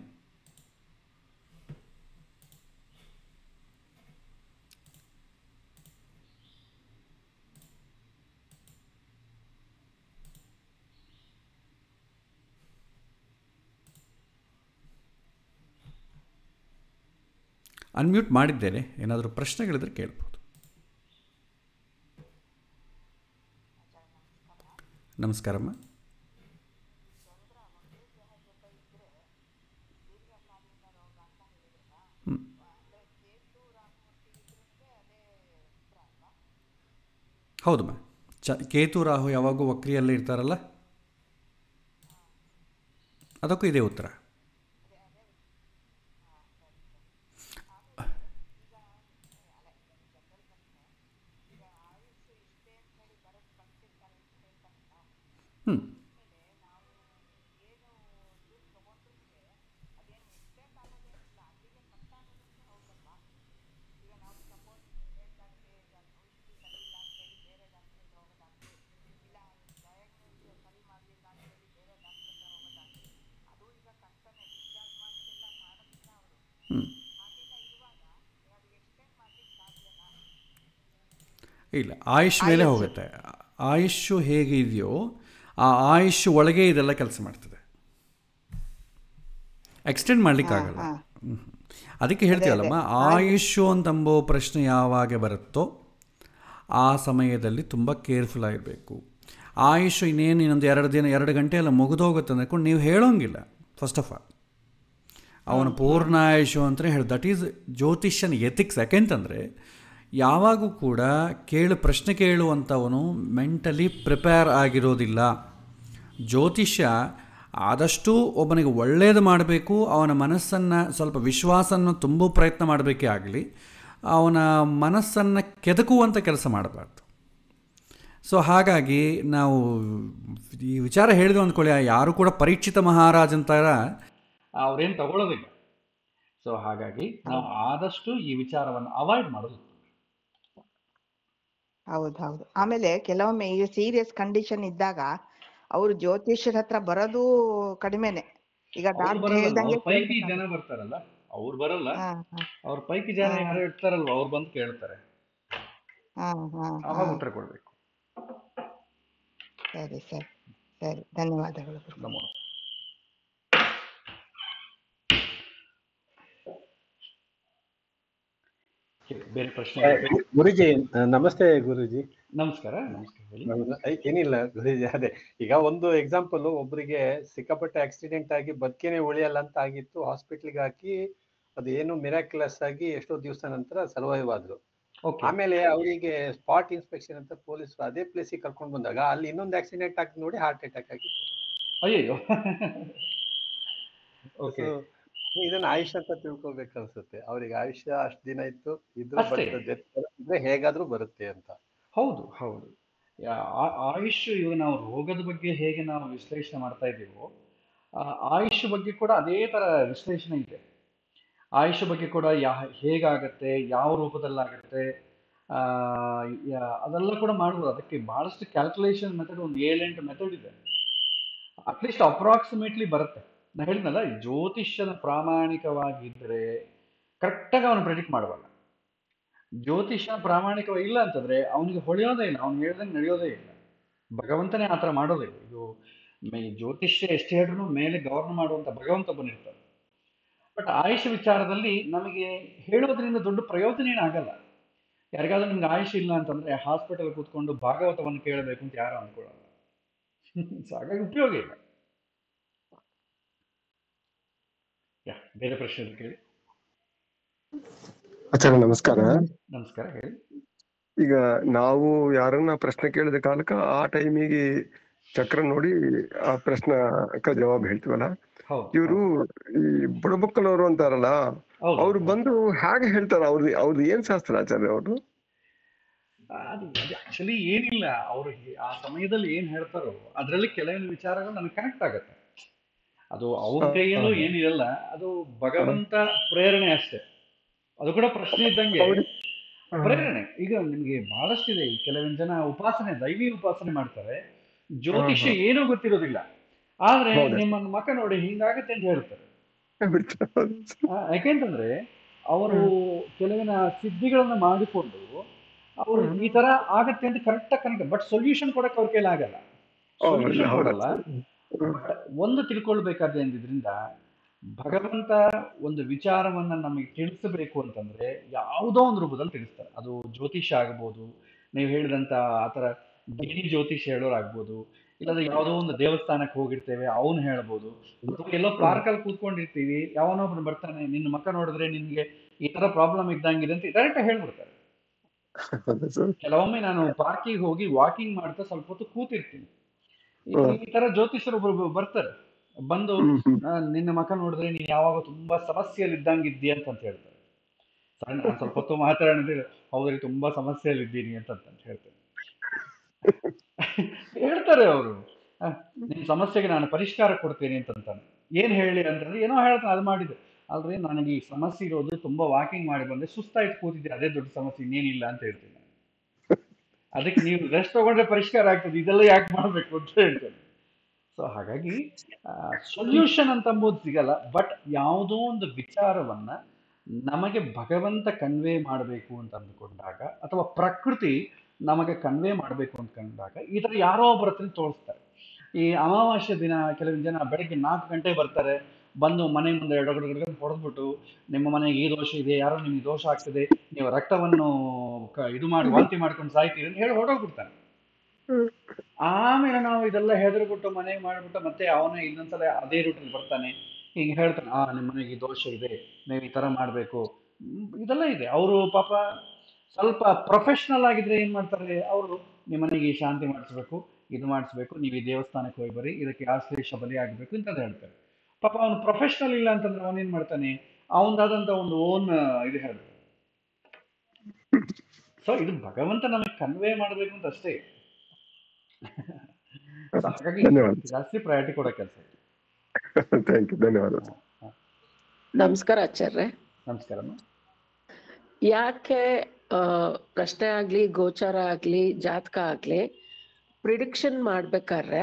ಅನ್ಮ್ಯೂಟ್ ಮಾಡಿದ್ದೇನೆ. ಏನಾದರೂ ಪ್ರಶ್ನೆಗಳಿದ್ರೆ ಕೇಳ್ಬೋದು. ನಮಸ್ಕಾರಮ್ಮ. ಹೌದಮ್ಮ, ಕೇತು ರಾಹು ಯಾವಾಗೂ ವಕ್ರಿಯಲ್ಲೇ ಇರ್ತಾರಲ್ಲ, ಅದಕ್ಕೂ ಇದೇ ಉತ್ತರ. ಇಲ್ಲ, ಆಯುಷ್ ಮೇಲೆ ಹೋಗುತ್ತೆ. ಆಯುಷು ಹೇಗಿದೆಯೋ ಆ ಆಯುಷ್ ಒಳಗೆ ಇದೆಲ್ಲ ಕೆಲಸ ಮಾಡ್ತದೆ, ಎಕ್ಸ್ಟೆಂಡ್ ಮಾಡಲಿಕ್ಕಾಗಲ್ಲ. ಅದಕ್ಕೆ ಹೇಳ್ತೀವಲ್ಲಮ್ಮ, ಆಯುಷು ಅಂತಂಬೋ ಪ್ರಶ್ನೆ ಯಾವಾಗ ಬರುತ್ತೋ ಆ ಸಮಯದಲ್ಲಿ ತುಂಬ ಕೇರ್ಫುಲ್ ಆಗಿರಬೇಕು. ಆಯುಷ್ ಇನ್ನೊಂದು 2 ಗಂಟೆ ಎಲ್ಲ ಮುಗಿದೋಗುತ್ತೆ ಅಂದ್ಕೊಂಡು ನೀವು ಹೇಳೋಂಗಿಲ್ಲ. ಫಸ್ಟ್ ಆಫ್ ಆಲ್ ಅವನ ಪೂರ್ಣ ಆಯುಷು ಅಂತಲೇ ಹೇಳಿ, ದಟ್ ಈಸ್ ಜ್ಯೋತಿಷ್ಯನ ಎಥಿಕ್ಸ್. ಯಾಕೆಂತಂದರೆ ಯಾವಾಗೂ ಕೂಡ ಪ್ರಶ್ನೆ ಕೇಳುವಂಥವನು ಮೆಂಟಲಿ ಪ್ರಿಪೇರ್ ಆಗಿರೋದಿಲ್ಲ. ಜ್ಯೋತಿಷ್ಯ ಆದಷ್ಟು ಒಬ್ಬನಿಗೆ ಒಳ್ಳೆಯದು ಮಾಡಬೇಕು, ಅವನ ಮನಸ್ಸನ್ನು ಸ್ವಲ್ಪ ವಿಶ್ವಾಸವನ್ನು ತುಂಬೋ ಪ್ರಯತ್ನ ಮಾಡಬೇಕೇ ಆಗಲಿ, ಅವನ ಮನಸ್ಸನ್ನು ಕೆದಕುವಂಥ ಕೆಲಸ ಮಾಡಬಾರ್ದು. ಸೊ ಹಾಗಾಗಿ ನಾವು ಈ ವಿಚಾರ ಹೇಳಿದ್ವು ಅಂದ್ಕೊಳ್ಳಿ, ಯಾರು ಕೂಡ ಪರೀಕ್ಷಿತ ಮಹಾರಾಜ್ ಅಂತಾರ ಅವ್ರೇನು ತಗೊಳ್ಳೋದಿಲ್ಲ. ಸೊ ಹಾಗಾಗಿ ನಾವು ಆದಷ್ಟು ಈ ವಿಚಾರವನ್ನು ಅವಾಯ್ಡ್ ಮಾಡೋದು. ಹೌದೌದು. ಆಮೇಲೆ ಕೆಲವೊಮ್ಮೆ ಈ ಸೀರಿಯಸ್ ಕಂಡೀಷನ್ ಇದ್ದಾಗ ಅವರು ಜ್ಯೋತಿಷ್ಯರ ಹತ್ರ ಬರೋದು ಕಡಿಮೆನೆ. ಈಗ ಅವ್ರು ಡಾಕ್ಟರ್ ಬರಲ್ಲ, ಅವ್ರ ಹೇಳ್ದಂಗೆ ಪೈಕಿ ಜನ ಕೇಳ್ಬೇಕಾಗುತ್ತೆ. ಬರ್ತಾರಲ್ಲ, ಅವ್ರು ಬರಲ್ಲ, ಹಾ ಹಾ ಅವ್ರ ಪೈಕಿ ಹಾ ಜನ ಯಾರು ಇರ್ತಾರಲ್ವ ಅವ್ರು ಬಂದು ಕೇಳ್ತಾರೆ, ಹಾ ಹಾ ಹಾ ಅವಾಗ ಉತ್ತರ ಕೊಡ್ಬೇಕು. ಸರಿ ಸರಿ ಸರಿ, ಧನ್ಯವಾದಗಳು ಗುರುಗಳೇ. ನಮೋ ಬೇರೆ ಪ್ರಶ್ನೆ ಇದೆಯಾ? ಗುರುಜಿ ನಮಸ್ತೆ ಗುರುಜಿ. ನಮಸ್ಕಾರ. ನಮಸ್ಕಾರ, ಹೇಳಿ. ಏನಿಲ್ಲ ಗುರುಜಿ, ಅದೇ ಈಗ ಒಂದು ಎಕ್ಸಾಂಪಲ್, ಒಬ್ರಿಗೆ ಸಿಕ್ಕಾಪಟ್ಟೆ ಆಕ್ಸಿಡೆಂಟ್ ಆಗಿ ಬದುಕೇನೆ ಉಳಿಯಲ್ಲ ಅಂತ ಆಗಿತ್ತು, ಹಾಸ್ಪಿಟ್ಲಿಗೆ ಹಾಕಿ ಅದೇನು ಮಿರಾಕ್ಯುಲಸ್ ಆಗಿ ಎಷ್ಟೋ ದಿವಸ ನಂತರ ಸರ್ವೈವ್ ಆದ್ರು. ಓಕೆ. ಆಮೇಲೆ ಅವರಿಗೆ ಸ್ಪಾಟ್ ಇನ್ಸ್ಪೆಕ್ಷನ್ ಅಂತ ಪೊಲೀಸರು ಅದೇ ಪ್ಲೇಸಿಗೆ ಕರ್ಕೊಂಡು ಬಂದಾಗ ಅಲ್ಲಿ ಇನ್ನೊಂದು ಆಕ್ಸಿಡೆಂಟ್ ಆಗಿ ನೋಡಿ ಹಾರ್ಟ್ ಅಟ್ಯಾಕ್ ಆಗಿ. ಅಯ್ಯೋ. ಓಕೆ. ಇದನ್ನ ಆಯುಷ್ ಅಂತ ತಿಳ್ಕೊಬೇಕು ಅನ್ಸುತ್ತೆ. ಅವ್ರಿಗೆ ಆಯುಷ್ಯ ಅಷ್ಟು ದಿನ ಇತ್ತು, ಇದು ಅಷ್ಟೇ. ಡೆತ್ ಹೇಗಾದ್ರೂ ಬರುತ್ತೆ ಅಂತ. ಹೌದು ಹೌದು. ಆಯುಷ್, ಇವಾಗ ನಾವು ರೋಗದ ಬಗ್ಗೆ ಹೇಗೆ ನಾವು ವಿಶ್ಲೇಷಣೆ ಮಾಡ್ತಾ ಇದ್ದೀವೋ, ಆಯುಷ್ ಬಗ್ಗೆ ಕೂಡ ಅದೇ ತರ ವಿಶ್ಲೇಷಣೆ ಇದೆ. ಆಯುಷ್ ಬಗ್ಗೆ ಕೂಡ ಹೇಗಾಗತ್ತೆ, ಯಾವ ರೂಪದಲ್ಲಾಗತ್ತೆ, ಅದೆಲ್ಲ ಕೂಡ ಮಾಡ್ಬೋದು. ಅದಕ್ಕೆ ಬಹಳಷ್ಟು ಕ್ಯಾಲ್ಕುಲೇಷನ್ ಮೆಥಡ್, ಒಂದು 7-8 ಮೆಥಡ್ ಇದೆ. ಅಟ್ಲೀಸ್ಟ್ ಅಪ್ರಾಕ್ಸಿಮೇಟ್ಲಿ ಬರುತ್ತೆ. ನಾ ಹೇಳಿದ್ನಲ್ಲ, ಜ್ಯೋತಿಷ್ಯನ ಪ್ರಾಮಾಣಿಕವಾಗಿದ್ದರೆ ಕರೆಕ್ಟಾಗಿ ಅವನು ಪ್ರೆಡಿಕ್ಟ್ ಮಾಡಬಲ್ಲ. ಜ್ಯೋತಿಷ್ಯ ಪ್ರಾಮಾಣಿಕವಾಗಿ ಇಲ್ಲ ಅಂತಂದ್ರೆ ಅವನಿಗೆ ಹೊಳೆಯೋದೇ ಇಲ್ಲ, ಅವ್ನು ಹೇಳ್ದಂಗೆ ನಡೆಯೋದೇ ಇಲ್ಲ. ಭಗವಂತನೇ ಆ ಥರ ಮಾಡೋದೇ ಇಲ್ಲ. ಇದು ಜ್ಯೋತಿಷ್ಯ ಎಷ್ಟು ಹೇಳಿದ್ರು ಮೇಲೆ ಗವರ್ನ್ ಮಾಡುವಂತ ಭಗವಂತ ಬಂದಿರ್ತಾರೆ. ಬಟ್ ಆಯುಷ್ ವಿಚಾರದಲ್ಲಿ ನಮಗೆ ಹೇಳೋದ್ರಿಂದ ದೊಡ್ಡ ಪ್ರಯೋಜನ ಏನಾಗಲ್ಲ. ಯಾರಿಗಾದ್ರೂ ನಿಮ್ಗೆ ಆಯುಷ್ ಇಲ್ಲ ಅಂತಂದ್ರೆ ಹಾಸ್ಪಿಟಲ್ ಕೂತ್ಕೊಂಡು ಭಾಗವತವನ್ನು ಕೇಳಬೇಕು ಅಂತ ಯಾರು ಅನ್ಕೊಳ್ಳಲ್ಲ. ಸೊ ಹಾಗಾಗಿ ಉಪಯೋಗ ಇಲ್ಲ. ಬೇರೆ ಪ್ರಶ್ನೆ ಕೇಳಿ. ಆಚಾರ್ಯ ನಮಸ್ಕಾರ. ನಮಸ್ಕಾರ, ಹೇಳಿ. ಈಗ ನಾವು ಯಾರನ್ನ ಪ್ರಶ್ನೆ ಕೇಳಿದ ಕಾಲಕ್ಕ ಆ ಟೈಮಿಗೆ ಚಕ್ರ ನೋಡಿ ಆ ಪ್ರಶ್ನಕ್ಕ ಜವಾಬ್ ಹೇಳ್ತೀವಲ್ಲ, ಇವರು ಈ ಬುಡಬುಕ್ಕನವರು ಅಂತಾರಲ್ಲ, ಅವ್ರು ಬಂದು ಹೇಗೆ ಹೇಳ್ತಾರ? ಅವ್ರದ್ದು ಏನ್ ಶಾಸ್ತ್ರ ಆಚಾರ್ಯ ಅವರು? ಅದು ಆಕ್ಚುಲಿ ಏನಿಲ್ಲ, ಅವರು ಆ ಸಮಯದಲ್ಲಿ ಏನ್ ಹೇಳ್ತಾರೋ ಅದರಲ್ಲಿ ಕೆಲವೊಂದು ವಿಚಾರಗಳು ನನಗೆ ಕನೆಕ್ಟ್ ಆಗತ್ತೆ. ಅದು ಅವ್ರ ಕೈಯಲ್ಲೂ ಏನಿರಲ್ಲ, ಅದು ಭಗವಂತ ಪ್ರೇರಣೆ ಅಷ್ಟೇ. ಅದು ಕೂಡ ಪ್ರಶ್ನೆ ಇದ್ದಂಗೆ ಪ್ರೇರಣೆ. ಈಗ ನಿಮ್ಗೆ ಬಹಳಷ್ಟಿದೆ. ಕೆಲವೊಂದು ಜನ ಉಪಾಸನೆ, ದೈವಿ ಉಪಾಸನೆ ಮಾಡ್ತಾರೆ, ಜ್ಯೋತಿಷ್ಯ ಏನೂ ಗೊತ್ತಿರೋದಿಲ್ಲ, ಆದ್ರೆ ನಿಮ್ಮ ಮಕ ನೋಡಿ ಹಿಂಗಾಗತ್ತೆ ಅಂತ ಹೇಳ್ತಾರೆ. ಯಾಕೆಂತಂದ್ರೆ ಅವರು ಕೆಲವಿನ ಸಿದ್ಧಿಗಳನ್ನ ಮಾಡಿಕೊಂಡು ಅವರು ಈ ತರ ಆಗತ್ತೆ ಅಂತ ಕರೆಕ್ಟಾಗಿ ಕನೆಕ್ಟ್, ಬಟ್ ಸೊಲ್ಯೂಷನ್ ಕೊಡಕ್ಕೆ ಅವ್ರ ಕೈಲಿ ಆಗಲ್ಲ, ಸೊಲ್ಯೂಷನ್ ಕೊಡಲ್ಲ. ಒಂದು ತಿಳ್ಕೊಳ್ಬೇಕಾದ್ರೆ ಇದರಿಂದ ಭಗವಂತ ಒಂದು ವಿಚಾರವನ್ನ ನಮಗೆ ತಿಳಿಸಬೇಕು ಅಂತಂದ್ರೆ ಯಾವುದೋ ಒಂದು ರೂಪದಲ್ಲಿ ತಿಳಿಸ್ತಾರೆ. ಅದು ಜ್ಯೋತಿಷ್ಯ ಆಗ್ಬೋದು, ನೀವು ಹೇಳಿದಂತ ಆತರ ಗಿಣಿ ಜ್ಯೋತಿಷ್ಯ ಹೇಳೋರಾಗ್ಬೋದು, ಇಲ್ಲಾಂದ್ರೆ ಯಾವುದೋ ಒಂದು ದೇವಸ್ಥಾನಕ್ಕೆ ಹೋಗಿರ್ತೇವೆ ಅವನು ಹೇಳ್ಬೋದು, ಎಲ್ಲೋ ಪಾರ್ಕಲ್ಲಿ ಕೂತ್ಕೊಂಡಿರ್ತೀವಿ, ಯಾವನೊಬ್ರು ಬರ್ತಾನೆ, ನಿನ್ನ ಮಕ್ಕ ನೋಡಿದ್ರೆ ನಿನ್ಗೆ ಈ ತರ ಪ್ರಾಬ್ಲಮ್ ಇದ್ದಂಗಿದೆ ಅಂತ ಡೈರೆಕ್ಟ್ ಹೇಳ್ಬಿಡ್ತಾರೆ. ಕೆಲವೊಮ್ಮೆ ನಾನು ಪಾರ್ಕಿಗೆ ಹೋಗಿ ವಾಕಿಂಗ್ ಮಾಡ್ತಾ ಸ್ವಲ್ಪ ಹೊತ್ತು ಕೂತಿರ್ತೀನಿ, ಈ ತರ ಜ್ಯೋತಿಷ್ಯರು ಬರ್ತಾರೆ, ಬಂದು ನಿನ್ನ ಮಕ ನೋಡಿದ್ರೆ ನೀನ್ ಯಾವಾಗ ತುಂಬಾ ಸಮಸ್ಯೆಯಲ್ಲಿ ಇದ್ದಂಗಿದ್ದೀಯ ಅಂತ ಹೇಳ್ತಾರೆ. ನಾನು ಸ್ವಲ್ಪ ಹೊತ್ತು ಮಾತಾಡಿದ್ರೆ ಹೌದ್ರಿ ತುಂಬಾ ಸಮಸ್ಯೆಯಲ್ಲಿ ಇದ್ದೀನಿ ಅಂತ ಹೇಳ್ತಾರೆ. ಹೇಳ್ತಾರೆ ಅವರು, ನಿಮ್ ಸಮಸ್ಯೆಗೆ ನಾನು ಪರಿಷ್ಕಾರ ಕೊಡ್ತೀನಿ ಅಂತಂತಾನೆ. ಏನ್ ಹೇಳಿ ಅಂತಂದ್ರೆ ಏನೋ ಹೇಳ್ತಾನೆ, ಅದು ಮಾಡಿದೆ ಅಲ್ರಿ, ನನಗೆ ಈ ಸಮಸ್ಯೆ ಇರೋದು ತುಂಬಾ ವಾಕಿಂಗ್ ಮಾಡಿ ಬಂದೆ, ಸುಸ್ತಾಯ್ತು ಕೂತಿದ್ದೆ, ಅದೇ ದೊಡ್ಡ ಸಮಸ್ಯೆ, ಇನ್ನೇನಿಲ್ಲ ಅಂತ ಹೇಳ್ತೀನಿ. ಅದಕ್ಕೆ ನೀವು ರೆಸ್ಟ್ ತಗೊಂಡ್ರೆ ಪರಿಷ್ಕಾರ ಆಗ್ತದೆ, ಇದೆಲ್ಲ ಯಾಕೆ ಮಾಡ್ಬೇಕು ಅಂತ ಹೇಳ್ತೇನೆ. ಸೊ ಹಾಗಾಗಿ ಸೊಲ್ಯೂಷನ್ ಅಂತ ಅಂಬೋದು ಸಿಗಲ್ಲ, ಬಟ್ ಯಾವುದೋ ಒಂದು ವಿಚಾರವನ್ನ ನಮಗೆ ಭಗವಂತ ಕನ್ವೆ ಮಾಡಬೇಕು ಅಂತ ಅಂದ್ಕೊಂಡಾಗ, ಅಥವಾ ಪ್ರಕೃತಿ ನಮಗೆ ಕನ್ವೆ ಮಾಡಬೇಕು ಅಂದ್ಕೊಂಡಾಗ ಈ ತರ ಯಾರೋ ಒಬ್ಬರ ಹತ್ರ ತೋರಿಸ್ತಾರೆ. ಈ ಅಮಾವಾಸ್ಯ ದಿನ ಕೆಲವೊಂದು ಜನ ಬೆಳಗ್ಗೆ 4 ಗಂಟೆ ಬರ್ತಾರೆ, ಬಂದು ಮನೆ ಮುಂದೆ ಹೊಡೆದ್ಬಿಟ್ಟು ನಿಮ್ಮ ಮನೆಗೆ ಈ ದೋಷ ಇದೆ, ಯಾರೋ ನಿಮ್ಗೆ ದೋಷ ಆಗ್ತದೆ, ನೀವು ರಕ್ತವನ್ನು ಇದು ಮಾಡಿ ವಾಂತಿ ಮಾಡ್ಕೊಂಡು ಸಾಯ್ತೀರಿ ಅಂತ ಹೇಳಿ ಹೊರಡೋಗ್ಬಿಡ್ತಾನೆ. ಆಮೇಲೆ ನಾವು ಇದೆಲ್ಲ ಹೆದರ್ಬಿಟ್ಟು ಮನೆಗೆ ಮಾಡ್ಬಿಟ್ಟು ಮತ್ತೆ ಅವನೇ ಇನ್ನೊಂದ್ಸಲ ಅದೇ ರೂಟಲ್ಲಿ ಬರ್ತಾನೆ, ಹಿಂಗೆ ಹೇಳ್ತಾನೆ, ನಿಮ್ಮ ಮನೆಗೆ ದೋಷ ಇದೆ, ನೀವು ಈ ತರ ಮಾಡ್ಬೇಕು, ಇದೆಲ್ಲ ಇದೆ. ಅವರು ಪಾಪ ಸ್ವಲ್ಪ ಪ್ರೊಫೆಷನಲ್ ಆಗಿದ್ರೆ ಏನ್ ಮಾಡ್ತಾರೆ, ಅವರು ನಿಮ್ಮ ಮನೆಗೆ ಶಾಂತಿ ಮಾಡಿಸ್ಬೇಕು, ಇದು ಮಾಡಿಸ್ಬೇಕು, ನೀವು ಈ ದೇವಸ್ಥಾನಕ್ಕೆ ಹೋಗಿ ಬರ್ರಿ, ಇದಕ್ಕೆ ಆಶ್ಲೇಷ ಬಲಿ ಆಗ್ಬೇಕು ಅಂತ ಹೇಳ್ತಾರೆ. ಪಾಪ ಅವನು ಪ್ರೊಫೆಷನಲ್ ಇಲ್ಲ ಅಂತಂದ್ರೆ ಅವನೇನ್ ಮಾಡ್ತಾನೆ, ಅವನದಾದಂತ ಒಂದು ಓನ್ ಇದು ಹೇಳ್ತಾರೆ. ಸೊ ಇದು ಭಗವಂತ ನಮಗೆ ಕನ್ವೆ ಮಾಡ್ಬೇಕು ಅಂತ ಅಷ್ಟೇ. ಹಾಗಾಗಿ ಜಾಸ್ತಿ ಪ್ರಯಾರಿಟಿ ಕೊಡೋ ಕೆಲಸ. ಧನ್ಯವಾದ. ನಮಸ್ಕಾರ ಆಚಾರ್ಯ. ನಮಸ್ಕಾರ. ಯಾಕೆ ಪ್ರಶ್ನೆ ಆಗ್ಲಿ, ಗೋಚಾರ ಆಗ್ಲಿ, ಜಾತಕ ಆಗ್ಲಿ, ಪ್ರಿಡಿಕ್ಷನ್ ಮಾಡ್ಬೇಕಾದ್ರೆ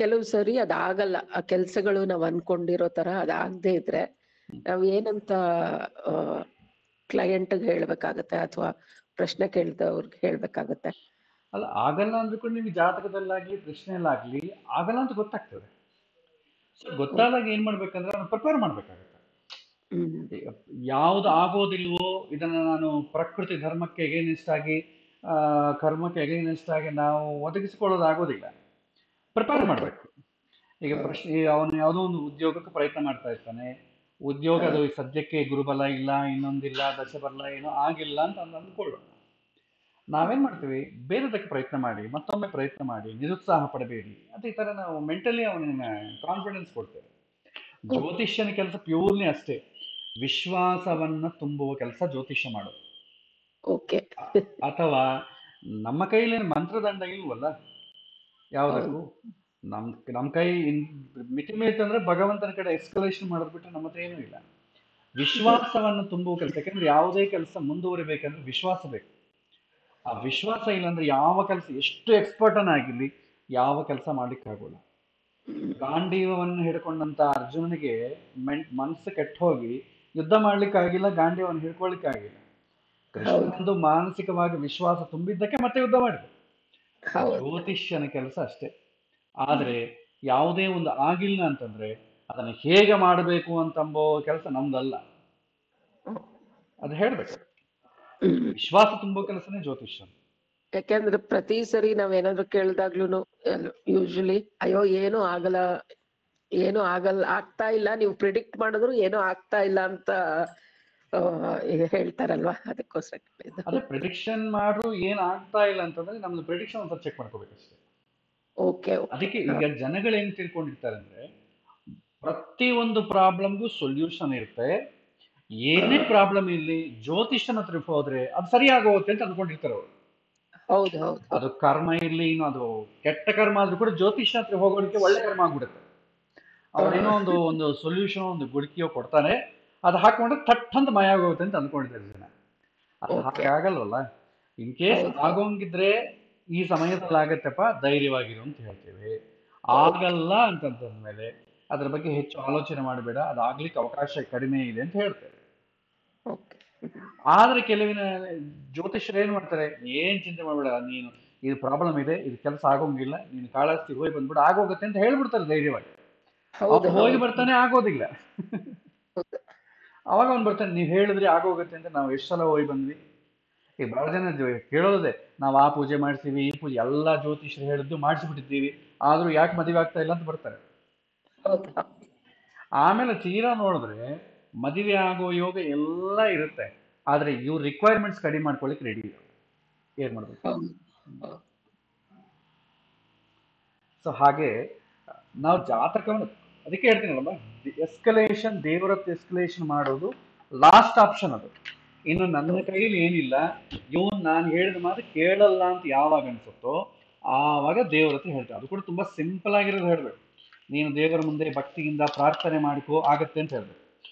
ಕೆಲವು ಸರಿ ಅದಾಗಲ್ಲ, ಆ ಕೆಲ್ಸಗಳು ನಾವ್ ಅನ್ಕೊಂಡಿರೋ ತರ ಅದಾಗದೇ ಇದ್ರೆ ನಾವ್ ಏನಂತ ಕ್ಲೈಂಟ್ಗೆ ಹೇಳ್ಬೇಕಾಗತ್ತೆ ಅಥವಾ ಪ್ರಶ್ನೆ ಕೇಳ್ದವ್ರಿಗೆ ಹೇಳ್ಬೇಕಾಗತ್ತೆ? ಅಲ್ಲ, ಆಗಲ್ಲ ಅಂದ್ಕೊಂಡು ನಿಮ್ಗೆ ಜಾತಕದಲ್ಲಾಗ್ಲಿ ಪ್ರಶ್ನೆಯಲ್ಲಾಗ್ಲಿ ಆಗಲ್ಲ ಅಂತ ಗೊತ್ತಾಗ್ತದೆ. ಸೊ ಗೊತ್ತಾದಾಗ ಏನ್ ಮಾಡ್ಬೇಕಂದ್ರೆ ನಾನು ಪ್ರಿಪೇರ್ ಮಾಡ್ಬೇಕಾಗತ್ತೆ. ಯಾವ್ದು ಆಗೋದಿಲ್ವೋ ಇದನ್ನ ನಾನು ಪ್ರಕೃತಿ ಧರ್ಮಕ್ಕೆ ಎಗೇನಿಸ್ಟ್ ಆಗಿ ಕರ್ಮಕ್ಕೆ ಎಗೇನಿಸ್ಟ್ ಆಗಿ ನಾವು ಒದಗಿಸಿಕೊಳ್ಳೋದು ಆಗೋದಿಲ್ಲ. ಪ್ರಿಪೇರ್ ಮಾಡ್ಬೇಕು. ಈಗ ಪ್ರಶ್ನೆ, ಅವನು ಯಾವುದೋ ಒಂದು ಉದ್ಯೋಗಕ್ಕೆ ಪ್ರಯತ್ನ ಮಾಡ್ತಾ ಇರ್ತಾನೆ, ಉದ್ಯೋಗ ಅದು ಸದ್ಯಕ್ಕೆ ಗುರುಬಲ ಇಲ್ಲ, ಇನ್ನೊಂದಿಲ್ಲ, ದಶಬಲ ಏನೋ ಆಗಿಲ್ಲ ಅಂತ ಅಂದ್ಕೊಳ್ಳೋಣ. ನಾವೇನ್ ಮಾಡ್ತೀವಿ, ಬೇರೆದಕ್ಕೆ ಪ್ರಯತ್ನ ಮಾಡಿ, ಮತ್ತೊಮ್ಮೆ ಪ್ರಯತ್ನ ಮಾಡಿ, ನಿರುತ್ಸಾಹ ಪಡಬೇಡಿ ಅಂತ ಈ ತರ ನಾವು ಮೆಂಟಲಿ ಅವನಿಗೆ ಕಾನ್ಫಿಡೆನ್ಸ್ ಕೊಡ್ತೇವೆ. ಜ್ಯೋತಿಷ್ಯನ ಕೆಲಸ ಪ್ಯೂರ್ಲಿ ಅಷ್ಟೇ, ವಿಶ್ವಾಸವನ್ನ ತುಂಬುವ ಕೆಲಸ ಜ್ಯೋತಿಷ್ಯ ಮಾಡೋದು. ಅಥವಾ ನಮ್ಮ ಕೈಲಿ ಮಂತ್ರದಂಡ ಇಲ್ವಲ್ಲ ಯಾವುದಕ್ಕೂ. ನಮ್ ಕೈ ಮಿತಿ ಮೀರಿತಂದ್ರೆ ಭಗವಂತನ ಕಡೆ ಎಕ್ಸ್ಕಲೇಷನ್ ಮಾಡೋದು ಬಿಟ್ಟರೆ ನಮ್ಮ ಹತ್ರ ಏನೂ ಇಲ್ಲ. ವಿಶ್ವಾಸವನ್ನು ತುಂಬುವ ಕೆಲಸ. ಯಾಕಂದ್ರೆ ಯಾವುದೇ ಕೆಲಸ ಮುಂದುವರಿಬೇಕಂದ್ರೆ ವಿಶ್ವಾಸ ಬೇಕು. ಆ ವಿಶ್ವಾಸ ಇಲ್ಲಾಂದ್ರೆ ಯಾವ ಕೆಲಸ ಎಷ್ಟು ಎಕ್ಸ್ಪರ್ಟ್ ಆಗಿರ್ಲಿ ಯಾವ ಕೆಲಸ ಮಾಡ್ಲಿಕ್ಕೆ ಆಗೋಲ್ಲ. ಗಾಂಡೀವವನ್ನು ಹಿಡ್ಕೊಂಡಂತ ಅರ್ಜುನನಿಗೆ ಮನಸ್ಸು ಕೆಟ್ಟು ಹೋಗಿ ಯುದ್ಧ ಮಾಡ್ಲಿಕ್ಕೆ ಆಗಿಲ್ಲ, ಗಾಂಡೀವವನ್ನು ಹಿಡ್ಕೊಳ್ಲಿಕ್ಕೆ ಆಗಿಲ್ಲ. ಕೃಷ್ಣನೊಂದು ಮಾನಸಿಕವಾಗಿ ವಿಶ್ವಾಸ ತುಂಬಿದ್ದಕ್ಕೆ ಮತ್ತೆ ಯುದ್ಧ ಮಾಡಿದ್ರು. ಜ್ಯೋತಿಷ್ಯನ ಕೆಲಸ ಅಷ್ಟೇ. ಆದ್ರೆ ಯಾವುದೇ ಒಂದು ಆಗಿಲ್ಲ ಅಂತಂದ್ರೆ ಅದನ್ನು ಹೇಗೆ ಮಾಡಬೇಕು ಅಂತಂಬೋ ಕೆಲಸ ನಮ್ದಲ್ಲ, ಅದು ಹೇಳ್ಬೇಕು. ವಿಶ್ವಾಸ ತುಂಬೋ ಕೆಲಸನೇ ಜ್ಯೋತಿಷ್ಯ. ಯಾಕೆಂದ್ರೆ ಪ್ರತಿ ಸರಿ ನಾವೇನಾದ್ರು ಕೇಳಿದಾಗ್ಲೂ ಯೂಶಲಿ ಅಯ್ಯೋ ಏನೂ ಆಗಲ್ಲ ಆಗ್ತಾ ಇಲ್ಲ, ನೀವು ಪ್ರಿಡಿಕ್ಟ್ ಮಾಡಿದ್ರು ಏನೋ ಆಗ್ತಾ ಇಲ್ಲ ಅಂತ ಹೇಳ್ತಾರಲ್ವಾ, ಅದಕ್ಕೋಸ್ಕರ ಅದೇ ಪ್ರಿಡಿಕ್ಷನ್ ಮಾಡ್ರು ಏನ್ ಆಗ್ತಾ ಇಲ್ಲ ಅಂತಂದ್ರೆ ನಮ್ದು ಪ್ರಿಡಿಕ್ಷನ್ ಒಂದ್ಸಲ ಚೆಕ್ ಮಾಡ್ಕೋಬೇಕಷ್ಟೇ. ಅದಕ್ಕೆ ಈಗ ಜನಗಳು ಏನ್ ತಿಳ್ಕೊಂಡಿರ್ತಾರೆ ಅಂದ್ರೆ ಪ್ರತಿ ಒಂದು ಪ್ರಾಬ್ಲಮ್ಗೂ ಸೊಲ್ಯೂಷನ್ ಇರುತ್ತೆ, ಏನೇ ಪ್ರಾಬ್ಲಮ್ ಇಲ್ಲಿ ಜ್ಯೋತಿಷ್ಯನ ಹತ್ರ ಹೋದ್ರೆ ಅದು ಸರಿಯಾಗೋಗುತ್ತೆ ಅಂತ ಅನ್ಕೊಂಡಿರ್ತಾರೆ ಅವರು. ಅದು ಕರ್ಮ ಇರ್ಲಿ, ಇನ್ನು ಅದು ಕೆಟ್ಟ ಕರ್ಮ ಆದ್ರೂ ಕೂಡ ಜ್ಯೋತಿಷ್ಯ ಹತ್ರ ಹೋಗೋದಕ್ಕೆ ಒಳ್ಳೆ ಕರ್ಮ ಆಗ್ಬಿಡುತ್ತೆ. ಅವನೇನೋ ಒಂದು ಸೊಲ್ಯೂಷನ್, ಒಂದು ಗುಳಿಕೆಯೋ ಕೊಡ್ತಾನೆ, ಅದು ಹಾಕೊಂಡ್ರೆ ಥಟ್ ಅಂತ ಮಯ ಆಗೋಗುತ್ತೆ ಅಂತ ಅಂದ್ಕೊಂಡಿದ್ದಾರೆ ಜನ. ಅದು ಹಾಗಾಗಲ್ವಲ್ಲ. ಇನ್ ಕೇಸ್ ಆಗೋಂಗಿದ್ರೆ ಈ ಸಮಯದಲ್ಲಿ ಆಗತ್ತಪ್ಪ, ಧೈರ್ಯವಾಗಿರು ಅಂತ ಹೇಳ್ತೇವೆ. ಆಗಲ್ಲ ಅಂತಂದ್ಮೇಲೆ ಅದ್ರ ಬಗ್ಗೆ ಹೆಚ್ಚು ಆಲೋಚನೆ ಮಾಡಬೇಡ, ಅದಾಗ್ಲಿಕ್ಕೆ ಅವಕಾಶ ಕಡಿಮೆ ಇದೆ ಅಂತ ಹೇಳ್ತೇವೆ. ಆದ್ರೆ ಕೆಲವಿನ ಜ್ಯೋತಿಷ್ಯರು ಏನ್ ಮಾಡ್ತಾರೆ, ಏನ್ ಚಿಂತೆ ಮಾಡ್ಬೇಡ, ನೀನು ಇದು ಪ್ರಾಬ್ಲಮ್ ಇದೆ, ಇದು ಕೆಲಸ ಆಗೋಂಗಿಲ್ಲ, ನೀನು ಕಾಳಸ್ತಿ ಹೋಗಿ ಬಂದ್ಬಿಡು, ಆಗೋಗುತ್ತೆ ಅಂತ ಹೇಳ್ಬಿಡ್ತಾರೆ ಧೈರ್ಯವಾಗಿ. ಹೋಗಿ ಬರ್ತಾನೆ, ಆಗೋದಿಲ್ಲ. ಅವಾಗ ಅವ್ನು ಬರ್ತಾನೆ, ನೀವು ಹೇಳಿದ್ರೆ ಆಗೋಗುತ್ತೆ ಅಂತ. ನಾವು ಎಷ್ಟು ಸಲ ಹೋಗಿ ಬಂದ್ವಿ. ಈಗ ಬಹಳ ಜನ ಕೇಳೋದೇ, ನಾವು ಆ ಪೂಜೆ ಮಾಡ್ತೀವಿ, ಈ ಪೂಜೆ, ಎಲ್ಲಾ ಜ್ಯೋತಿಷ್ಯರು ಹೇಳಿದ್ದು ಮಾಡಿಸ್ಬಿಟ್ಟಿದ್ದೀವಿ, ಆದ್ರೂ ಯಾಕೆ ಮದುವೆ ಆಗ್ತಾ ಇಲ್ಲ ಅಂತ ಬರ್ತಾರೆ. ಆಮೇಲೆ ತೀರಾ ನೋಡಿದ್ರೆ ಮದುವೆ ಆಗೋ ಯೋಗ ಎಲ್ಲ ಇರುತ್ತೆ, ಆದ್ರೆ ಇವ್ರ ರಿಕ್ವೈರ್ಮೆಂಟ್ಸ್ ಕಡಿಮೆ ಮಾಡ್ಕೊಳ್ಳಿಕ್ ರೆಡಿ ಇಲ್ಲ. ಏನ್ ಮಾಡ್ಬೇಕು? ಸೊ ಹಾಗೆ ನಾವು ಜಾತಕವನ್ನು, ಅದಕ್ಕೆ ಹೇಳ್ತೀನಲ್ಲಮ್ಮ, ಎಸ್ಕಲೇಷನ್, ದೇವರತ್ತ ಎಸ್ಕಲೇಷನ್ ಮಾಡೋದು ಲಾಸ್ಟ್ ಆಪ್ಷನ್. ಅದು ಇನ್ನು ನನ್ನ ಕೈಯಲ್ಲಿ ಏನಿಲ್ಲ, ಇವನ್ ನಾನು ಹೇಳಿದ ಮಾತು ಕೇಳಲ್ಲ ಅಂತ ಯಾವಾಗ ಅನ್ಸುತ್ತೋ ಆವಾಗ ದೇವರ ಹತ್ರ ಹೇಳ್ತಾರೆ. ಅದು ಕೂಡ ತುಂಬಾ ಸಿಂಪಲ್ ಆಗಿರೋದು ಹೇಳ್ಬೇಕು. ನೀನು ದೇವರ ಮುಂದೆ ಭಕ್ತಿಯಿಂದ ಪ್ರಾರ್ಥನೆ ಮಾಡ್ಕೋ, ಆಗತ್ತೆ ಅಂತ ಹೇಳ್ಬೇಕು.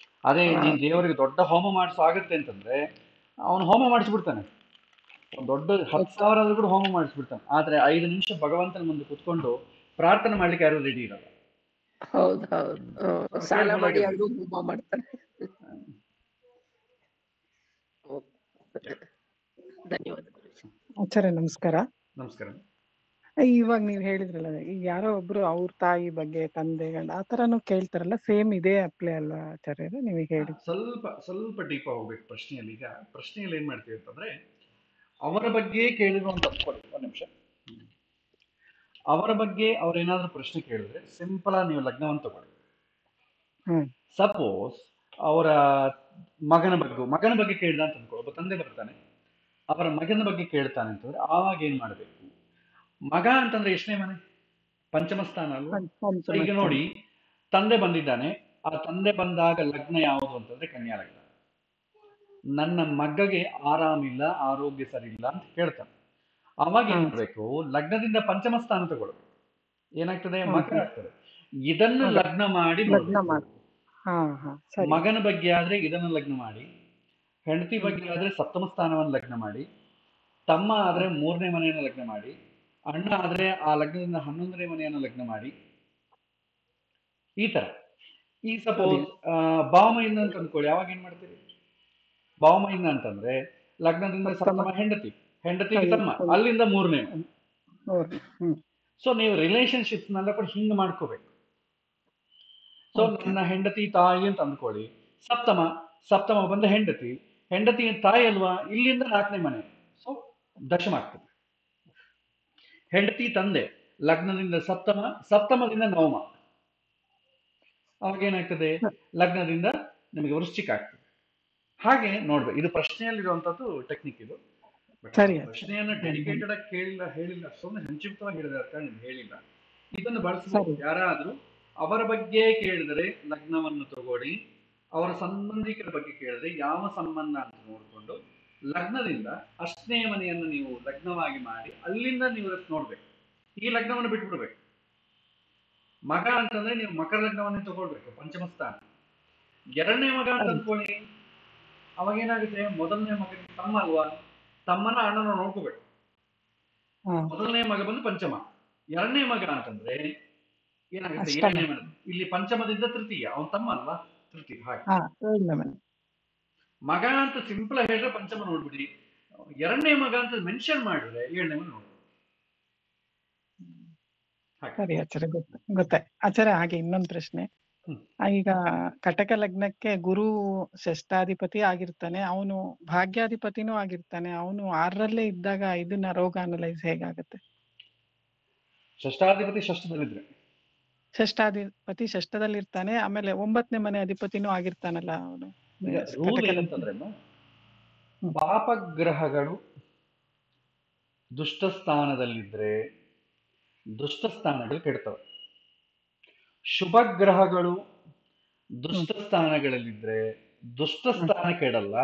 ಅದೇ ನೀನು ದೇವರಿಗೆ ದೊಡ್ಡ ಹೋಮ ಮಾಡಿಸೋ ಆಗತ್ತೆ ಅಂತಂದ್ರೆ ಅವನು ಹೋಮ ಮಾಡಿಸ್ಬಿಡ್ತಾನೆ, ಒಂದು ದೊಡ್ಡ 10,000 ಆದ್ರೂ ಕೂಡ ಹೋಮ ಮಾಡಿಸ್ಬಿಡ್ತಾನೆ. ಆದ್ರೆ 5 ನಿಮಿಷ ಭಗವಂತನ ಮುಂದೆ ಕುತ್ಕೊಂಡು ಪ್ರಾರ್ಥನೆ ಮಾಡ್ಲಿಕ್ಕೆ ಯಾರು ರೆಡಿ ಇರಲ್ಲ. ಸಾಲ ಮಾಡಿ ಹೋಮ ಮಾಡ್ತಾನೆ. ಧನ್ಯವಾದಗಳು ಆಚಾರ್ಯ. ನಮಸ್ಕಾರ. ನಮಸ್ಕಾರ. ಇವಾಗ ನೀವ್ ಹೇಳಿದ್ರಲ್ಲ, ಈಗ ಯಾರೋ ಒಬ್ರು ಅವ್ರ ತಾಯಿ ಬಗ್ಗೆ, ತಂದೆ, ಗಂಡ ಆ ತರನು ಕೇಳ್ತಾರಲ್ಲ, ಸೇಮ್ ಇದೇ ಅಪ್ಲೈ ಅಲ್ವಾ ಆಚಾರ್ಯರು ನೀವು ಹೇಳಿ? ಸ್ವಲ್ಪ ಡೀಪ್ ಹೋಗ್ಬೇಕು ಪ್ರಶ್ನೆಯಲ್ಲಿ. ಈಗ ಪ್ರಶ್ನೆಯಲ್ಲಿ ಏನ್ ಮಾಡ್ತೀವಿ ಅಂತಂದ್ರೆ, ಅವರ ಬಗ್ಗೆ ಕೇಳಿದ್ರು ಅಂತ ಅನ್ಕೊಳ್ಳಿ, ಒಂದು ನಿಮಿಷ. ಅವರ ಬಗ್ಗೆ ಅವ್ರೇನಾದ್ರೂ ಪ್ರಶ್ನೆ ಕೇಳಿದ್ರೆ ಸಿಂಪಲ್ ಆಗಿ ನೀವು ಲಗ್ನವನ್ನು ತಗೊಳ್ಳಿ. ಸಪೋಸ್ ಅವರ ಮಗನ ಬಗ್ಗೆ ಕೇಳಿದ ಅಂತ ಅನ್ಕೊಳ್ಳಿ. ಒಬ್ಬ ತಂದೆ ಬರ್ತಾನೆ, ಅವರ ಮಗನ ಬಗ್ಗೆ ಕೇಳ್ತಾನೆ ಅಂತಂದ್ರೆ ಆವಾಗ ಏನ್ ಮಾಡ್ಬೇಕು? ಮಗ ಅಂತಂದ್ರೆ ಎಷ್ಟನೇ ಮನೆ? ಪಂಚಮ ಸ್ಥಾನ ಅಲ್ವಾ? ಈಗ ನೋಡಿ, ತಂದೆ ಬಂದಿದ್ದಾನೆ, ಆ ತಂದೆ ಬಂದಾಗ ಲಗ್ನ ಯಾವುದು ಅಂತಂದ್ರೆ ಕನ್ಯಾ ಲಗ್ನ. ನನ್ನ ಮಗಗೆ ಆರಾಮಿಲ್ಲ, ಆರೋಗ್ಯ ಸರಿ ಇಲ್ಲ ಅಂತ ಕೇಳ್ತಾನೆ. ಅವಾಗ ಏನ್ ಮಾಡ್ಬೇಕು? ಲಗ್ನದಿಂದ ಪಂಚಮ ಸ್ಥಾನ ತಗೊಳ್ಬೇಕು. ಏನಾಗ್ತದೆ? ಮಕರ ಆಗ್ತದೆ. ಇದನ್ನು ಲಗ್ನ ಮಾಡಿ ಮಗನ ಬಗ್ಗೆ ಆದ್ರೆ ಇದನ್ನು ಲಗ್ನ ಮಾಡಿ, ಹೆಂಡತಿ ಬಗ್ಗೆ ಆದ್ರೆ ಸಪ್ತಮ ಸ್ಥಾನವನ್ನು ಲಗ್ನ ಮಾಡಿ, ತಮ್ಮ ಆದ್ರೆ 3ನೇ ಮನೆಯನ್ನು ಲಗ್ನ ಮಾಡಿ, ಅಣ್ಣ ಆದ್ರೆ ಆ ಲಗ್ನದಿಂದ 11ನೇ ಮನೆಯನ್ನು ಲಗ್ನ ಮಾಡಿ, ಈ ತರ. ಈಗ ಸಪೋಸ್ ಭಾವಮೈನ ಅಂತ ಅಂದ್ಕೊಳ್ಳಿ, ಯಾವಾಗ ಏನ್ ಮಾಡ್ತೀರಿ? ಭಾವಮೈನ ಅಂತಂದ್ರೆ ಲಗ್ನದಿಂದ ಸಪ್ತಮ ಹೆಂಡತಿಗೆ ತಮ್ಮ, ಅಲ್ಲಿಂದ ಮೂರನೇ. ಸೊ ನೀವು ರಿಲೇಶನ್ಶಿಪ್ಸ್ ನೆಲ್ಲ ಕೂಡ ಹಿಂಗ್ ಮಾಡ್ಕೋಬೇಕು. ಸೊ ನನ್ನ ಹೆಂಡತಿ ತಾಯಿ ಅಂತ ಅಂದ್ಕೊಳ್ಳಿ, ಸಪ್ತಮ ಬಂದ ಹೆಂಡತಿ ತಾಯಿ ಅಲ್ವಾ, ಇಲ್ಲಿಂದ 4ನೇ ಮನೆ, ಸೊ ದಶಮ ಆಗ್ತದೆ. ಹೆಂಡತಿ ತಂದೆ ಲಗ್ನದಿಂದ ಸಪ್ತಮದಿಂದ ನವಮ, ಅವಾಗ ಏನಾಗ್ತದೆ? ಲಗ್ನದಿಂದ ನಿಮಗೆ ವೃಶ್ಚಿಕ ಆಗ್ತದೆ. ಹಾಗೆ ನೋಡ್ಬೇಕು, ಇದು ಪ್ರಶ್ನೆಯಲ್ಲಿರುವಂತದ್ದು ಟೆಕ್ನಿಕ್ ಇದು. ಪ್ರಶ್ನೆಯನ್ನ ಡೆಡಿಕೇಟೆಡ್ ಆಗಿ ಹೇಳಿಲ್ಲ, ಸುಮ್ಮನೆ ಸಂಕ್ಷಿಪ್ತವಾಗಿ ಹೇಳಿದ ಕಾರಣ ಹೇಳಿಲ್ಲ. ಇದನ್ನು ಬಳಸಬಹುದು. ಯಾರಾದ್ರೂ ಅವರ ಬಗ್ಗೆ ಕೇಳಿದರೆ ಲಗ್ನವನ್ನು ತಗೊಳ್ಳಿ, ಅವರ ಸಂಬಂಧಿಕರ ಬಗ್ಗೆ ಕೇಳಿದ್ರೆ ಯಾವ ಸಂಬಂಧ ಅಂತ ನೋಡಿಕೊಂಡು ಲಗ್ನದಿಂದ 8ನೇ ಮನೆಯನ್ನು ನೀವು ಲಗ್ನವಾಗಿ ಮಾಡಿ ಅಲ್ಲಿಂದ ನೀವು ನೋಡ್ಬೇಕು. ಈ ಲಗ್ನವನ್ನು ಬಿಟ್ಬಿಡ್ಬೇಕು. ಮಗ ಅಂತಂದ್ರೆ ನೀವು ಮಕರ ಲಗ್ನವನ್ನೇ ತಗೊಳ್ಬೇಕು, ಪಂಚಮ ಸ್ಥಾನ. 2ನೇ ಮಗ ಅಂತ ಅಂದ್ಕೊಳ್ಳಿ, ಅವಾಗೇನಾಗುತ್ತೆ? ಮೊದಲನೇ ಮಗನಿಗೆ ತಮ್ಮ ಅಲ್ವಾ, ತಮ್ಮನ ಅಣ್ಣನ ನೋಡ್ಕೋಬೇಕು. ಮೊದಲನೇ ಮಗ ಬಂದು ಪಂಚಮ. 2ನೇ ಮಗ ಅಂತಂದ್ರೆ ಏನಾಗುತ್ತೆ? 7ನೇ ಮನೆ. ಇಲ್ಲಿ ಪಂಚಮದಿಂದ ತೃತೀಯ, ಅವನ್ ತಮ್ಮ ಅಲ್ವಾ, ತೃತೀಯ. ಹಾಗೆ ಮಗ ಅಂತ ಸಿಂಪಲ್ ಹೇಳಿದ್ರೆ ಪಂಚಮ ನೋಡ್ಬಿಡಿ, 2ನೇ ಮಗ ಅಂತ ಮೆನ್ಷನ್ ಮಾಡಿದ್ರೆ 7ನೇ ಮನೆ ನೋಡ್ಬೋದು. ಸರಿ ಆಚಾರ್ಯ, ಗೊತ್ತಾಯ್ತು ಆಚಾರ್ಯ. ಹಾಗೆ ಇನ್ನೊಂದು ಪ್ರಶ್ನೆ. ಈಗ ಕಟಕ ಲಗ್ನಕ್ಕೆ ಗುರು ಷಷ್ಠಾಧಿಪತಿ ಆಗಿರ್ತಾನೆ, ಅವನು ಭಾಗ್ಯಾಧಿಪತಿನೂ ಆಗಿರ್ತಾನೆ. ಅವನು 6ರಲ್ಲೇ ಇದ್ದಾಗ ಇದನ್ನ ರೋಗ ಅನಲೈಸ್ ಹೇಗಾಗತ್ತೆ? ಷಷ್ಠಾಧಿಪತಿ ಷಷ್ಠದಲ್ಲಿ ಇರ್ತಾನೆ, ಆಮೇಲೆ 9ನೇ ಮನೆ ಅಧಿಪತಿನೂ ಆಗಿರ್ತಾನಲ್ಲ ಅವನು. ಪಾಪಗ್ರಹಗಳು ದುಷ್ಟ ಸ್ಥಾನದಲ್ಲಿದ್ರೆ ದುಷ್ಟ ಸ್ಥಾನಗಳು ಕೆಡ್ತವೆ. ಶುಭ ಗ್ರಹಗಳು ದುಷ್ಟ ಸ್ಥಾನಗಳಲ್ಲಿದ್ರೆ ದುಷ್ಟ ಸ್ಥಾನ ಕೆಡಲ್ಲ.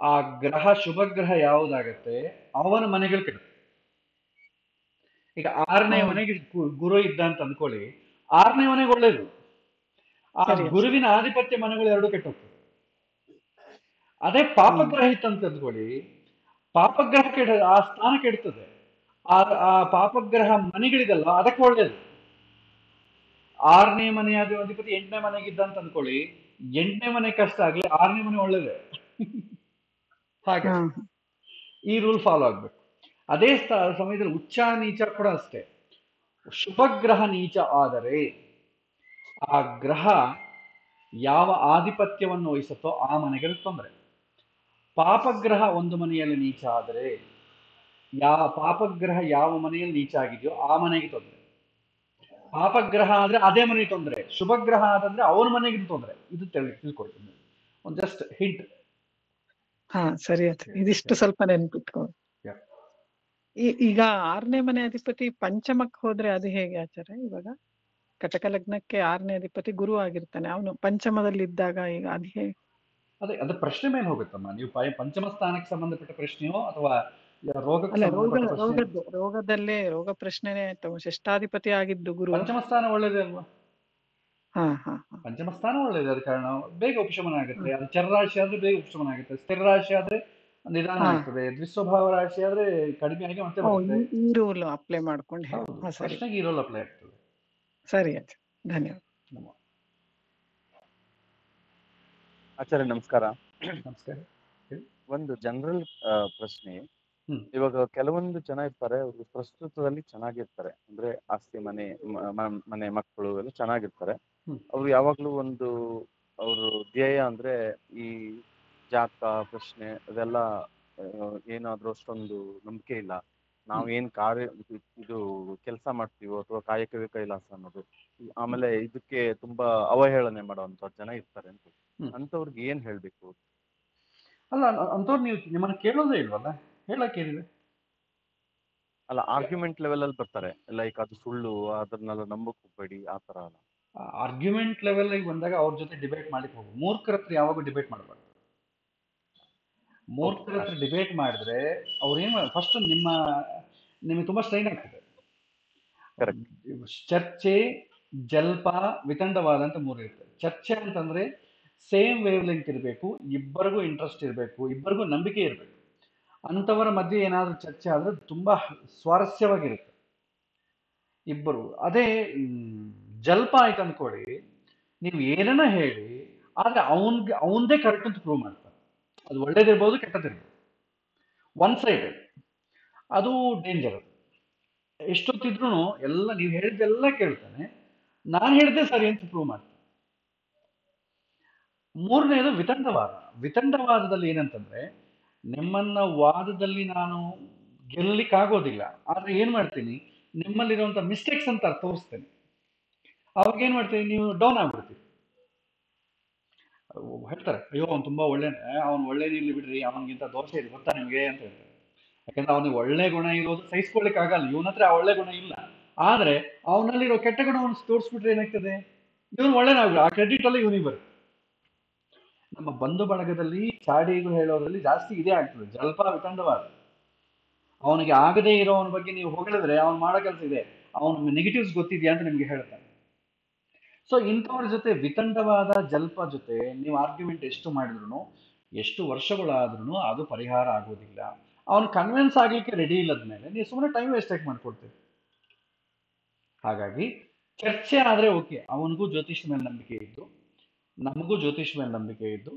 ಆ ಗ್ರಹ ಶುಭ ಗ್ರಹ ಯಾವುದಾಗತ್ತೆ ಅವನ ಮನೆಗಳು ಕೆಡುತ್ತೆ. ಈಗ 6ನೇ ಮನೆಗೆ ಗುರು ಇದ್ದ ಅಂತ ಅಂದ್ಕೊಳ್ಳಿ, 6ನೇ ಮನೆಗೆ ಒಳ್ಳೇದು. ಆ ಗುರುವಿನ ಆಧಿಪತ್ಯ ಮನೆಗಳು ಎರಡು ಕೆಟ್ಟೋಗ್ತದೆ. ಅದೇ ಪಾಪಗ್ರಹ ಇತ್ತಂತ ಅಂದ್ಕೊಳ್ಳಿ, ಪಾಪಗ್ರಹ ಆ ಸ್ಥಾನ ಕೆಡ್ತದೆ. ಆ ಪಾಪಗ್ರಹ ಮನೆಗಳಿದಲ್ಲ ಅದಕ್ಕೆ ಒಳ್ಳೇದು. 6ನೇ ಮನೆಯ ಅಧಿಪತಿ 8ನೇ ಮನೆಗಿದ್ದ ಅಂತ ಅಂದ್ಕೊಳ್ಳಿ, 8ನೇ ಮನೆ ಕಷ್ಟ ಆಗ್ಲಿ, 6ನೇ ಮನೆ ಒಳ್ಳೇದೇ. ಹಾಗೆ ಈ ರೂಲ್ ಫಾಲೋ ಆಗ್ಬೇಕು. ಅದೇ ಸಮಯದಲ್ಲಿ ಉಚ್ಚ ನೀಚ ಕೂಡ ಅಷ್ಟೇ. ಶುಭ ಗ್ರಹ ನೀಚ ಆದರೆ ಆ ಗ್ರಹ ಯಾವ ಆಧಿಪತ್ಯವನ್ನು ವಹಿಸುತ್ತೋ ಆ ಮನೆಗೆ ತೊಂದರೆ. ಪಾಪಗ್ರಹ ಒಂದು ಮನೆಯಲ್ಲಿ ನೀಚ ಆದರೆ ಪಾಪಗ್ರಹ ಯಾವ ಮನೆಯಲ್ಲಿ ನೀಚ ಆಗಿದೆಯೋ ಆ ಮನೆಗೆ ತೊಂದರೆ. ಪಾಪಗ್ರಹ ಆದ್ರೆ ಅದೇ ಮನೆಗೆ ತೊಂದರೆ, ಶುಭ ಗ್ರಹ ಆದಂದ್ರೆ ಅವ್ರ ಮನೆಗೆ ತೊಂದರೆ. ಇದು ತಿಳ್ಕೊಳ್ತೀನಿ, ಒಂದು ಜಸ್ಟ್ ಹಿಂಟ್. ಸರಿ ಆಯ್ತು, ಇದಿಷ್ಟು ಸ್ವಲ್ಪ ನೆನ್ಪಿಟ್ಕೊ. ಈಗ 6ನೇ ಮನೆ ಅಧಿಪತಿ ಪಂಚಮಕ್ಕೆ ಹೋದ್ರೆ ಅದು ಹೇಗೆ ಆಚಾರ್ಯ? ಇವಾಗ ಕಟಕ ಲಗ್ನಕ್ಕೆ 6ನೇ ಅಧಿಪತಿ ಗುರು ಆಗಿರ್ತಾನೆ, ಅವನು ಪಂಚಮದಲ್ಲಿ ಇದ್ದಾಗ ಈಗ ಅದು ಹೇಗೆ? ಅದು ಪ್ರಶ್ನೆ ಮೇಲೆ ಹೋಗುತ್ತಮ್ಮ. ನೀವು ಪಂಚಮ ಸ್ಥಾನಕ್ಕೆ ಸಂಬಂಧಪಟ್ಟ ಪ್ರಶ್ನೆಯೋ ಅಥವಾ ರೋಗದಲ್ಲೇ ರೋಗ ಪ್ರಶ್ನೆನೇ ಆಯ್ತು. ಷಷ್ಠಾಧಿಪತಿ ಆಗಿದ್ದು ಗುರು. ಪಂಚಮ ಸ್ಥಾನ ಒಳ್ಳೇದೇ ಅಲ್ವಾ? ಪಂಚಮ ಸ್ಥಾನ ಒಳ್ಳೇದು. ಅದ ಕಾರಣ ಬೇಗ ಉಪಶಮನ ಆಗುತ್ತೆ. ಅದು ಚರರಾಶಿ ಆದ್ರೆ ಬೇಗ ಉಪಶಮನ ಆಗುತ್ತೆ, ಸ್ಥಿರ ರಾಶಿ ಆದ್ರೆ ನಿಧಾನ ಆಗ್ತದೆ, ದ್ವಿಸ್ವಭಾವ ರಾಶಿ ಆದ್ರೆ ಕಡಿಮೆ ಆಗಿ ಮತ್ತೆ ಬರುತ್ತೆ. ಈ ರೂಲ್ ಅಪ್ಲೈ ಮಾಡ್ಕೊಂಡು ಪ್ರಶ್ನೆಗೆ ಈ ರೂಲ್ ಅಪ್ಲೈ ಆಗ್ತದೆ. ಸರಿ ಆಯ್ತು, ಧನ್ಯವಾದ. ಆಚಾರ್ಯ ನಮಸ್ಕಾರ. ನಮಸ್ಕಾರ. ಒಂದು ಜನರಲ್ ಪ್ರಶ್ನೆ. ಇವಾಗ ಕೆಲವೊಂದು ಜನ ಇರ್ತಾರೆ, ಅವರು ಪ್ರಸ್ತುತದಲ್ಲಿ ಚೆನ್ನಾಗಿರ್ತಾರೆ, ಅಂದ್ರೆ ಆಸ್ತಿ ಮನೆ ಮಕ್ಕಳು ಎಲ್ಲ ಚೆನ್ನಾಗಿರ್ತಾರೆ. ಅವ್ರು ಯಾವಾಗ್ಲೂ ಅವರು ಧ್ಯೇಯ ಅಂದ್ರೆ ಈ ಜಾತ ಪ್ರಶ್ನೆ ಅದೆಲ್ಲ ಏನಾದ್ರೂ ಅಷ್ಟೊಂದು ನಂಬಿಕೆ ಇಲ್ಲ. ನಾವೇನ್ ಇದು ಕೆಲಸ ಮಾಡ್ತೀವೋ ಅಥವಾ ಕಾಯಕವೇ ಕೈಲಾಸ ಅನ್ನೋದು, ಆಮೇಲೆ ಇದಕ್ಕೆ ತುಂಬಾ ಅವಹೇಳನೆ ಮಾಡುವಂತ ಜನ ಇರ್ತಾರೆ ಅಂತ. ಅಂತವ್ರಿಗೆ ಏನ್ ಹೇಳ್ಬೇಕು? ಅಲ್ಲ, ಅಂತವ್ರು ನೀವು ನಿಮ್ಮನ್ನ ಕೇಳೋದೇ ಇಲ್ವಲ್ಲ, ಹೇಳಕ್ ಏನಿದೆ? ಅಲ್ಲ, ಆರ್ಗ್ಯುಮೆಂಟ್ ಲೆವೆಲ್ ಅಲ್ಲಿ ಬರ್ತಾರೆ, ಲೈಕ್ ಅದು ಸುಳ್ಳು, ಅದನ್ನೆಲ್ಲ ನಂಬಕ್ ಹೋಗ್ಬೇಡಿ ಆ ತರ. ಆರ್ಗ್ಯುಮೆಂಟ್ ಲೆವೆಲ್ ಬಂದಾಗ ಅವ್ರ ಜೊತೆ ಡಿಬೇಟ್ ಮಾಡ್ಲಿಕ್ಕೆ ಹೋಗು. ಮೂರ್ಖರ ಹತ್ರ ಯಾವಾಗೂ ಡಿಬೇಟ್ ಮಾಡಬಾರ್ದು. ಮೂರ್ಖರ ಹತ್ರ ಡಿಬೇಟ್ ಮಾಡಿದ್ರೆ ಅವ್ರೇನು ಫಸ್ಟ್ ನಿಮಗೆ ತುಂಬಾ ಸ್ಟ್ರೈನ್ ಆಗ್ತದೆ. ಚರ್ಚೆ, ಜಲ್ಪ, ವಿತಂಡವಾದ ಅಂತ 3 ಇರ್ತದೆ. ಚರ್ಚೆ ಅಂತಂದ್ರೆ ಸೇಮ್ ವೇವ್ ಲೆಂತ್ ಇರಬೇಕು, ಇಬ್ಬರಿಗೂ ಇಂಟ್ರೆಸ್ಟ್ ಇರಬೇಕು, ಇಬ್ಬರಿಗೂ ನಂಬಿಕೆ ಇರಬೇಕು. ಅಂಥವರ ಮಧ್ಯೆ ಏನಾದ್ರೂ ಚರ್ಚೆ ಆದ್ರೆ ತುಂಬಾ ಸ್ವಾರಸ್ಯವಾಗಿರುತ್ತೆ ಇಬ್ಬರು. ಅದೇ ಜಲ್ಪ ಆಯ್ತು ಅಂದ್ಕೊಳ್ಳಿ, ನೀವು ಏನನ್ನ ಹೇಳಿ, ಆದ್ರೆ ಅವನದೇ ಕರೆಕ್ಟ್ ಅಂತ ಪ್ರೂವ್ ಮಾಡ್ತಾರೆ. ಅದು ಒಳ್ಳೇದಿರ್ಬೋದು, ಕೆಟ್ಟದಿರ್ಬೋದು, ಒನ್ ಸೈಡೆಡ್. ಅದು ಡೇಂಜರ್. ಎಷ್ಟೊತ್ತಿದ್ರು ಎಲ್ಲ ನೀವು ಹೇಳಿದ್ದೆಲ್ಲ ಕೇಳ್ತಾನೆ, ನಾನು ಹೇಳಿದ್ದೆ ಸರಿ ಅಂತ ಪ್ರೂವ್ ಮಾಡ್ತಾನೆ. ಮೂರನೇದು ವಿತಂಡವಾದ. ವಿತಂಡವಾದದಲ್ಲಿ ಏನಂತಂದ್ರೆ, ನಿಮ್ಮನ್ನ ವಾದದಲ್ಲಿ ನಾನು ಗೆಲ್ಲಲಿಕ್ಕಾಗೋದಿಲ್ಲ, ಆದ್ರೆ ಏನ್ ಮಾಡ್ತೀನಿ, ನಿಮ್ಮಲ್ಲಿರುವಂತ ಮಿಸ್ಟೇಕ್ಸ್ ಅಂತ ತೋರಿಸ್ತೇನೆ. ಅವಾಗ ಏನ್ ಮಾಡ್ತೀನಿ, ನೀವು ಡೌನ್ ಆಗ್ಬಿಡ್ತೀವಿ. ಹೇಳ್ತಾರೆ, ಅಯ್ಯೋ ಅವ್ನು ತುಂಬಾ ಅವ್ನು ಒಳ್ಳೆದಿರ್ಲಿ ಬಿಡ್ರಿ, ಅವನಿಗಿಂತ ದೋಷ ಇದೆ ಗೊತ್ತಾ ನಿಮ್ಗೆ ಅಂತ ಹೇಳ್ತಾರೆ. ಯಾಕಂದ್ರೆ ಅವನಿಗೆ ಒಳ್ಳೆ ಗುಣ ಇರೋದು ಸಹಿಸ್ಕೊಳ್ಲಿಕ್ಕೆ ಆಗಲ್ಲ, ಇವನ ಹತ್ರ ಆ ಒಳ್ಳೆ ಗುಣ ಇಲ್ಲ. ಆದ್ರೆ ಅವನಲ್ಲಿರೋ ಕೆಟ್ಟ ಗುಣವನ್ನು ತೋರಿಸ್ಬಿಟ್ರೆ ಏನಾಗ್ತದೆ, ಇವನು ಒಳ್ಳೆನಾಗ್ಲಿ, ಆ ಕ್ರೆಡಿಟ್ ಅಲ್ಲಿ ಇವನಿಗೆ ಬರುತ್ತೆ. ನಮ್ಮ ಬಂಧು ಬಳಗದಲ್ಲಿ ಚಾಡಿಗಳು ಹೇಳೋದ್ರಲ್ಲಿ ಜಾಸ್ತಿ ಇದೇ ಆಗ್ತದೆ, ಜಲ್ಪ ವಿತಂಡವಾದ. ಅವನಿಗೆ ಆಗದೇ ಇರೋವನ ಬಗ್ಗೆ ನೀವು ಹೊಗಳಿದ್ರೆ ಅವನು ಮಾಡೋ ಕೆಲಸ ಇದೆ, ಅವನ ನೆಗೆಟಿವ್ಸ್ ಗೊತ್ತಿದೆಯಾ ಅಂತ ನಿಮ್ಗೆ ಹೇಳ್ತಾನೆ. ಸೊ ಇಂಥವ್ರ ಜೊತೆ ವಿತಂಡವಾದ ಜಲ್ಪ ಜೊತೆ ನೀವು ಆರ್ಗ್ಯುಮೆಂಟ್ ಎಷ್ಟು ಮಾಡಿದ್ರು, ಎಷ್ಟು ವರ್ಷಗಳಾದ್ರೂ ಅದು ಪರಿಹಾರ ಆಗೋದಿಲ್ಲ. ಅವನು ಕನ್ವಿನ್ಸ್ ಆಗ್ಲಿಕ್ಕೆ ರೆಡಿ ಇಲ್ಲದ ಮೇಲೆ ನೀವು ಸುಮ್ಮನೆ ಟೈಮ್ ವೇಸ್ಟ್ ಆಗಿ ಮಾಡ್ಕೊಡ್ತೀವಿ. ಹಾಗಾಗಿ ಚರ್ಚೆ ಆದ್ರೆ ಓಕೆ, ಅವನಿಗೂ ಜ್ಯೋತಿಷ್ ಮೇಲೆ ನಂಬಿಕೆ ಇದ್ದು, ನಮಗೂ ಜ್ಯೋತಿಷ್ ಮೇಲೆ ನಂಬಿಕೆ ಇದ್ದು,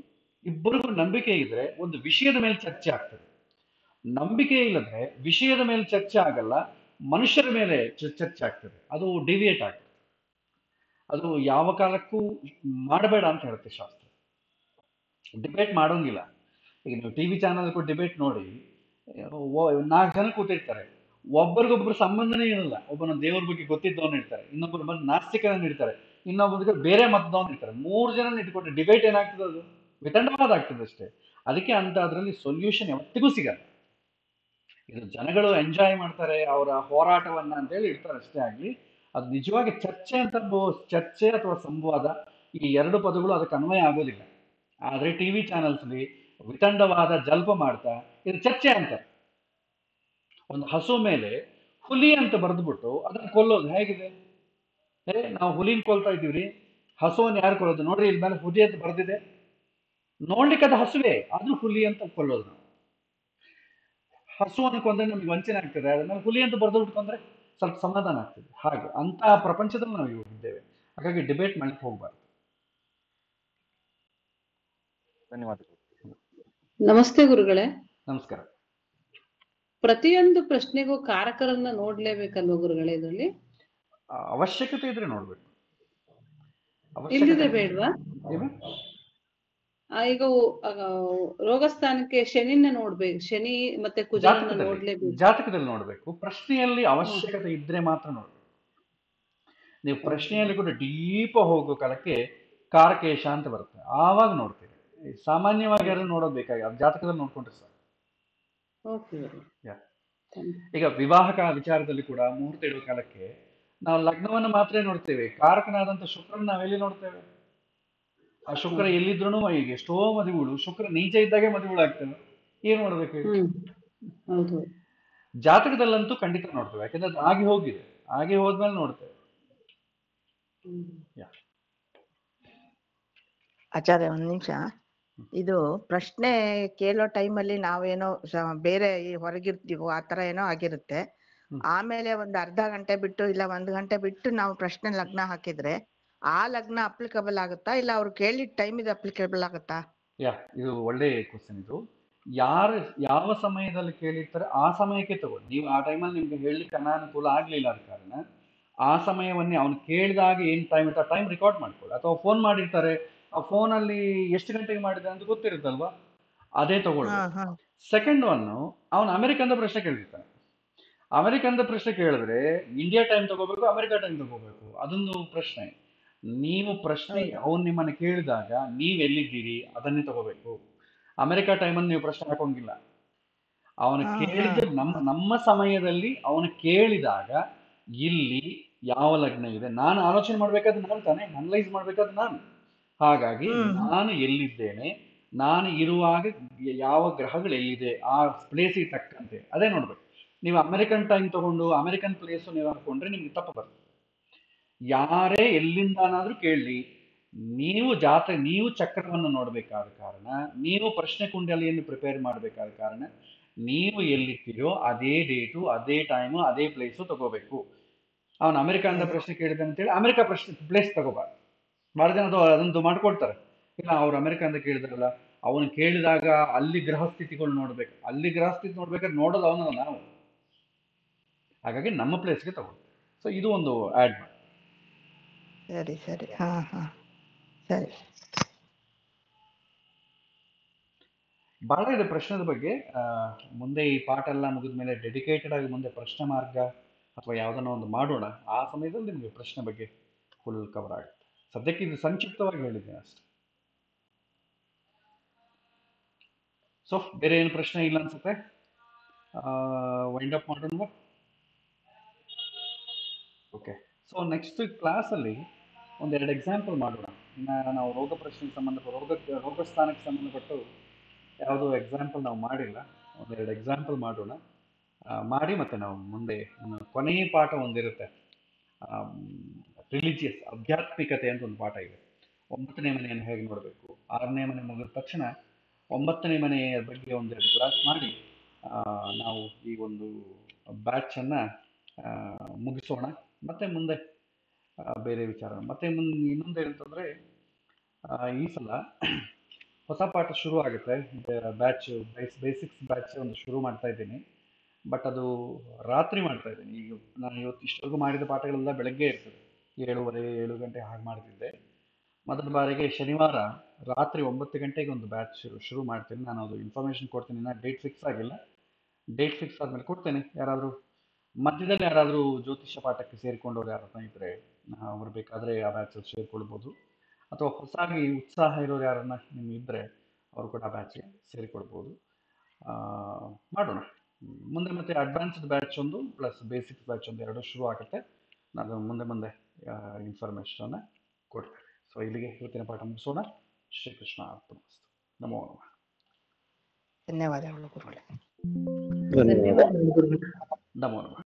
ಇಬ್ಬರಿಗೂ ನಂಬಿಕೆ ಇದ್ರೆ ಒಂದು ವಿಷಯದ ಮೇಲೆ ಚರ್ಚೆ ಆಗ್ತದೆ. ನಂಬಿಕೆ ಇಲ್ಲದ್ರೆ ವಿಷಯದ ಮೇಲೆ ಚರ್ಚೆ ಆಗಲ್ಲ, ಮನುಷ್ಯರ ಮೇಲೆ ಚರ್ಚೆ ಆಗ್ತದೆ, ಅದು ಡಿವಿಯೇಟ್ ಆಗ್ತದೆ. ಅದು ಯಾವ ಕಾಲಕ್ಕೂ ಮಾಡಬೇಡ ಅಂತ ಹೇಳುತ್ತೆ ಶಾಸ್ತ್ರ. ಡಿಬೇಟ್ ಮಾಡೋಂಗಿಲ್ಲ. ಈಗ ನೀವು ಟಿವಿ ಚಾನಲ್ ಡಿಬೇಟ್ ನೋಡಿ, 4 ಜನ ಕೂತಿರ್ತಾರೆ, ಒಬ್ಬರಿಗೊಬ್ರು ಸಂಬಂಧನೇ ಇರಲ್ಲ. ಒಬ್ಬನ ದೇವ್ರ ಬಗ್ಗೆ ಗೊತ್ತಿದ್ದವನ್ನ ಇರ್ತಾರೆ, ಇನ್ನೊಬ್ಬರು ಬಂದು ನಾಸ್ತಿಕರನ್ನ ಇರ್ತಾರೆ, ಇನ್ನೊಬ್ಬರಿಗೆ ಬೇರೆ ಮತದವನ್ನ ಇರ್ತಾರೆ. 3 ಜನ ಇಟ್ಕೊಟ್ರೆ ಡಿಬೇಟ್ ಏನಾಗ್ತದೆ, ಅದು ವಿತಂಡವಾದ ಆಗ್ತದೆ ಅಷ್ಟೇ. ಅದಕ್ಕೆ ಅಂತ ಅದರಲ್ಲಿ ಸೊಲ್ಯೂಷನ್ ಯಾವತ್ತಿಗೂ ಸಿಗಲ್ಲ. ಇದು ಜನಗಳು ಎಂಜಾಯ್ ಮಾಡ್ತಾರೆ ಅವರ ಹೋರಾಟವನ್ನ ಅಂತೇಳಿ ಇಡ್ತಾರೆ ಅಷ್ಟೇ ಆಗ್ಲಿ. ಅದು ನಿಜವಾಗಿ ಚರ್ಚೆ ಅಥವಾ ಸಂವಾದ, ಈ 2 ಪದಗಳು ಅದಕ್ಕೆ ಅನ್ವಯ ಆಗೋದಿಲ್ಲ. ಆದ್ರೆ ಟಿವಿ ಚಾನಲ್ಸ್ಲಿ ವಿತಂಡವಾದ ಜಲ್ಪ ಮಾಡ್ತಾ ಇದು ಚರ್ಚೆ ಅಂತ. ಒಂದು ಹಸು ಮೇಲೆ ಹುಲಿ ಅಂತ ಬರೆದ್ಬಿಟ್ಟು ಅದನ್ನ ಕೊಲ್ಲೋದು ಹೇಗಿದೆ? ನಾವು ಹುಲಿನ ಕೊಲ್ತಾ ಇದೀವ್ರಿ, ಹಸುವನ್ನು ಯಾರು ಕೊಲ್ಲೋದು ನೋಡ್ರಿ, ಇಲ್ಲಿ ಮೇಲೆ ಹುಲಿ ಅಂತ ಬರೆದಿದೆ, ನೋಡ್ಲಿಕ್ಕೆ ಅದು ಹಸುವೆ, ಅದು ಹುಲಿ ಅಂತ ಕೊಲ್ಲೋದು. ನಾವು ಹಸುವನ್ನು ಕೊಂದ್ರೆ ನಮ್ಗೆ ವಂಚನೆ ಆಗ್ತದೆ, ಅದನ್ನ ಹುಲಿ ಅಂತ ಬರೆದು ಬಿಟ್ಕೊಂಡ್ರೆ ಸ್ವಲ್ಪ ಸಮಾಧಾನ ಆಗ್ತದೆ. ಹಾಗೆ ಅಂತ ಪ್ರಪಂಚದಲ್ಲಿ ನಾವು ಇದ್ದೇವೆ. ಹಾಗಾಗಿ ಡಿಬೇಟ್ ಮಾಡ್ಲಿಕ್ಕೆ ಹೋಗ್ಬಾರ್ದು. ಧನ್ಯವಾದಗಳು. ನಮಸ್ತೆ ಗುರುಗಳೇ. ನಮಸ್ಕಾರ. ಪ್ರತಿಯೊಂದು ಪ್ರಶ್ನೆಗೂ ಕಾರಕರನ್ನ ನೋಡ್ಲೇಬೇಕಲ್ವ ಗುರುಗಳೇ? ಇದರಲ್ಲಿ ಅವಶ್ಯಕತೆ ಇದ್ರೆ ನೋಡ್ಬೇಕು, ಇಲ್ಲದಿದ್ರೆ ಬೇಡ್ವಾ? ಈಗ ರೋಗಸ್ಥಾನಕ್ಕೆ ಶನಿನ ನೋಡ್ಬೇಕು, ಶನಿ ಮತ್ತೆ ಕುಜರನ್ನ ನೋಡ್ಲೇಬೇಕು, ಜಾತಕದಲ್ಲಿ ನೋಡ್ಬೇಕು. ಪ್ರಶ್ನೆಯಲ್ಲಿ ಅವಶ್ಯಕತೆ ಇದ್ರೆ ಮಾತ್ರ ನೋಡ್ಬೇಕು. ನೀವು ಪ್ರಶ್ನೆಯಲ್ಲಿ ಕೂಡ ಡೀಪ್ ಹೋಗೋ ಕಾಲಕ್ಕೆ ಕಾರಕೇಶ ಅಂತ ಬರುತ್ತೆ, ಆವಾಗ ನೋಡ್ತೀವಿ. ಸಾಮಾನ್ಯವಾಗಿ ಯಾರು ನೋಡೋದು ಬೇಕಾಗಿ ಜಾತಕದಲ್ಲಿ ನೋಡ್ಕೊಂಡ್ರೆ ಸರ್. ಈಗ ವಿವಾಹಕ ವಿಚಾರದಲ್ಲಿ ಕೂಡ ಮುಹೂರ್ತ ಇಡುವ ಕಾಲಕ್ಕೆ ನಾವು ಲಗ್ನವನ್ನು ಮಾತ್ರ ನೋಡ್ತೇವೆ, ಕಾರಕನಾದಂತ ಶುಕ್ರನ ನಾವೆಲ್ಲಿ ನೋಡ್ತೇವೆ? ಆ ಶುಕ್ರ ಎಲ್ಲಿದ್ರು ಈಗ ಎಷ್ಟೋ ಮದುವೆಗಳು ಶುಕ್ರ ನೀಚ ಇದ್ದಾಗೆ ಮದುವೆಗಳಾಗ್ತವೆ. ಏನ್ ಮಾಡ್ಬೇಕು? ಜಾತಕದಲ್ಲಂತೂ ಖಂಡಿತ ನೋಡ್ತೇವೆ, ಯಾಕಂದ್ರೆ ಅದು ಆಗಿ ಹೋಗಿದೆ, ಆಗಿ ಹೋದ್ಮೇಲೆ ನೋಡ್ತೇವೆ. ಆಚಾರ್ಯ ಒಂದ್ ನಿಮಿಷ, ಇದು ಪ್ರಶ್ನೆ ಕೇಳೋ ಟೈಮಲ್ಲಿ ನಾವೇನೋ ಬೇರೆ ಹೊರಗಿರ್ತೀವೋ ಆತರ ಏನೋ ಆಗಿರುತ್ತೆ. ಆಮೇಲೆ ಒಂದ್ ಅರ್ಧ ಗಂಟೆ ಬಿಟ್ಟು ಇಲ್ಲ 1 ಗಂಟೆ ಬಿಟ್ಟು ನಾವು ಪ್ರಶ್ನೆ ಲಗ್ನ ಹಾಕಿದ್ರೆ ಆ ಲಗ್ನ ಅಪ್ಲಿಕಬಲ್ ಆಗುತ್ತಾ, ಇಲ್ಲ ಅವ್ರು ಕೇಳಿದ ಟೈಮ್ ಇದು ಅಪ್ಲಿಕಬಲ್ ಆಗುತ್ತಾ? ಇದು ಒಳ್ಳೆ ಕ್ವಶನ್. ಇದು ಯಾವ ಸಮಯದಲ್ಲಿ ಕೇಳಿರ್ತಾರೆ ಆ ಸಮಯಕ್ಕೆ ತಗೊಳ್ಳಿ. ನೀವು ಆ ಟೈಮಲ್ಲಿ ನಿಮ್ಗೆ ಹೇಳಲಿಕ್ಕೆ ಅನಾನುಕೂಲ ಆಗ್ಲಿಲ್ಲ ಆದ ಕಾರಣ ಆ ಸಮಯವನ್ನೇ ಅವ್ನು ಕೇಳಿದಾಗ ಏನ್ ಟೈಮ್ ಇತ್ತು ಆ ಟೈಮ್ ರೆಕಾರ್ಡ್ ಮಾಡ್ಕೊಳ್ಳಿ. ಅಥವಾ ಫೋನ್ ಮಾಡಿರ್ತಾರೆ, ಆ ಫೋನಲ್ಲಿ ಎಷ್ಟು ಗಂಟೆಗೆ ಮಾಡಿದೆ ಅಂತ ಗೊತ್ತಿರುತ್ತಲ್ವಾ, ಅದೇ ತಗೊಳ್ಬೇಕು. ಸೆಕೆಂಡ್ ಒನ್, ಅವನು ಅಮೆರಿಕನ್ದ ಪ್ರಶ್ನೆ ಕೇಳಿರ್ತಾನೆ. ಅಮೆರಿಕನ್ದ ಪ್ರಶ್ನೆ ಕೇಳಿದ್ರೆ ಇಂಡಿಯಾ ಟೈಮ್ ತಗೋಬೇಕು, ಅಮೆರಿಕ ಟೈಮ್ ತಗೋಬೇಕು, ಅದೊಂದು ಪ್ರಶ್ನೆ. ನೀವು ಪ್ರಶ್ನೆ ಅವನು ನಿಮ್ಮನ್ನು ಕೇಳಿದಾಗ ನೀವ್ ಎಲ್ಲಿದ್ದೀರಿ ಅದನ್ನೇ ತಗೋಬೇಕು. ಅಮೆರಿಕ ಟೈಮಲ್ಲಿ ನೀವು ಪ್ರಶ್ನೆ ಹಾಕೋಂಗಿಲ್ಲ. ಅವನು ಕೇಳಿದ ನಮ್ಮ ಸಮಯದಲ್ಲಿ ಅವನು ಕೇಳಿದಾಗ ಇಲ್ಲಿ ಯಾವ ಲಗ್ನ ಇದೆ ನಾನು ಆಲೋಚನೆ ಮಾಡ್ಬೇಕಾದ್ರೆ ನಾನು ತಾನೆ, ಅನಲೈಸ್ ಮಾಡ್ಬೇಕಾದ್ರೆ ನಾನು. ಹಾಗಾಗಿ ನಾನು ಎಲ್ಲಿದ್ದೇನೆ, ನಾನು ಇರುವಾಗ ಯಾವ ಗ್ರಹಗಳು ಎಲ್ಲಿದೆ, ಆ ಪ್ಲೇಸಿಗೆ ತಕ್ಕಂತೆ ಅದೇ ನೋಡ್ಬೇಕು. ನೀವು ಅಮೆರಿಕನ್ ಟೈಮ್ ತಗೊಂಡು ಅಮೆರಿಕನ್ ಪ್ಲೇಸು ನೀವು ಹಾಕೊಂಡ್ರೆ ನಿಮ್ಗೆ ತಪ್ಪು ಬರ್ತದೆ. ಯಾರೇ ಎಲ್ಲಿಂದಾನಾದ್ರೂ ಕೇಳಲಿ, ನೀವು ಚಕ್ರವನ್ನು ನೋಡ್ಬೇಕಾದ ಕಾರಣ, ನೀವು ಪ್ರಶ್ನೆ ಕುಂಡಲಿಯನ್ನು ಪ್ರಿಪೇರ್ ಮಾಡಬೇಕಾದ ಕಾರಣ, ನೀವು ಎಲ್ಲಿರ್ತೀರೋ ಅದೇ ಡೇಟು, ಅದೇ ಟೈಮು, ಅದೇ ಪ್ಲೇಸು ತಗೋಬೇಕು. ಅವನು ಅಮೆರಿಕ ಪ್ರಶ್ನೆ ಕೇಳಿದ ಅಂತೇಳಿ ಅಮೆರಿಕ ಪ್ಲೇಸ್ ತಗೋಬಾರ್ದು. ಭಾಳ ಜನ ಅದೊಂದು ಮಾಡ್ಕೊಡ್ತಾರೆ. ಇಲ್ಲ ಅವ್ರು ಅಮೆರಿಕ ಅಂತ ಕೇಳಿದ್ರಲ್ಲ, ಅವನು ಕೇಳಿದಾಗ ಅಲ್ಲಿ ಗ್ರಹ ಸ್ಥಿತಿಗಳು ನೋಡ್ಬೇಕು. ಅಲ್ಲಿ ಗ್ರಹ ಸ್ಥಿತಿ ನೋಡ್ಬೇಕಾದ್ರೆ ನೋಡೋದು ಅವನಲ್ಲ ನಾವು. ಹಾಗಾಗಿ ನಮ್ಮ ಪ್ಲೇಸ್ಗೆ ತಗೊಳ್ಳಿ. ಸೊ ಇದು ಒಂದು ಆ್ಯಡ್ ಮಾಡಿ. ಸರಿ ಸರಿ, ಹಾ ಹಾ ಸರಿ. ಭಾಳ ಇದೆ ಪ್ರಶ್ನೆದ ಬಗ್ಗೆ. ಮುಂದೆ ಈ ಪಾಠ ಎಲ್ಲ ಮುಗಿದ ಮೇಲೆ ಡೆಡಿಕೇಟೆಡ್ ಆಗಿ ಮುಂದೆ ಪ್ರಶ್ನೆ ಮಾರ್ಗ ಅಥವಾ ಯಾವುದನ್ನ ಒಂದು ಮಾಡೋಣ. ಆ ಸಮಯದಲ್ಲಿ ನಿಮಗೆ ಪ್ರಶ್ನೆ ಬಗ್ಗೆ ಫುಲ್ ಕವರ್ ಆಗುತ್ತೆ. ಸದ್ಯಕ್ಕೆ ಇದು ಸಂಕ್ಷಿಪ್ತವಾಗಿ ಹೇಳಿದ್ದೀನಿ ಅಷ್ಟೆ. ಸೊ ಬೇರೆ ಏನು ಪ್ರಶ್ನೆ ಇಲ್ಲ ಅನ್ಸುತ್ತೆ. ವೈಂಡ್ ಅಪ್ ಮಾಡೋಣ. ಓಕೆ. ಸೊ ನೆಕ್ಸ್ಟ್ ಕ್ಲಾಸಲ್ಲಿ ಒಂದೆರಡು ಎಕ್ಸಾಂಪಲ್ ಮಾಡೋಣ. ಇನ್ನು ನಾವು ರೋಗ ಪ್ರಶ್ನೆಗೆ ರೋಗ ಸ್ಥಾನಕ್ಕೆ ಸಂಬಂಧಪಟ್ಟು ಯಾವುದೋ ಎಕ್ಸಾಂಪಲ್ ನಾವು ಮಾಡಿಲ್ಲ. ಒಂದೆರಡು ಎಕ್ಸಾಂಪಲ್ ಮಾಡೋಣ. ಮಾಡಿ ಮತ್ತೆ ನಾವು ಮುಂದೆ ಕೊನೆಯ ಪಾಠ ಒಂದಿರುತ್ತೆ, ರಿಲಿಜಿಯಸ್, ಆಧ್ಯಾತ್ಮಿಕತೆ ಅಂತ ಒಂದು ಪಾಠ ಇದೆ. 9ನೇ ಮನೆಯನ್ನು ಹೇಗೆ ನೋಡಬೇಕು. 6ನೇ ಮನೆ ಮುಗಿದ ತಕ್ಷಣ 9ನೇ ಮನೆಯ ಬಗ್ಗೆ ಒಂದೆರಡು ಕ್ಲಾಸ್ ಮಾಡಿ ನಾವು ಈ ಒಂದು ಬ್ಯಾಚನ್ನು ಮುಗಿಸೋಣ. ಮತ್ತೆ ಮುಂದೆ ಬೇರೆ ವಿಚಾರ. ಮತ್ತೆ ಇನ್ನೊಂದು ಏನಂತಂದರೆ, ಈ ಸಲ ಹೊಸ ಪಾಠ ಶುರು ಆಗುತ್ತೆ. ಬ್ಯಾಚ್ ಬೇಸಿಕ್ಸ್ ಬ್ಯಾಚ್ ಒಂದು ಶುರು ಮಾಡ್ತಾ ಇದ್ದೀನಿ. ಬಟ್ ಅದು ರಾತ್ರಿ ಮಾಡ್ತಾ ಇದ್ದೀನಿ. ಈಗ ನಾನು ಇವತ್ತು ಇಷ್ಟವರೆಗೂ ಮಾಡಿದ ಪಾಠಗಳೆಲ್ಲ ಬೆಳಗ್ಗೆ ಇರ್ತದೆ, 7:30 7 ಗಂಟೆ ಹಾಗೆ ಮಾಡ್ತಿದ್ದೆ. ಮೊದಲ ಬಾರಿಗೆ ಶನಿವಾರ ರಾತ್ರಿ 9 ಗಂಟೆಗೆ ಒಂದು ಬ್ಯಾಚ್ ಶುರು ಮಾಡ್ತೀನಿ. ನಾನು ಅದು ಇನ್ಫಾರ್ಮೇಷನ್ ಕೊಡ್ತೀನಿ. ನಾನು ಡೇಟ್ ಫಿಕ್ಸ್ ಆಗಿಲ್ಲ. ಡೇಟ್ ಫಿಕ್ಸ್ ಆದಮೇಲೆ ಕೊಡ್ತೇನೆ. ಯಾರಾದರೂ ಮಧ್ಯದಲ್ಲಿ ಯಾರಾದರೂ ಜ್ಯೋತಿಷ್ಯ ಪಾಠಕ್ಕೆ ಸೇರಿಕೊಂಡವ್ರು ಯಾರನ್ನ ಇದ್ದರೆ ಅವ್ರು ಬೇಕಾದರೆ ಆ ಬ್ಯಾಚಲ್ಲಿ ಸೇರಿಕೊಳ್ಬೋದು. ಅಥವಾ ಹೊಸದಾಗಿ ಉತ್ಸಾಹ ಇರೋರು ಯಾರನ್ನ ನಿಮ್ಗೆ ಇದ್ದರೆ ಅವರು ಕೂಡ ಆ ಬ್ಯಾಚ್ಗೆ ಸೇರಿಕೊಳ್ಬೋದು. ಮಾಡೋಣ ಮುಂದೆ. ಮತ್ತೆ ಅಡ್ವಾನ್ಸ್ಡ್ ಬ್ಯಾಚ್ ಒಂದು ಪ್ಲಸ್ ಬೇಸಿಕ್ಸ್ ಬ್ಯಾಚ್ ಒಂದು ಎರಡು ಶುರು ಆಗುತ್ತೆ. ನಾನು ಮುಂದೆ ಇನ್ಫಾರ್ಮೇಷನನ್ನು ಕೊಡ್ತೇನೆ. ಸೊ ಇಲ್ಲಿಗೆ ಇವತ್ತಿನ ಪಾಠ ಮುಗಿಸೋಣ. ಶ್ರೀಕೃಷ್ಣ ಅರ್ಪಣಮಸ್ತು. ನಮೋ ನಮಃ. ಧನ್ಯವಾದಗಳು ಗುರುಗಳೇ. ಧನ್ಯವಾದ. ನಮೋ ನಮಃ.